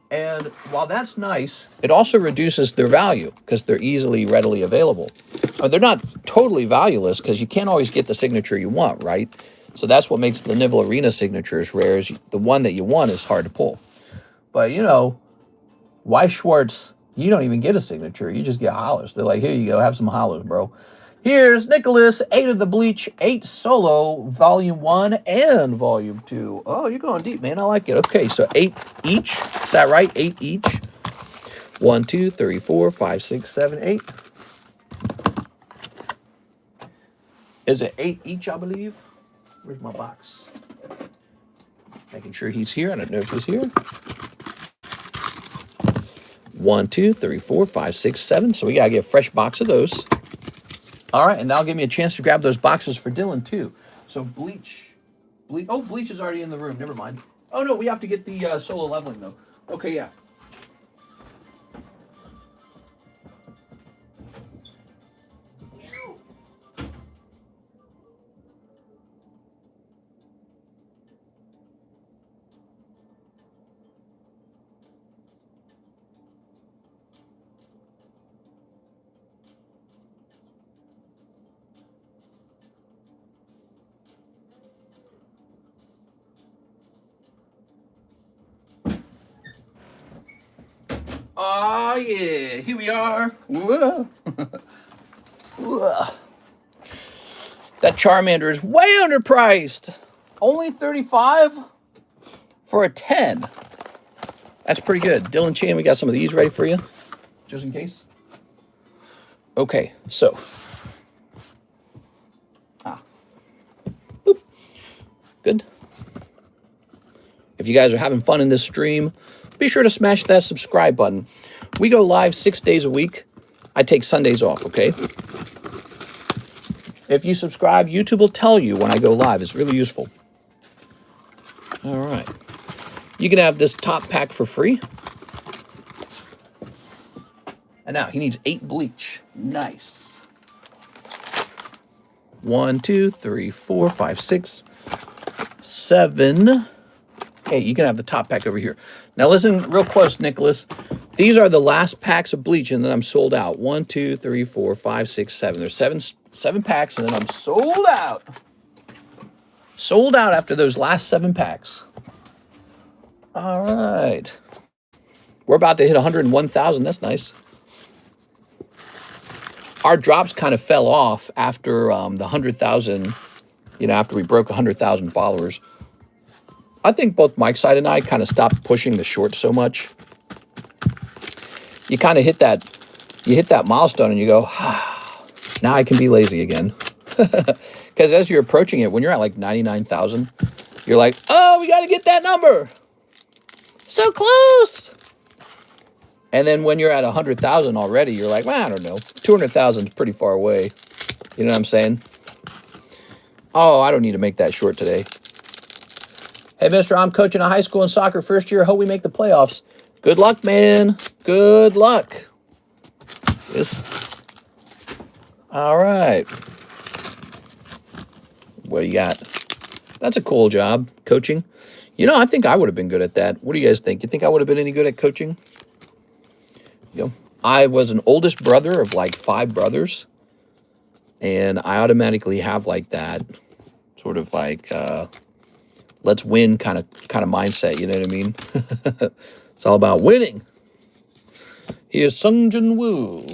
And while that's nice, it also reduces their value because they're readily available. They're not totally valueless because you can't always get the signature you want, right? So that's what makes the Nivel Arena signatures rare, is the one that you want is hard to pull. But, you know, Weiss Schwarz, you don't even get a signature. You just get hollows. They're like, here you go, have some hollows, bro. Here's Nicholas, 8 of the Bleach, 8 solo, Volume 1 and Volume 2. Oh, you're going deep, man. I like it. Okay, so 8 each. Is that right? 8 each. 1, 2, 3, 4, 5, 6, 7, 8. Is it 8 each, I believe? Where's my box? Making sure he's here. I don't know if he's here. 1, 2, 3, 4, 5, 6, 7. So we got to get a fresh box of those. All right, and that'll give me a chance to grab those boxes for Dylan, too. So Bleach. Oh, Bleach is already in the room. Never mind. Oh, no, we have to get the solo leveling, though. Okay, yeah. Oh, yeah. Here we are. Whoa. Whoa. That Charmander is way underpriced. Only 35 for a 10. That's pretty good. Dylan Chan, we got some of these ready for you, just in case. Okay, so. Boop. Good. If you guys are having fun in this stream, be sure to smash that subscribe button. We go live 6 days a week. I take Sundays off, okay? If you subscribe, YouTube will tell you when I go live. It's really useful. All right. You can have this top pack for free. And now he needs 8 bleach. Nice. 1, 2, 3, 4, 5, 6, 7. Hey, you can have the top pack over here. Now listen real close, Nicholas. These are the last packs of bleach, and then I'm sold out. 1, 2, 3, 4, 5, 6, 7. There's seven packs, and then I'm sold out. Sold out after those last 7 packs. All right. We're about to hit 101,000. That's nice. Our drops kind of fell off after the 100,000, you know, after we broke 100,000 followers. I think both Mike's side and I kind of stopped pushing the shorts so much. You kind of hit that milestone and you go, now I can be lazy again. Because as you're approaching it, when you're at like 99,000, you're like, oh, we got to get that number. So close. And then when you're at 100,000 already, you're like, well, I don't know. 200,000 is pretty far away. You know what I'm saying? Oh, I don't need to make that short today. Hey, mister, I'm coaching a high school in soccer first year. Hope we make the playoffs. Good luck, man. Good luck. Yes. All right. What do you got? That's a cool job, coaching. You know, I think I would have been good at that. What do you guys think? You think I would have been any good at coaching? You know, I was an oldest brother of like 5 brothers, and I automatically have like that sort of like let's win kind of mindset. You know what I mean? It's all about winning. Here's Sung Jin Woo.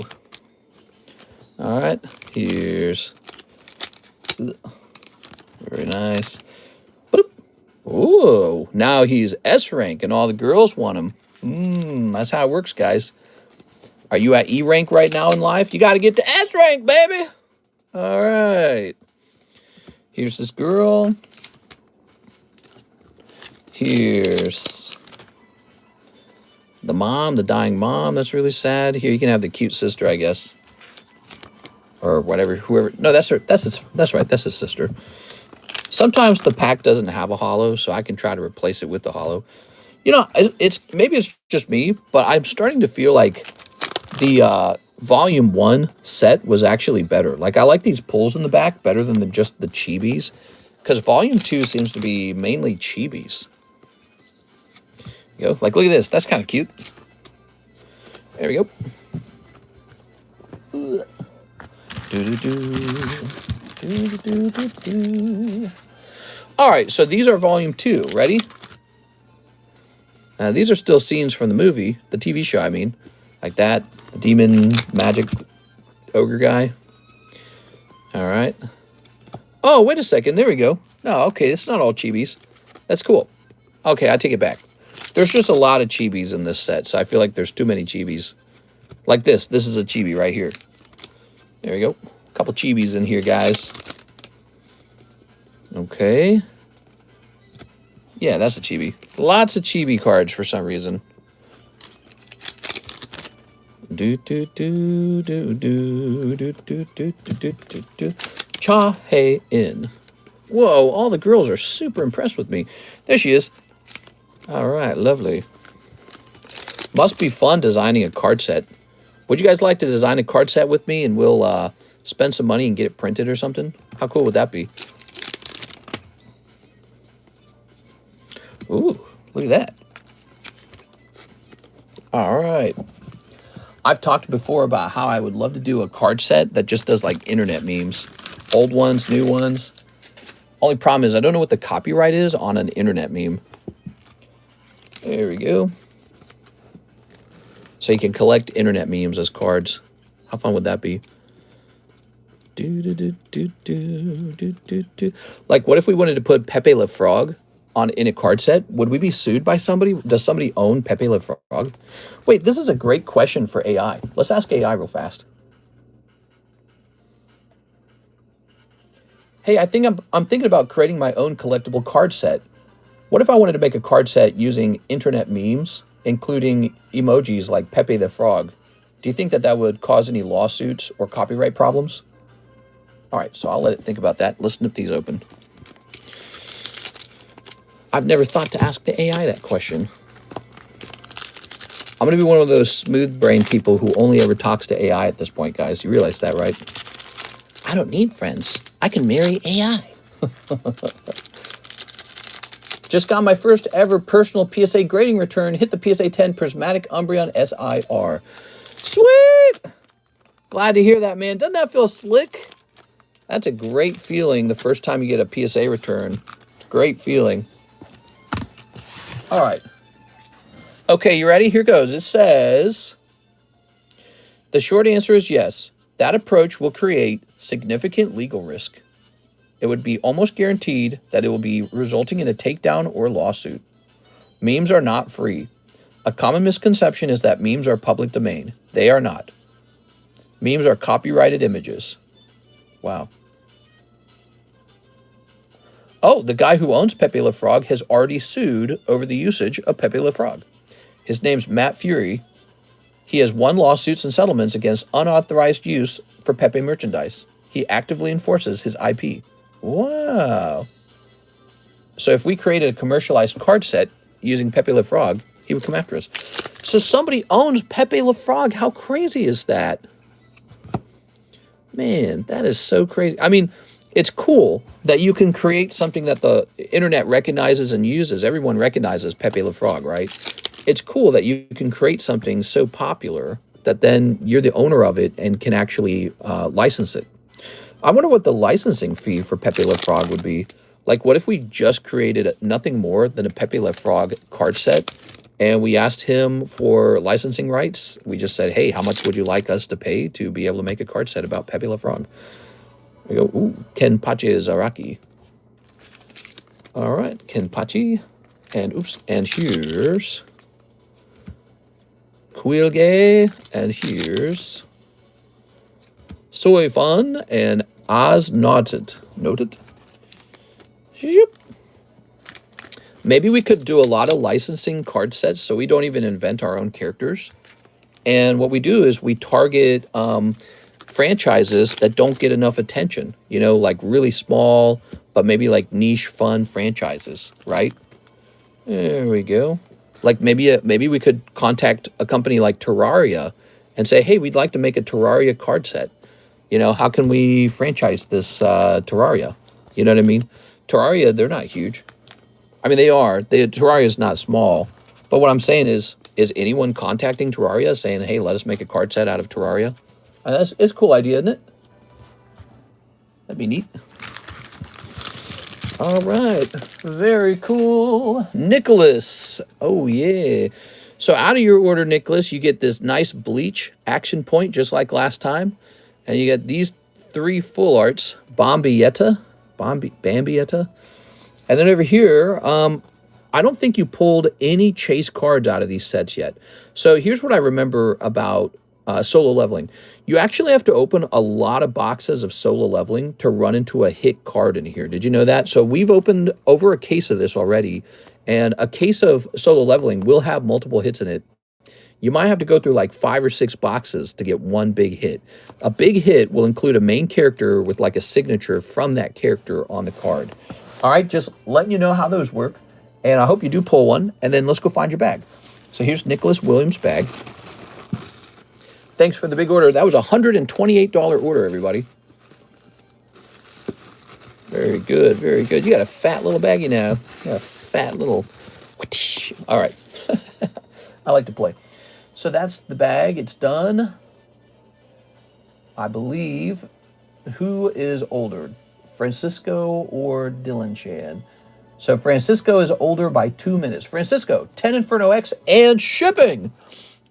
All right, here's very nice. Ooh, now he's S rank and all the girls want him. That's how it works, guys. Are you at E rank right now in life? You got to get to S rank, baby. All right. Here's this girl. Here's the mom, the dying mom. That's really sad. Here, you can have the cute sister, I guess. Or whatever, whoever. No, that's her. That's right. That's his sister. Sometimes the pack doesn't have a holo, so I can try to replace it with the holo. You know, maybe it's just me, but I'm starting to feel like the Volume 1 set was actually better. Like, I like these pulls in the back better than just the chibis, because Volume 2 seems to be mainly chibis. You know, like, look at this. That's kind of cute. There we go. All right, so these are Volume 2. Ready? These are still scenes from the movie, the TV show, I mean. Like that, the demon magic ogre guy. All right. Oh, wait a second. There we go. No, okay, it's not all chibis. That's cool. Okay, I take it back. There's just a lot of chibis in this set, so I feel like there's too many chibis. Like this. This is a chibi right here. There we go. A couple chibis in here, guys. Okay. Yeah, that's a chibi. Lots of chibi cards for some reason. Cha Hei In. Whoa, all the girls are super impressed with me. There she is. All right, lovely. Must be fun designing a card set. Would you guys like to design a card set with me and we'll spend some money and get it printed or something? How cool would that be? Ooh, look at that. All right. I've talked before about how I would love to do a card set that just does like internet memes. Old ones, new ones. Only problem is I don't know what the copyright is on an internet meme. There we go. So you can collect internet memes as cards. How fun would that be? Like, what if we wanted to put Pepe Le Frog in a card set? Would we be sued by somebody? Does somebody own Pepe Le Frog? Wait, this is a great question for AI. Let's ask AI real fast. Hey, I think I'm thinking about creating my own collectible card set. What if I wanted to make a card set using internet memes, including emojis like Pepe the Frog? Do you think that would cause any lawsuits or copyright problems? All right, so I'll let it think about that. Let's snip these open. I've never thought to ask the AI that question. I'm going to be one of those smooth-brained people who only ever talks to AI at this point, guys. You realize that, right? I don't need friends. I can marry AI. Just got my first ever personal PSA grading return. Hit the PSA 10 Prismatic Umbreon SIR. Sweet! Glad to hear that, man. Doesn't that feel slick? That's a great feeling the first time you get a PSA return. Great feeling. All right. Okay, you ready? Here goes. It says, the short answer is yes. That approach will create significant legal risk. It would be almost guaranteed that it will be resulting in a takedown or lawsuit. Memes are not free. A common misconception is that memes are public domain. They are not. Memes are copyrighted images. Wow. Oh, the guy who owns Pepe Le Frog has already sued over the usage of Pepe Le Frog. His name's Matt Fury. He has won lawsuits and settlements against unauthorized use for Pepe merchandise. He actively enforces his IP. Wow. So if we created a commercialized card set using Pepe Le Frog, he would come after us. So somebody owns Pepe Le Frog. How crazy is that? Man, that is so crazy. I mean, it's cool that you can create something that the internet recognizes and uses. Everyone recognizes Pepe Le Frog, right? It's cool that you can create something so popular that then you're the owner of it and can actually license it. I wonder what the licensing fee for Pepe Le Frog would be. Like, what if we just created nothing more than a Pepe Le Frog card set, and we asked him for licensing rights? We just said, hey, how much would you like us to pay to be able to make a card set about Pepe Le Frog? We go, ooh, Kenpachi Zaraki. All right, Kenpachi. And oops, and here's Quilge, and here's Soy Fun, and Oz Noted. Noted? Yep. Maybe we could do a lot of licensing card sets so we don't even invent our own characters. And what we do is we target franchises that don't get enough attention, you know, like really small, but maybe like niche fun franchises, right? There we go. Like maybe we could contact a company like Terraria and say, hey, we'd like to make a Terraria card set. You know, how can we franchise this Terraria? You know what I mean? Terraria, they're not huge. I mean, they are. Terraria is not small. But what I'm saying is anyone contacting Terraria saying, hey, let us make a card set out of Terraria? It's a cool idea, isn't it? That'd be neat. All right. Very cool. Nicholas. Oh, yeah. So out of your order, Nicholas, you get this nice bleach action point, just like last time. And you get these 3 full arts. Bambietta. And then over here, I don't think you pulled any chase cards out of these sets yet. So here's what I remember about solo leveling. You actually have to open a lot of boxes of solo leveling to run into a hit card in here. Did you know that? So we've opened over a case of this already, and a case of solo leveling will have multiple hits in it. You might have to go through like 5 or 6 boxes to get one big hit. A big hit will include a main character with like a signature from that character on the card. All right, just letting you know how those work. And I hope you do pull one, and then let's go find your bag. So here's Nicholas Williams' bag. Thanks for the big order. That was a $128 order, everybody. Very good, very good. You got a fat little baggie now. You got a fat little... All right. I like to play. So that's the bag. It's done. I believe. Who is older, Francisco or Dylan Chan? So Francisco is older by 2 minutes. Francisco, 10 Inferno X and shipping.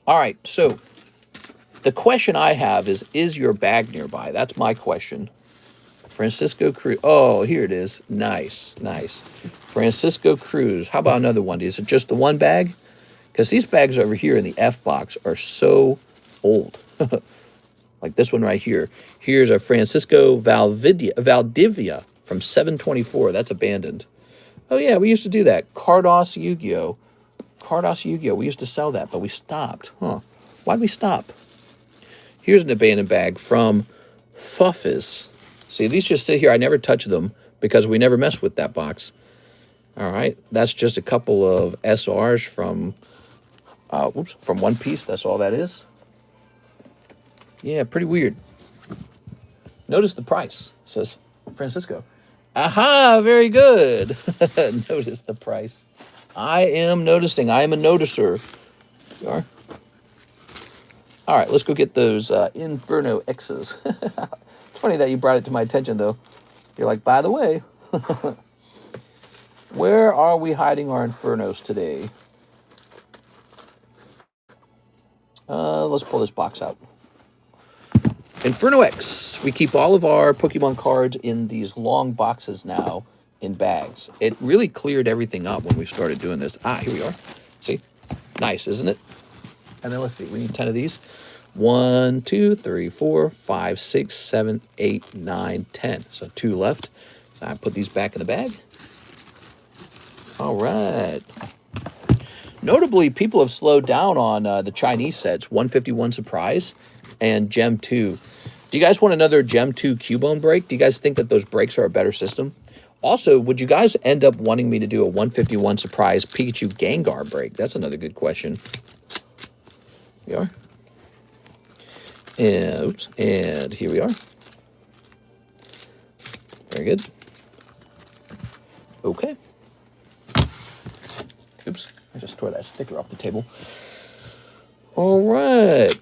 All right, so the question I have is your bag nearby? That's my question. Francisco Cruz. Oh, here it is. Nice, nice. Francisco Cruz. How about another one? Is it just the one bag? Because these bags over here in the F box are so old. Like this one right here. Here's a Francisco Valdivia from 724. That's abandoned. Oh, yeah, we used to do that. Cardos Yu-Gi-Oh! Cardos Yu-Gi-Oh! We used to sell that, but we stopped. Huh. Why'd we stop? Here's an abandoned bag from Fuffis. See, these just sit here. I never touch them because we never mess with that box. All right. That's just a couple of SRs from, from One Piece. That's all that is. Yeah, pretty weird. Notice the price, says Francisco. Aha, very good. Notice the price. I am noticing. I am a noticer. You are? All right, let's go get those Inferno X's. It's funny that you brought it to my attention, though. You're like, by the way, where are we hiding our Infernos today? Let's pull this box out. Inferno X. We keep all of our Pokemon cards in these long boxes now in bags. It really cleared everything up when we started doing this. Ah, here we are. See? Nice, isn't it? And then let's see. We need 10 of these. 1, 2, 3, 4, 5, 6, 7, 8, 9, 10. So 2 left. So I put these back in the bag. All right. Notably, people have slowed down on the Chinese sets. 151 Surprise and Gem 2. Do you guys want another Gem 2 Cubone break? Do you guys think that those breaks are a better system? Also, would you guys end up wanting me to do a 151 Surprise Pikachu Gengar break? That's another good question. Here we are. And, oops, and here we are. Very good. Okay. Oops, I just tore that sticker off the table. All right.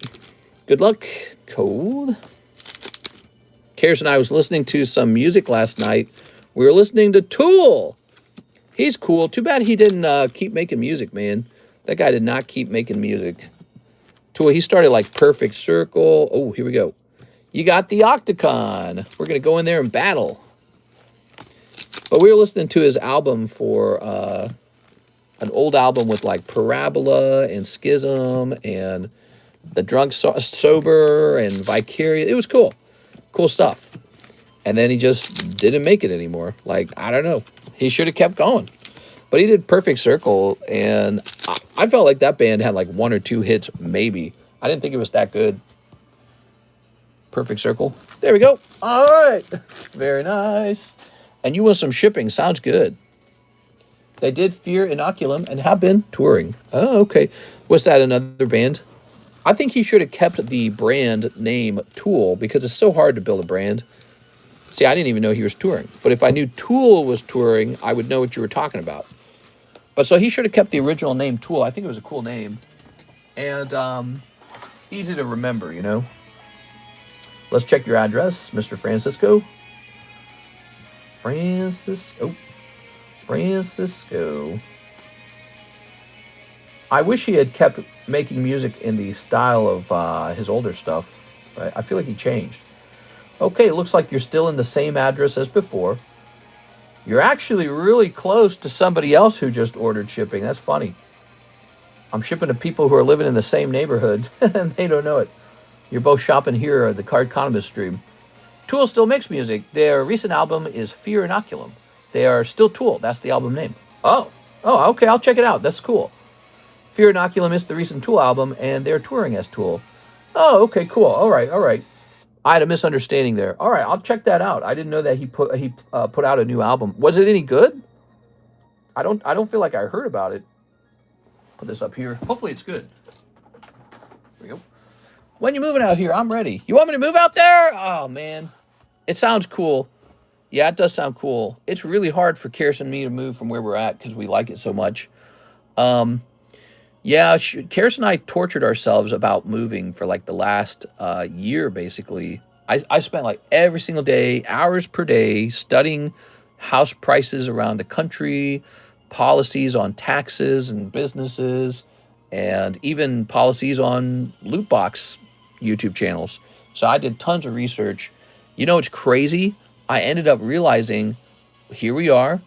Good luck, Code. Karis and I was listening to some music last night. We were listening to Tool. He's cool. Too bad he didn't keep making music, man. That guy did not keep making music. Tool, he started like Perfect Circle. Oh, here we go. You got the Octagon. We're going to go in there and battle. But we were listening to his album for an old album with like Parabola and Schism and The Drunk Sober and Vicarious. It was cool. Cool stuff. And then he just didn't make it anymore. Like, I don't know. He should have kept going. But he did Perfect Circle, and I felt like that band had like 1 or 2 hits, maybe. I didn't think it was that good. Perfect Circle. There we go. All right. Very nice. And you want some shipping. Sounds good. They did Fear Inoculum and have been touring. Oh, okay. Was that another band? I think he should have kept the brand name Tool because it's so hard to build a brand. See, I didn't even know he was touring. But if I knew Tool was touring, I would know what you were talking about. But so he should have kept the original name Tool. I think it was a cool name. And easy to remember, you know. Let's check your address, Mr. Francisco. Francisco. I wish he had kept making music in the style of his older stuff. Right? I feel like he changed. Okay, it looks like you're still in the same address as before. You're actually really close to somebody else who just ordered shipping. That's funny. I'm shipping to people who are living in the same neighborhood, and they don't know it. You're both shopping here at the TheCardconomist stream. Tool still makes music. Their recent album is Fear Inoculum. They are still Tool. That's the album name. Oh, okay. I'll check it out. That's cool. Fear Inoculum is the recent Tool album, and they're touring as Tool. Oh, okay, cool. All right. I had a misunderstanding there. All right, I'll check that out. I didn't know that he put out a new album. Was it any good? I don't feel like I heard about it. Put this up here. Hopefully it's good. There we go. When you moving out here, I'm ready. You want me to move out there? Oh man, it sounds cool. Yeah, it does sound cool. It's really hard for Karis and me to move from where we're at because we like it so much. Yeah, Karis and I tortured ourselves about moving for like the last year, basically. I spent like every single day, hours per day, studying house prices around the country, policies on taxes and businesses, and even policies on loot box YouTube channels. So I did tons of research. You know, it's crazy. I ended up realizing here we are.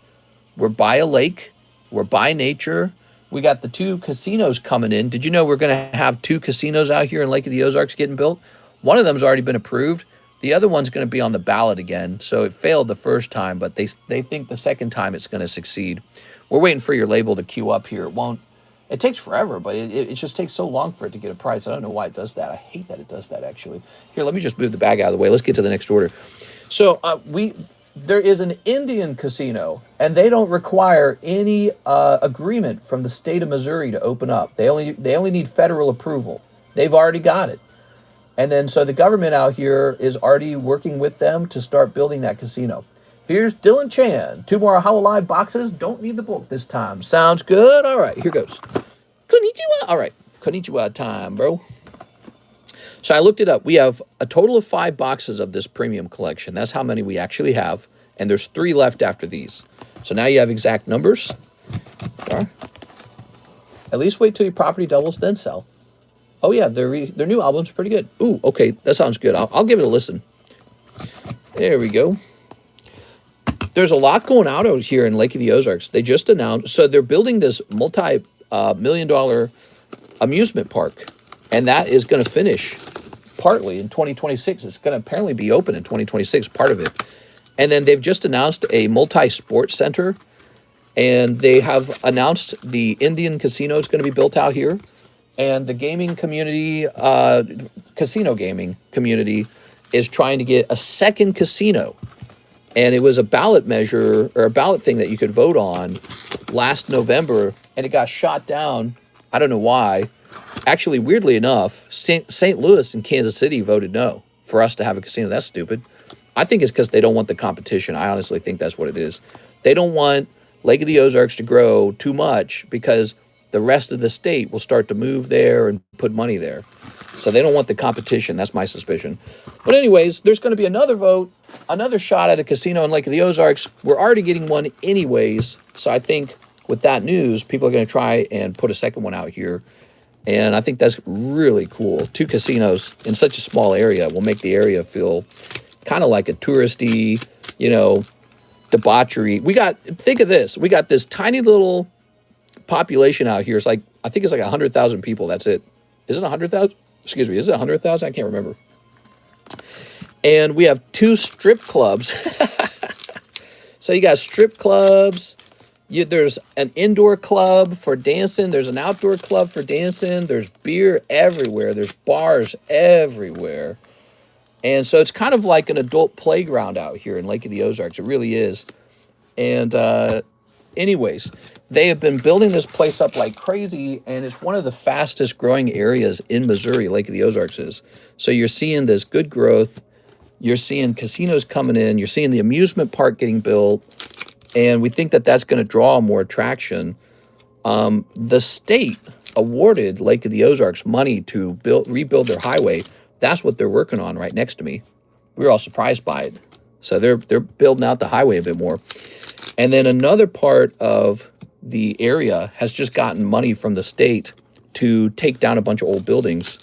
We're by a lake. We're by nature. We got the 2 casinos coming in. Did you know we're going to have 2 casinos out here in Lake of the Ozarks getting built? One of them's already been approved. The other one's going to be on the ballot again. So it failed the first time, but they think the second time it's going to succeed. We're waiting for your label to queue up here. It takes forever, but it just takes so long for it to get a price. I don't know why it does that. I hate that it does that, actually. Here, let me just move the bag out of the way. Let's get to the next order. So there is an Indian casino, and they don't require any agreement from the state of Missouri to open up. They only need federal approval. They've already got it. And then so the government out here is already working with them to start building that casino. Here's Dylan Chan. 2 more Hololive boxes. Don't need the bulk this time. Sounds good? All right, here goes. Konnichiwa. All right, konnichiwa time, bro. So I looked it up. We have a total of 5 boxes of this premium collection. That's how many we actually have. And there's 3 left after these. So now you have exact numbers. All right. At least wait till your property doubles, then sell. Oh, yeah, their new album's pretty good. Ooh, okay, that sounds good. I'll give it a listen. There we go. There's a lot going out here in Lake of the Ozarks. They just announced, so they're building this multi-million-dollar amusement park. And that is going to finish partly in 2026. It's going to apparently be open in 2026, part of it. And then they've just announced a multi-sports center. And they have announced the Indian casino is going to be built out here. And the gaming community, casino gaming community, is trying to get a second casino. And it was a ballot measure, or a ballot thing that you could vote on last November. And it got shot down. I don't know why. Actually, weirdly enough, St. Louis and Kansas City voted no for us to have a casino. That's stupid. I think it's because they don't want the competition. I honestly think that's what it is. They don't want Lake of the Ozarks to grow too much because the rest of the state will start to move there and put money there. So they don't want the competition. That's my suspicion. But anyways, there's going to be another vote, another shot at a casino in Lake of the Ozarks. We're already getting one anyways. So I think with that news, people are going to try and put a second one out here. And I think that's really cool. 2 casinos in such a small area will make the area feel kind of like a touristy, you know, debauchery. Think of this. We got this tiny little population out here. It's like, I think it's like 100,000 people. That's it. Is it 100,000? Excuse me. Is it 100,000? I can't remember. And we have 2 strip clubs. So you got strip clubs. There's an indoor club for dancing. There's an outdoor club for dancing. There's beer everywhere. There's bars everywhere. And so it's kind of like an adult playground out here in Lake of the Ozarks. It really is. And anyways, they have been building this place up like crazy, and it's one of the fastest growing areas in Missouri, Lake of the Ozarks is. So you're seeing this good growth. You're seeing casinos coming in. You're seeing the amusement park getting built. And we think that that's going to draw more attraction. The state awarded Lake of the Ozarks money to rebuild their highway. That's what they're working on right next to me. We were all surprised by it. So they're building out the highway a bit more. And then another part of the area has just gotten money from the state to take down a bunch of old buildings,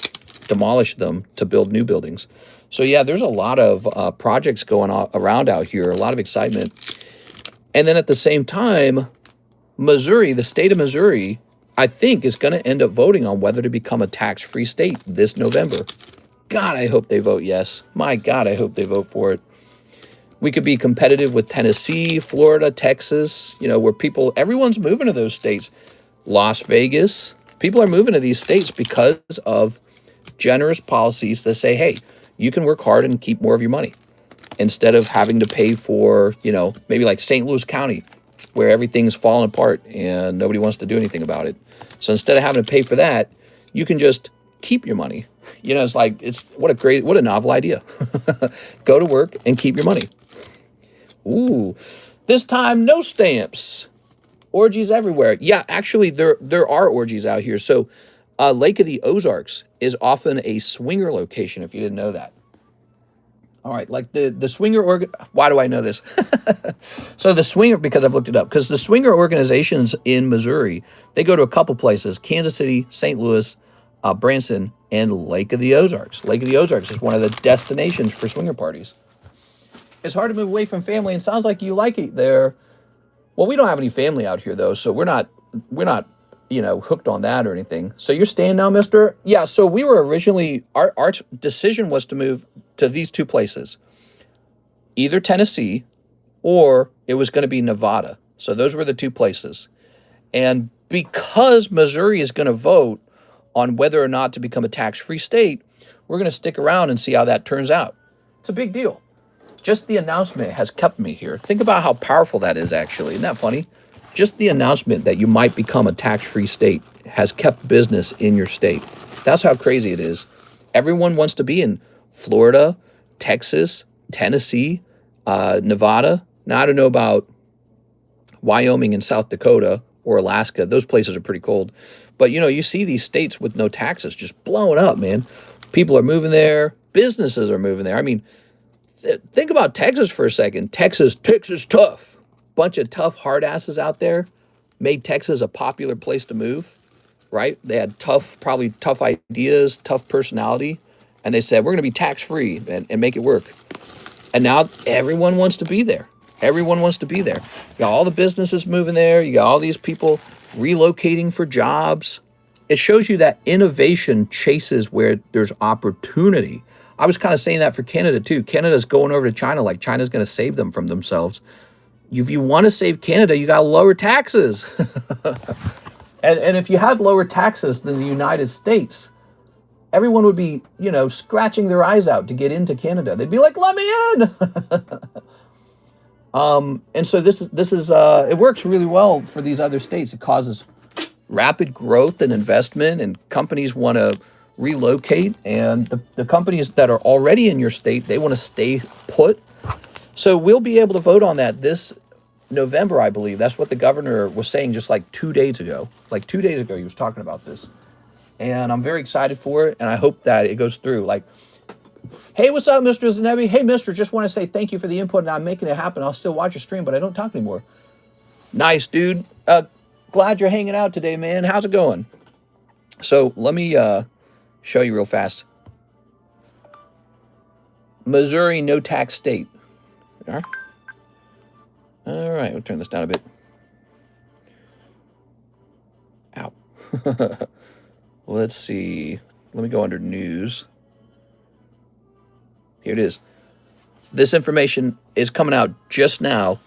demolish them to build new buildings. So yeah, there's a lot of projects going on around out here, a lot of excitement. And then at the same time, Missouri, the state of Missouri, I think is going to end up voting on whether to become a tax-free state this November. God, I hope they vote yes. My God, I hope they vote for it. We could be competitive with Tennessee, Florida, Texas, you know, where everyone's moving to those states. Las Vegas, people are moving to these states because of generous policies that say, hey, you can work hard and keep more of your money instead of having to pay for, you know, maybe like St. Louis County, where everything's falling apart and nobody wants to do anything about it. So instead of having to pay for that, you can just keep your money. You know, what a novel idea. Go to work and keep your money. Ooh, this time no stamps. Orgies everywhere. Yeah, actually there are orgies out here. So Lake of the Ozarks is often a swinger location, if you didn't know that. All right, like the swinger why do I know this? So the swinger, because I've looked it up, because the swinger organizations in Missouri, they go to a couple places: Kansas City, St. Louis, Branson, and Lake of the Ozarks. Lake of the Ozarks is one of the destinations for swinger parties. It's hard to move away from family, and sounds like you like it there. Well, we don't have any family out here though, so we're not, you know, hooked on that or anything. So you're staying now, mister? Yeah, so we were originally, our decision was to move to these 2 places, either Tennessee or it was going to be Nevada. So those were the 2 places. And because Missouri is going to vote on whether or not to become a tax-free state, we're going to stick around and see how that turns out. It's a big deal. Just the announcement has kept me here. Think about how powerful that is, actually. Isn't that funny? Just the announcement that you might become a tax-free state has kept business in your state. That's how crazy it is. Everyone wants to be in Florida, Texas, Tennessee, Nevada. Now, I don't know about Wyoming and South Dakota or Alaska. Those places are pretty cold. But, you know, you see these states with no taxes just blowing up, man. People are moving there. Businesses are moving there. I mean, think about Texas for a second. Texas tough. Bunch of tough hard asses out there made Texas a popular place to move, right? They had probably tough ideas, tough personality. And they said, we're going to be tax-free and make it work. And now everyone wants to be there. Everyone wants to be there. You got all the businesses moving there. You got all these people relocating for jobs. It shows you that innovation chases where there's opportunity. I was kind of saying that for Canada too. Canada's going over to China like China's going to save them from themselves. If you want to save Canada, you got to lower taxes. and if you had lower taxes than the United States, everyone would be, you know, scratching their eyes out to get into Canada. They'd be like, let me in. And so this is it works really well for these other states. It causes rapid growth and investment, and companies want to relocate. And the companies that are already in your state, they want to stay put. So we'll be able to vote on that this November, I believe. That's what the governor was saying just like 2 days ago. Like 2 days ago, he was talking about this. And I'm very excited for it, and I hope that it goes through. Like, hey, what's up, Mr. Zanebi? Hey, mister, just want to say thank you for the input, and I'm making it happen. I'll still watch your stream, but I don't talk anymore. Nice, dude. Glad you're hanging out today, man. How's it going? So let me show you real fast. Missouri, no tax state. All right, we'll turn this down a bit. Ow. Let's see. Let me go under news. Here it is. This information is coming out just now.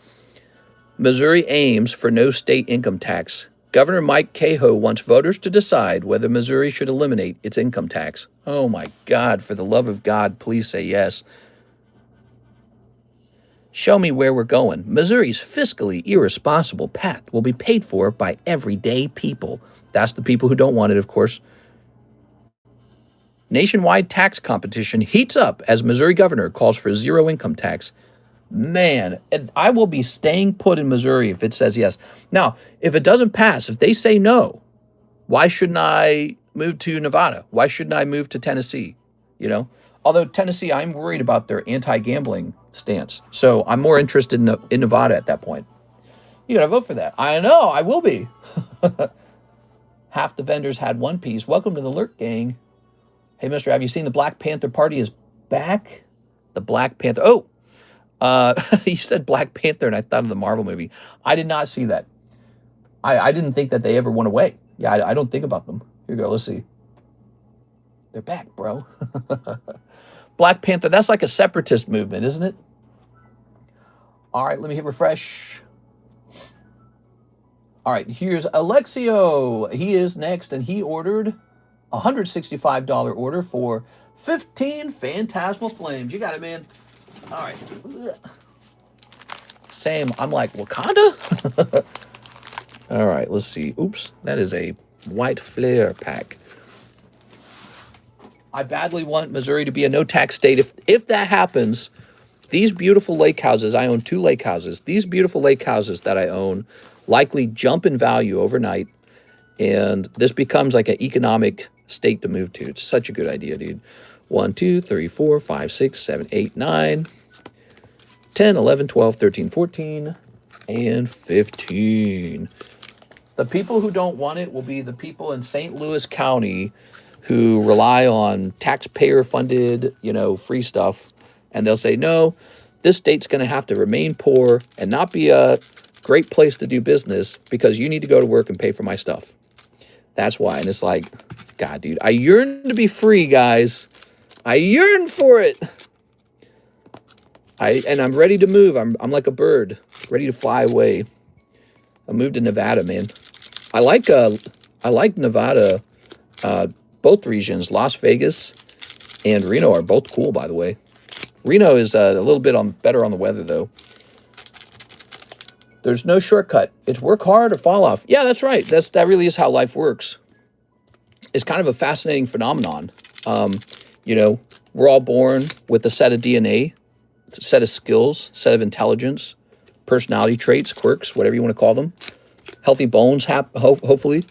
Missouri aims for no state income tax. Governor Mike Cahoe wants voters to decide whether Missouri should eliminate its income tax. Oh my God, for the love of God, please say yes. Show me where we're going. Missouri's fiscally irresponsible path will be paid for by everyday people. That's the people who don't want it, of course. Nationwide tax competition heats up as Missouri governor calls for zero income tax. Man, I will be staying put in Missouri if it says yes. Now, if it doesn't pass, if they say no, why shouldn't I move to Nevada? Why shouldn't I move to Tennessee? You know, although Tennessee, I'm worried about their anti-gambling stance. So I'm more interested in Nevada at that point. You got to vote for that. I know, I will be. Half the vendors had one piece. Welcome to the Lurk Gang. Hey, mister, have you seen the Black Panther party is back? The Black Panther. Oh, you said Black Panther, and I thought of the Marvel movie. I did not see that. I didn't think that they ever went away. Yeah, I don't think about them. Here you go. Let's see. They're back, bro. Black Panther, that's like a separatist movement, isn't it? All right, let me hit refresh. All right, here's Alexio. He is next, and he ordered a $165 order for 15 Phantasmal Flames. You got it, man. All right. Same. I'm like, Wakanda? All right, let's see. Oops, that is a white flare pack. I badly want Missouri to be a no-tax state. If that happens, these beautiful lake houses, I own 2 lake houses. These beautiful lake houses that I own likely jump in value overnight, and this becomes like an economic state to move to. It's such a good idea, dude. 1, 2, 3, 4, 5, 6, 7, 8, 9, 10, 11, 12, 13, 14, and 15. The people who don't want it will be the people in St. Louis County who rely on taxpayer-funded, free stuff. And they'll say, no, this state's going to have to remain poor and not be a great place to do business because you need to go to work and pay for my stuff. That's why. And it's like, God, dude, I yearn to be free, guys. I yearn for it. I'm ready to move. I'm like a bird, ready to fly away. I moved to Nevada, man. I like Nevada. Both regions, Las Vegas and Reno, are both cool, by the way. Reno is a little bit better on the weather, though. There's no shortcut. It's work hard or fall off. Yeah, that's right. That really is how life works. It's kind of a fascinating phenomenon. We're all born with a set of DNA, a set of skills, set of intelligence, personality traits, quirks, whatever you want to call them. Healthy bones, hopefully.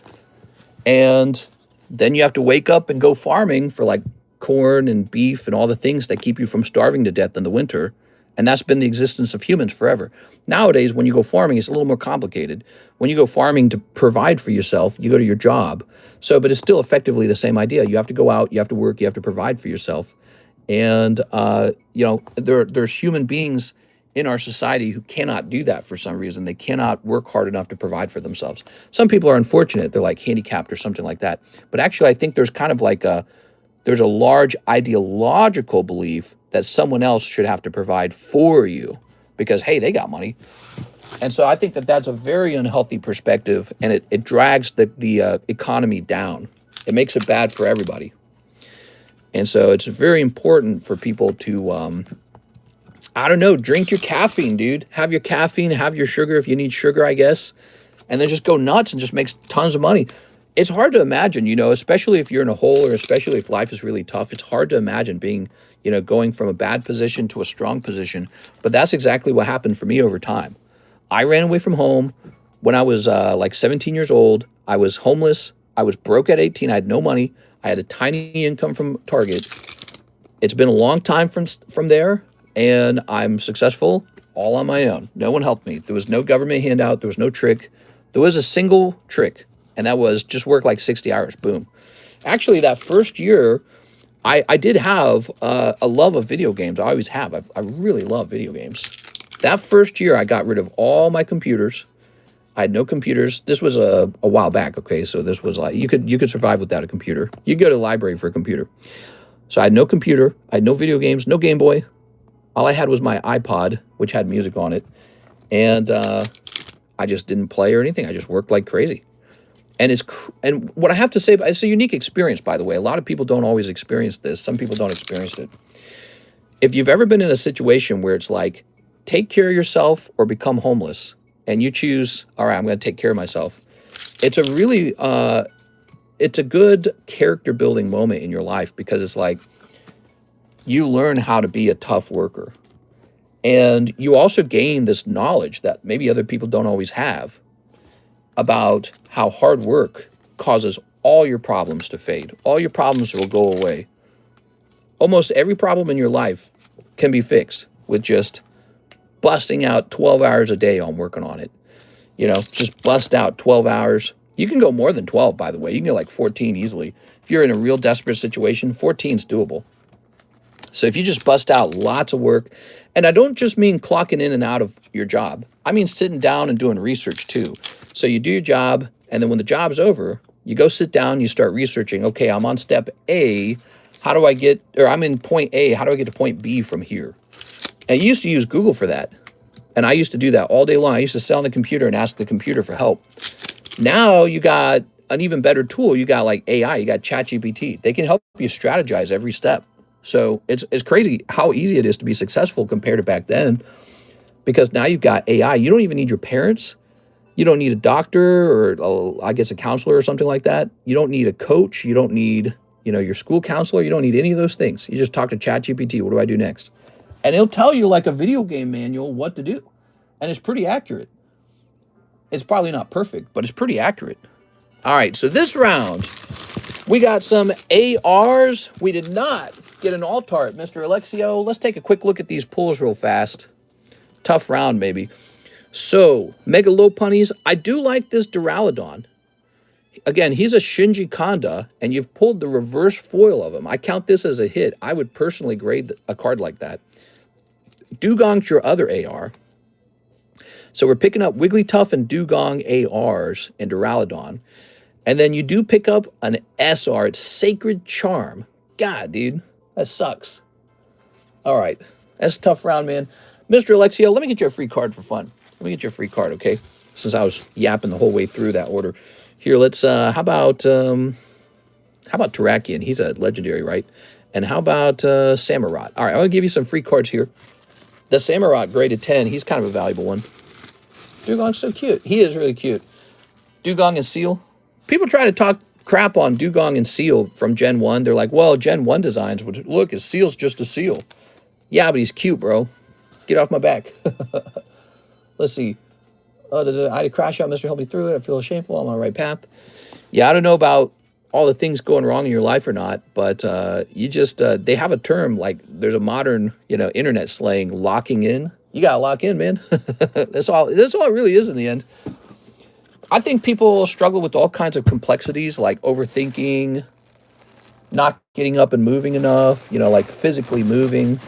And then you have to wake up and go farming for like corn and beef and all the things that keep you from starving to death in the winter. And that's been the existence of humans forever. Nowadays, when you go farming, it's a little more complicated. When you go farming to provide for yourself, you go to your job. But it's still effectively the same idea. You have to go out, you have to work, you have to provide for yourself. And, there's human beings in our society who cannot do that for some reason. They cannot work hard enough to provide for themselves. Some people are unfortunate. They're like handicapped or something like that. But actually, I think there's kind of like there's a large ideological belief that someone else should have to provide for you because, hey, they got money. And so I think that that's a very unhealthy perspective, and it drags the economy down. It makes it bad for everybody. And so it's very important for people to, drink your caffeine, dude. Have your caffeine, have your sugar if you need sugar, I guess. And then just go nuts and just make tons of money. it's hard to imagine, you know, especially if you're in a hole or especially if life is really tough. It's hard to imagine being, you know, going from a bad position to a strong position. But that's exactly what happened for me over time. I ran away from home when I was like 17 years old. I was homeless. I was broke at 18. I had no money. I had a tiny income from Target. It's been a long time from there, and I'm successful all on my own. No one helped me. There was no government handout. There was no trick. There was a single trick, and that was just work like 60 hours. Boom. Actually, that first year, I did have a love of video games. I always have. I really love video games. That first year, I got rid of all my computers. I had no computers. This was a while back, okay? So this was like, you could survive without a computer. You go to the library for a computer. So I had no computer. I had no video games, no Game Boy. All I had was my iPod, which had music on it. And I just didn't play or anything. I just worked like crazy. And and what I have to say, it's a unique experience, by the way. A lot of people don't always experience this. Some people don't experience it. If you've ever been in a situation where it's like, take care of yourself or become homeless, and you choose, all right, I'm going to take care of myself. It's a really, it's a good character building moment in your life, because it's like you learn how to be a tough worker. And you also gain this knowledge that maybe other people don't always have about how hard work causes all your problems to fade. All your problems will go away. Almost every problem in your life can be fixed with just busting out 12 hours a day on working on it. You know, just bust out 12 hours. You can go more than 12, by the way. You can go like 14 easily. If you're in a real desperate situation, 14 is doable. So if you just bust out lots of work, and I don't just mean clocking in and out of your job. I mean sitting down and doing research too. So you do your job, and then when the job's over, you go sit down, you start researching. Okay, I'm on step A. How do I get, or I'm in point A. How do I get to point B from here? And you used to use Google for that. And I used to do that all day long. I used to sit on the computer and ask the computer for help. Now you got an even better tool. You got like AI, you got ChatGPT. They can help you strategize every step. So it's crazy how easy it is to be successful compared to back then, because now you've got AI. You don't even need your parents. You don't need a doctor or I guess a counselor or something like that. You don't need a coach. You don't need, you know, your school counselor. You don't need any of those things. You just talk to ChatGPT. What do I do next? And it'll tell you like a video game manual what to do. And it's pretty accurate. It's probably not perfect, but it's pretty accurate. All right, so this round, we got some ARs. We did not get an alt-art, Mr. Alexio. Let's take a quick look at these pulls real fast. Tough round, maybe. So, Mega Lopunnies. I do like this Duraludon. Again, he's a Shinji Kanda, and you've pulled the reverse foil of him. I count this as a hit. I would personally grade a card like that. Dugong's your other AR. So we're picking up Wigglytuff and Dugong ARs and Duraludon. And then you do pick up an SR. It's Sacred Charm. God, dude, that sucks. All right, that's a tough round, man. Mr. Alexio, let me get you a free card for fun. Let me get you a free card, okay? Since I was yapping the whole way through that order. Here, let's, how about Terrakion? He's a legendary, right? And how about Samurott? All right, I'm going to give you some free cards here. The Samurott graded 10, he's kind of a valuable one. Dugong's so cute. He is really cute. Dugong and Seal. People try to talk crap on Dugong and Seal from Gen 1. They're like, well, Gen 1 designs, which, look, his Seal's just a Seal. Yeah, but he's cute, bro. Get off my back. Let's see. I had a crash out. Mr. Help me through it. I feel shameful. I'm on the right path. Yeah, I don't know about all the things going wrong in your life or not, but you just, they have a term, like there's a modern, you know, internet slang, locking in. You got to lock in, man. That's all it really is in the end. I think people struggle with all kinds of complexities, like overthinking, not getting up and moving enough, you know, like physically moving.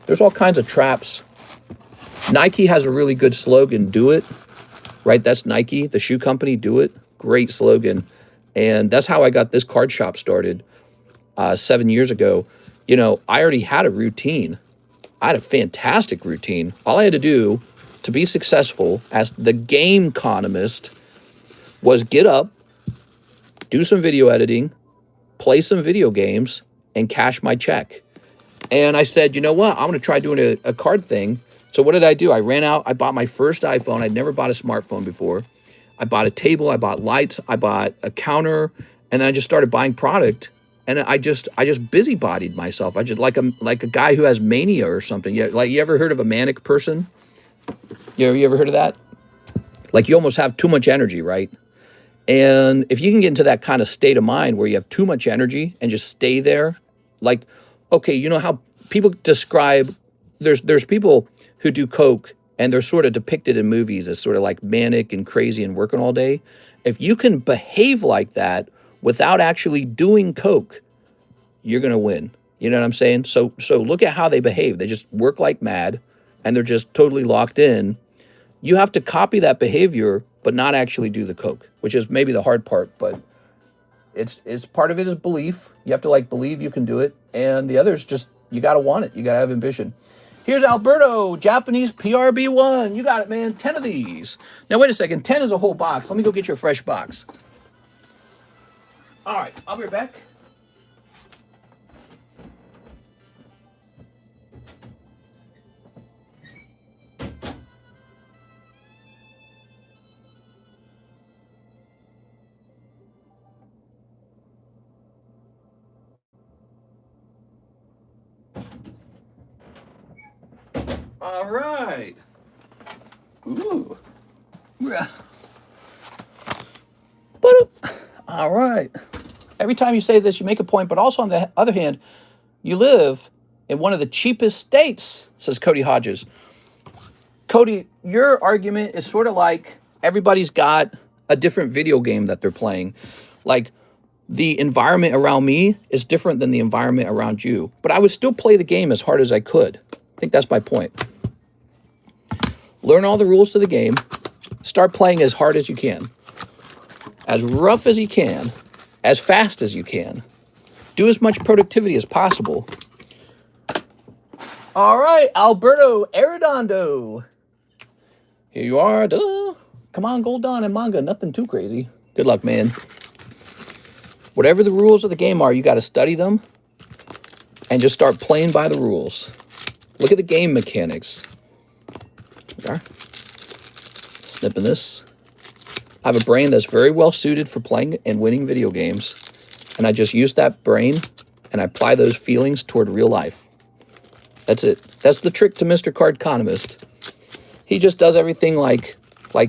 There's all kinds of traps. Nike has a really good slogan, do it, right? That's Nike, the shoe company, do it. Great slogan. And that's how I got this card shop started 7 years ago. You know, I already had a routine. I had a fantastic routine. All I had to do to be successful as the GameConomist was get up, do some video editing, play some video games, and cash my check. And I said, you know what? I'm going to try doing a card thing. So what did I do? I ran out. I bought my first iPhone. I'd never bought a smartphone before. I bought a table, I bought lights, I bought a counter, and then I just started buying product. And I just busybodied myself. I just like a guy who has mania or something. Yeah, like you ever heard of a manic person? You ever heard of that? Like you almost have too much energy, right? And if you can get into that kind of state of mind where you have too much energy and just stay there, like, okay, you know how people describe, there's people who do coke and they're sort of depicted in movies as sort of like manic and crazy and working all day. If you can behave like that without actually doing coke, you're going to win. You know what I'm saying? So look at how they behave. They just work like mad and they're just totally locked in. You have to copy that behavior, but not actually do the coke, which is maybe the hard part, but it's part of it is belief. You have to like believe you can do it. And the other is just, you got to want it. You got to have ambition. Here's Alberto, Japanese PRB1. You got it, man. 10 of these. Now, wait a second. 10 is a whole box. Let me go get you a fresh box. All right. I'll be right back. All right. Ooh. All right. Every time you say this, you make a point, but also on the other hand, you live in one of the cheapest states, says Cody Hodges. Cody, your argument is sort of like everybody's got a different video game that they're playing. Like the environment around me is different than the environment around you, but I would still play the game as hard as I could. I think that's my point. Learn all the rules to the game. Start playing as hard as you can. As rough as you can. As fast as you can. Do as much productivity as possible. All right, Alberto Arredondo. Here you are. Duh. Come on, Gold Dawn and manga. Nothing too crazy. Good luck, man. Whatever the rules of the game are, you got to study them and just start playing by the rules. Look at the game mechanics. Okay. Snipping this. I have a brain that's very well suited for playing and winning video games. And I just use that brain and I apply those feelings toward real life. That's it. That's the trick to Mr. Cardconomist. He just does everything like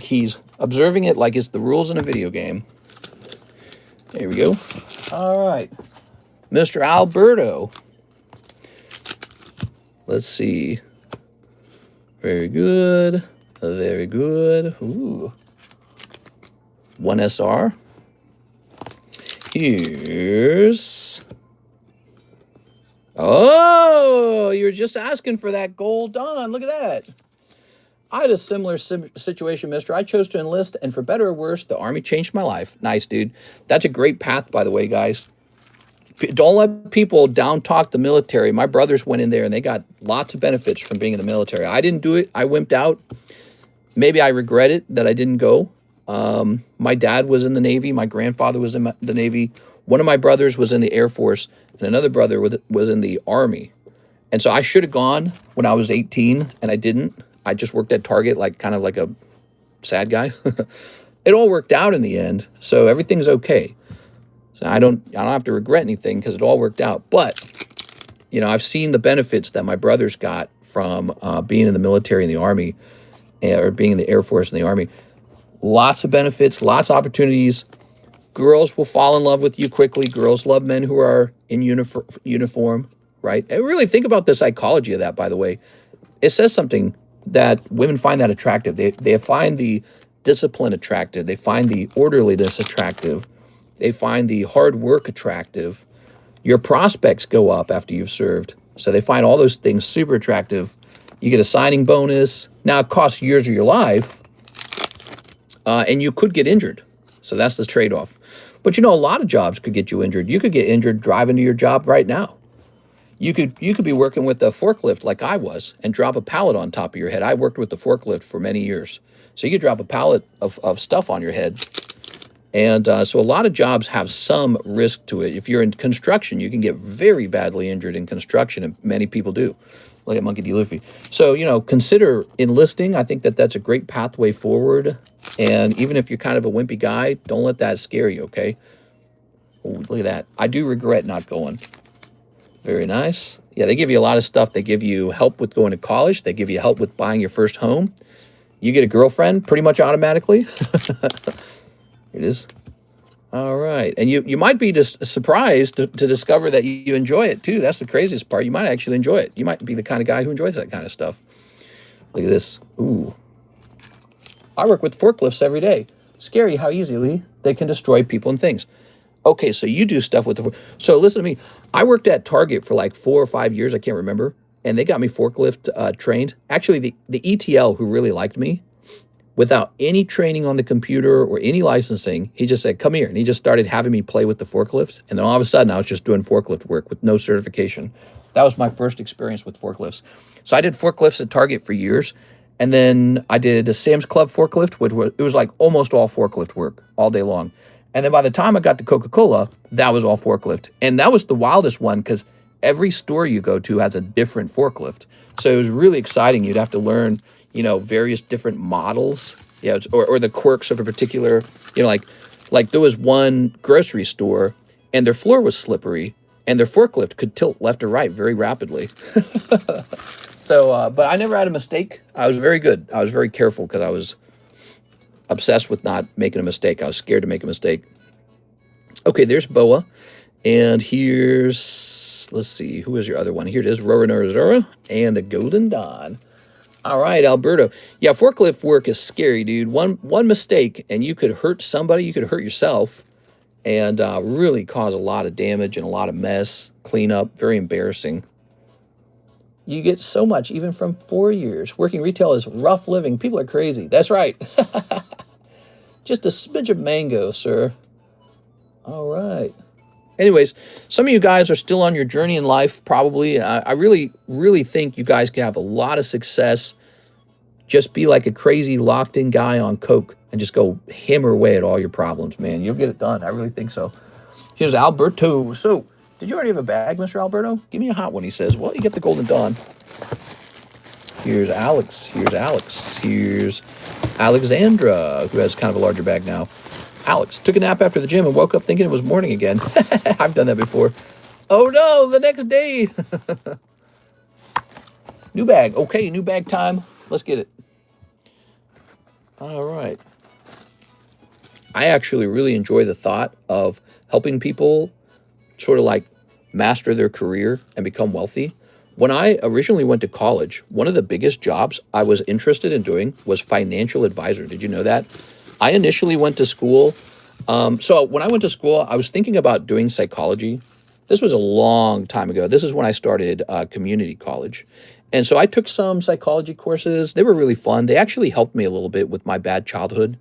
he's observing it like it's the rules in a video game. There we go. All right. Mr. Alberto. Let's see. Very good. Very good. Ooh. 1SR. Here's... Oh, you were just asking for that Gold Dawn. Look at that. I had a similar situation, mister. I chose to enlist, and for better or worse, the Army changed my life. Nice, dude. That's a great path, by the way, guys. Don't let people down-talk the military. My brothers went in there, and they got lots of benefits from being in the military. I didn't do it. I wimped out. Maybe I regret it that I didn't go. My dad was in the Navy. My grandfather was in the Navy. One of my brothers was in the Air Force, and another brother was in the Army. And so I should have gone when I was 18, and I didn't. I just worked at Target, kind of like a sad guy. It all worked out in the end, so everything's okay. So I don't have to regret anything because it all worked out. But you know, I've seen the benefits that my brothers got from being in the military and the Army, or being in the Air Force and the Army. Lots of benefits, lots of opportunities. Girls will fall in love with you quickly. Girls love men who are in uniform, right? And really think about the psychology of that, by the way. It says something that women find that attractive. They find the discipline attractive. They find the orderliness attractive. They find the hard work attractive. Your prospects go up after you've served. So they find all those things super attractive. You get a signing bonus. Now, it costs years of your life, and you could get injured. So that's the trade-off. But you know, a lot of jobs could get you injured. You could get injured driving to your job right now. You could be working with a forklift like I was and drop a pallet on top of your head. I worked with the forklift for many years. So you could drop a pallet of stuff on your head And so a lot of jobs have some risk to it. If you're in construction, you can get very badly injured in construction, and many people do. Look at Monkey D. Luffy. So, consider enlisting. I think that that's a great pathway forward. And even if you're kind of a wimpy guy, don't let that scare you, okay? Ooh, look at that. I do regret not going. Very nice. Yeah, they give you a lot of stuff. They give you help with going to college. They give you help with buying your first home. You get a girlfriend pretty much automatically. It is. All right. And you might be just surprised to discover that you enjoy it, too. That's the craziest part. You might actually enjoy it. You might be the kind of guy who enjoys that kind of stuff. Look at this. Ooh. I work with forklifts every day. Scary how easily they can destroy people and things. Okay, so you do stuff with the... So listen to me. I worked at Target for like 4 or 5 years. I can't remember. And they got me forklift trained. Actually, the ETL who really liked me, without any training on the computer or any licensing, he just said, come here. And he just started having me play with the forklifts. And then all of a sudden, I was just doing forklift work with no certification. That was my first experience with forklifts. So I did forklifts at Target for years. And then I did a Sam's Club forklift, which was like almost all forklift work all day long. And then by the time I got to Coca-Cola, that was all forklift. And that was the wildest one because every store you go to has a different forklift. So it was really exciting. You'd have to learn, various different models, or the quirks of a particular, like there was one grocery store and their floor was slippery and their forklift could tilt left or right very rapidly. So, but I never had a mistake. I was very good. I was very careful because I was obsessed with not making a mistake. I was scared to make a mistake. Okay, there's Boa. And here's, let's see, who is your other one? Here it is, Roronorazora and the Golden Dawn. All right, Alberto. Yeah, forklift work is scary, dude. One mistake, and you could hurt somebody, you could hurt yourself, and really cause a lot of damage and a lot of mess, cleanup, very embarrassing. You get so much, even from 4 years. Working retail is rough living. People are crazy. That's right. Just a smidge of mango, sir. All right. Anyways, some of you guys are still on your journey in life, probably. I really, really think you guys can have a lot of success. Just be like a crazy locked-in guy on coke and just go hammer away at all your problems, man. You'll get it done. I really think so. Here's Alberto. So, did you already have a bag, Mr. Alberto? Give me a hot one, he says. Well, you get the Golden Dawn. Here's Alex. Here's Alex. Here's Alexandra, who has kind of a larger bag now. Alex took a nap after the gym and woke up thinking it was morning again. I've done that before. Oh no, the next day. New bag. Okay, new bag time. Let's get it. All right. I actually really enjoy the thought of helping people sort of like master their career and become wealthy. When I originally went to college, one of the biggest jobs I was interested in doing was financial advisor. Did you know that? I initially went to school. So when I went to school, I was thinking about doing psychology. This was a long time ago. This is when I started community college. And so I took some psychology courses. They were really fun. They actually helped me a little bit with my bad childhood.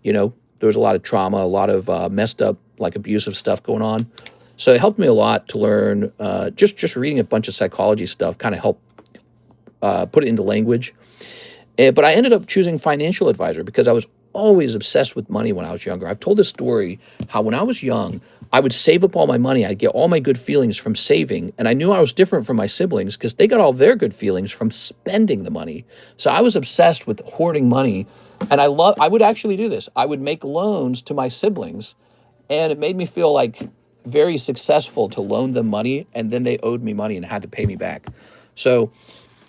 There was a lot of trauma, a lot of messed up, like abusive stuff going on. So it helped me a lot to learn, just reading a bunch of psychology stuff kind of helped put it into language. But I ended up choosing financial advisor because I was always obsessed with money when I was younger. I've told this story how when I was young, I would save up all my money. I'd get all my good feelings from saving. And I knew I was different from my siblings because they got all their good feelings from spending the money. So I was obsessed with hoarding money. And I would actually do this. I would make loans to my siblings. And it made me feel like very successful to loan them money. And then they owed me money and had to pay me back. So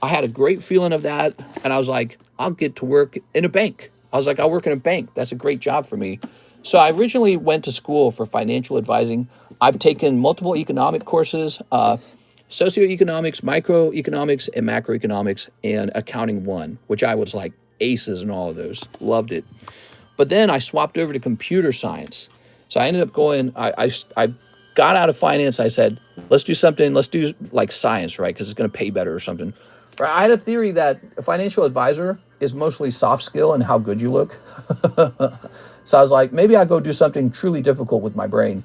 I had a great feeling of that. And I was like, I'll get to work in a bank. I was like, I'll work in a bank. That's a great job for me. So I originally went to school for financial advising. I've taken multiple economic courses, socioeconomics, microeconomics, and macroeconomics, and accounting 1, which I was like aces in all of those. Loved it. But then I swapped over to computer science. So I ended up going, I got out of finance. I said, let's do something. Let's do like science, right? Because it's going to pay better or something. I had a theory that a financial advisor is mostly soft skill and how good you look. So I was like, maybe I'll go do something truly difficult with my brain.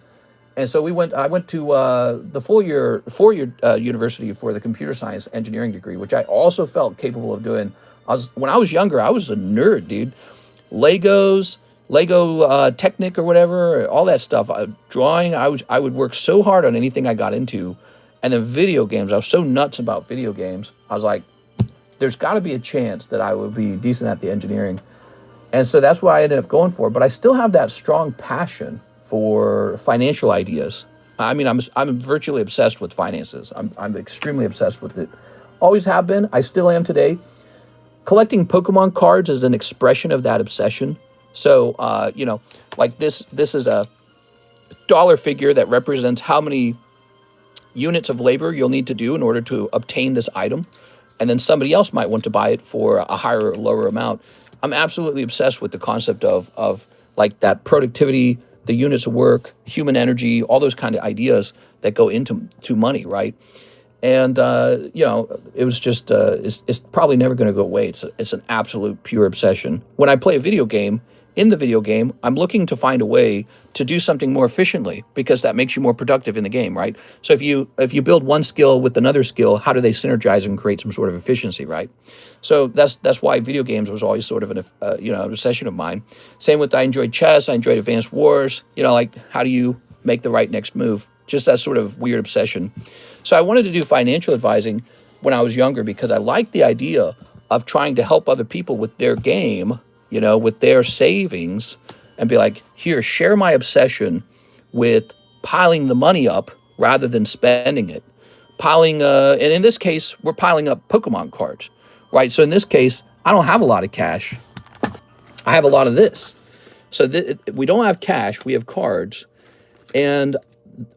And so I went to the four-year university for the computer science engineering degree, which I also felt capable of doing. When I was younger, I was a nerd, dude. Legos, Lego Technic or whatever, all that stuff. Drawing, I would work so hard on anything I got into. And then video games, I was so nuts about video games. I was like, there's got to be a chance that I would be decent at the engineering. And so that's what I ended up going for. But I still have that strong passion for financial ideas. I mean, I'm virtually obsessed with finances. I'm extremely obsessed with it. Always have been. I still am today. Collecting Pokemon cards is an expression of that obsession. So, like this is a dollar figure that represents how many units of labor you'll need to do in order to obtain this item. And then somebody else might want to buy it for a higher or lower amount. I'm absolutely obsessed with the concept of like that productivity, the units of work, human energy, all those kind of ideas that go into money, right? And, it was just, it's probably never going to go away. It's an absolute pure obsession. When I play a video game, in the video game, I'm looking to find a way to do something more efficiently because that makes you more productive in the game, right? So if you build one skill with another skill, how do they synergize and create some sort of efficiency, right? So that's why video games was always sort of an obsession of mine. Same with I enjoyed chess, I enjoyed Advanced Wars. Like how do you make the right next move? Just that sort of weird obsession. So I wanted to do financial advising when I was younger because I liked the idea of trying to help other people with their game, with their savings, and be like, here, share my obsession with piling the money up rather than spending it. And in this case, we're piling up Pokemon cards, right? So in this case, I don't have a lot of cash. I have a lot of this. So we don't have cash, we have cards. And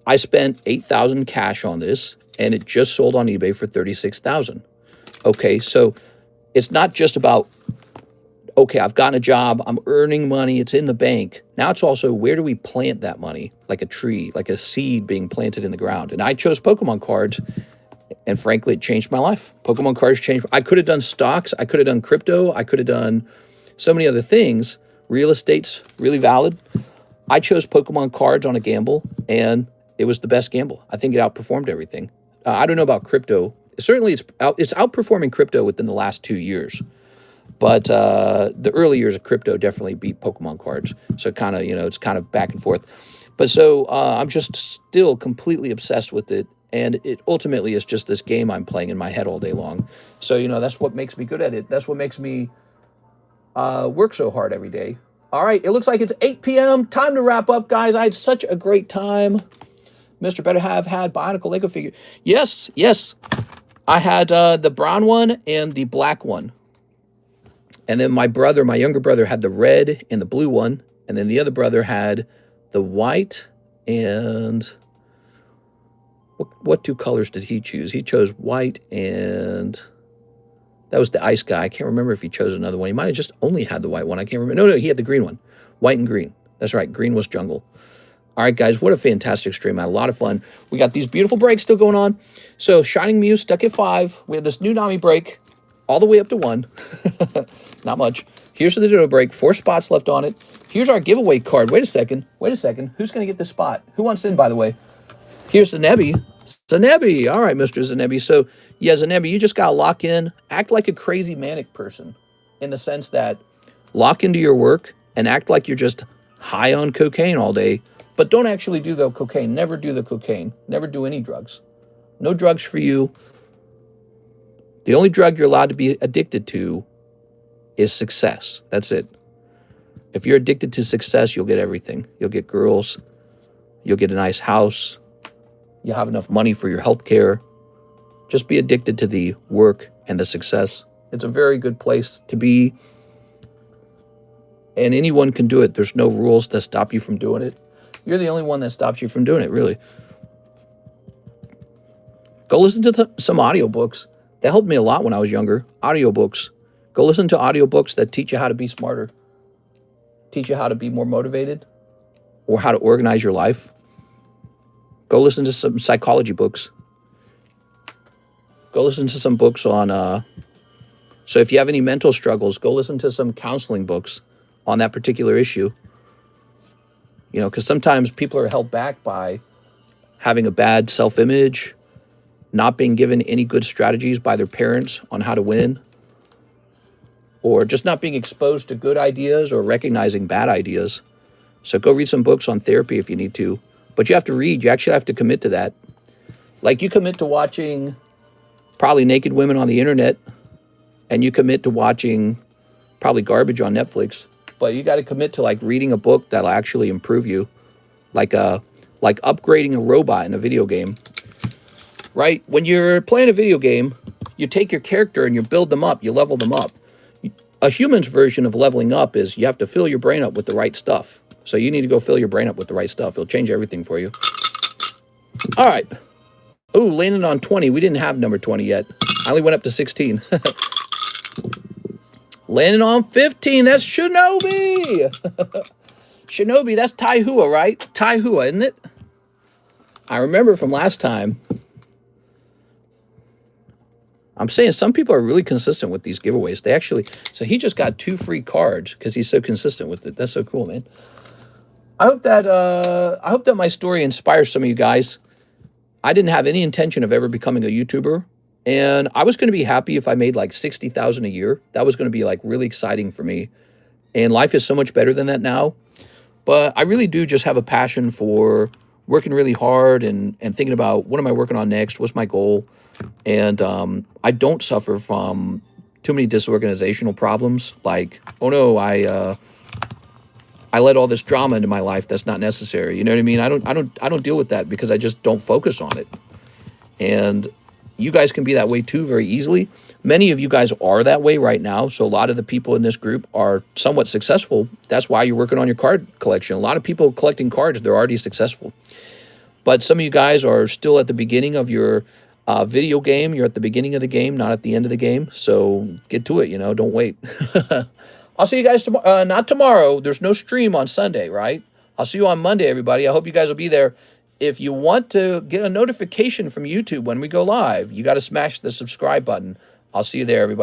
I spent $8,000 cash on this, and it just sold on eBay for $36,000. Okay, so it's not just about, okay, I've gotten a job, I'm earning money, it's in the bank. Now it's also, where do we plant that money? Like a tree, like a seed being planted in the ground. And I chose Pokemon cards, and frankly, it changed my life. Pokemon cards changed. I could have done stocks, I could have done crypto, I could have done so many other things. Real estate's really valid. I chose Pokemon cards on a gamble, and it was the best gamble. I think it outperformed everything. I don't know about crypto. Certainly, it's outperforming crypto within the last 2 years. But the early years of crypto definitely beat Pokemon cards. So kind of, it's kind of back and forth. But so I'm just still completely obsessed with it. And it ultimately is just this game I'm playing in my head all day long. So, that's what makes me good at it. That's what makes me work so hard every day. All right, it looks like it's 8 p.m. Time to wrap up, guys. I had such a great time. Mr. Better have had Bionicle Lego figure. Yes. I had the brown one and the black one. And then my younger brother, had the red and the blue one. And then the other brother had the white and... What two colors did he choose? He chose white and... That was the ice guy. I can't remember if he chose another one. He might have just only had the white one. I can't remember. No, he had the green one. White and green. That's right. Green was jungle. All right, guys. What a fantastic stream. I had a lot of fun. We got these beautiful breaks still going on. So Shining Muse stuck at 5. We have this new Nami break all the way up to 1. Not much. Here's the Ditto break. 4 spots left on it. Here's our giveaway card. Wait a second. Who's going to get this spot? Who wants in, by the way? Here's Zanebi. Zanebi. All right, Mr. Zanebi. So, yeah, Zanebi, you just got to lock in. Act like a crazy manic person in the sense that lock into your work and act like you're just high on cocaine all day, but don't actually do the cocaine. Never do the cocaine. Never do any drugs. No drugs for you. The only drug you're allowed to be addicted to is success. That's it. If you're addicted to success, you'll get everything. You'll get girls. You'll get a nice house. You'll have enough money for your health care. Just be addicted to the work and the success. It's a very good place to be. And anyone can do it. There's no rules that stop you from doing it. You're the only one that stops you from doing it, really. Go listen to some audiobooks. That helped me a lot when I was younger. Audiobooks. Go listen to audiobooks that teach you how to be smarter. Teach you how to be more motivated. Or how to organize your life. Go listen to some psychology books. Go listen to some books on... So if you have any mental struggles, go listen to some counseling books on that particular issue. Because sometimes people are held back by having a bad self-image, not being given any good strategies by their parents on how to win. or just not being exposed to good ideas or recognizing bad ideas. So go read some books on therapy if you need to. But you have to read. You actually have to commit to that. Like you commit to watching probably naked women on the internet, and you commit to watching probably garbage on Netflix. But you got to commit to like reading a book that'll actually improve you, like upgrading a robot in a video game. Right? When you're playing a video game, you take your character and you build them up, you level them up. A human's version of leveling up is you have to fill your brain up with the right stuff. So you need to go fill your brain up with the right stuff. It'll change everything for you. All right. Oh, landing on 20. We didn't have number 20 yet. I only went up to 16. Landing on 15. That's Shinobi. Shinobi, that's Taihua, right? Taihua, isn't it? I remember from last time. I'm saying some people are really consistent with these giveaways. They actually, so he just got 2 free cards because he's so consistent with it. That's so cool, man. I hope that my story inspires some of you guys. I didn't have any intention of ever becoming a YouTuber, and I was going to be happy if I made like 60,000 a year. That was going to be like really exciting for me. And life is so much better than that now. But I really do just have a passion for working really hard and thinking about what am I working on next? What's my goal? And I don't suffer from too many disorganizational problems. Like, oh no, I let all this drama into my life that's not necessary. You know what I mean? I don't deal with that because I just don't focus on it. And you guys can be that way too very easily. Many of you guys are that way right now. So a lot of the people in this group are somewhat successful. That's why you're working on your card collection. A lot of people collecting cards, they're already successful. But some of you guys are still at the beginning of your video game. You're at the beginning of the game, not at the end of the game. So get to it, you know, don't wait. I'll see you guys tomorrow. Not tomorrow. There's no stream on Sunday, right? I'll see you on Monday, everybody. I hope you guys will be there. If you want to get a notification from YouTube when we go live, you got to smash the subscribe button. I'll see you there, everybody.